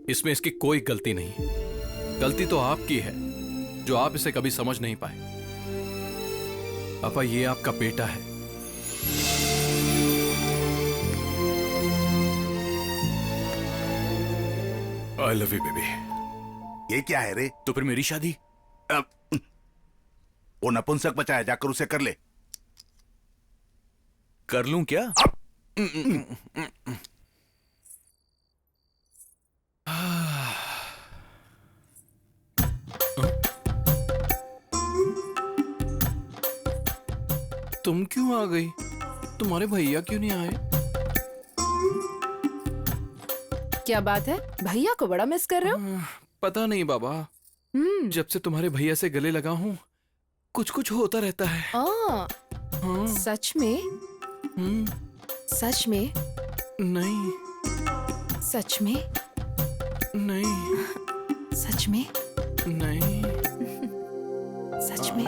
इसमें इसकी कोई गलती नहीं। गलती तो आपकी है जो आप इसे कभी समझ नहीं पाए। पापा, ये आपका बेटा है। I love you baby. ये क्या है रे? तो फिर मेरी शादी? वो नपुंसक बचा है, जाकर उसे कर ले। कर लूं क्या? तुम क्यों आ गई? तुम्हारे भैया क्यों नहीं आए? क्या बात है, भैया को बड़ा मिस कर रहे हो? पता नहीं बाबा, जब से तुम्हारे भैया से गले लगा हूँ कुछ कुछ होता रहता है। हाँ। सच में? सच में? नहीं। सच में? नहीं। सच में? नहीं। सच में?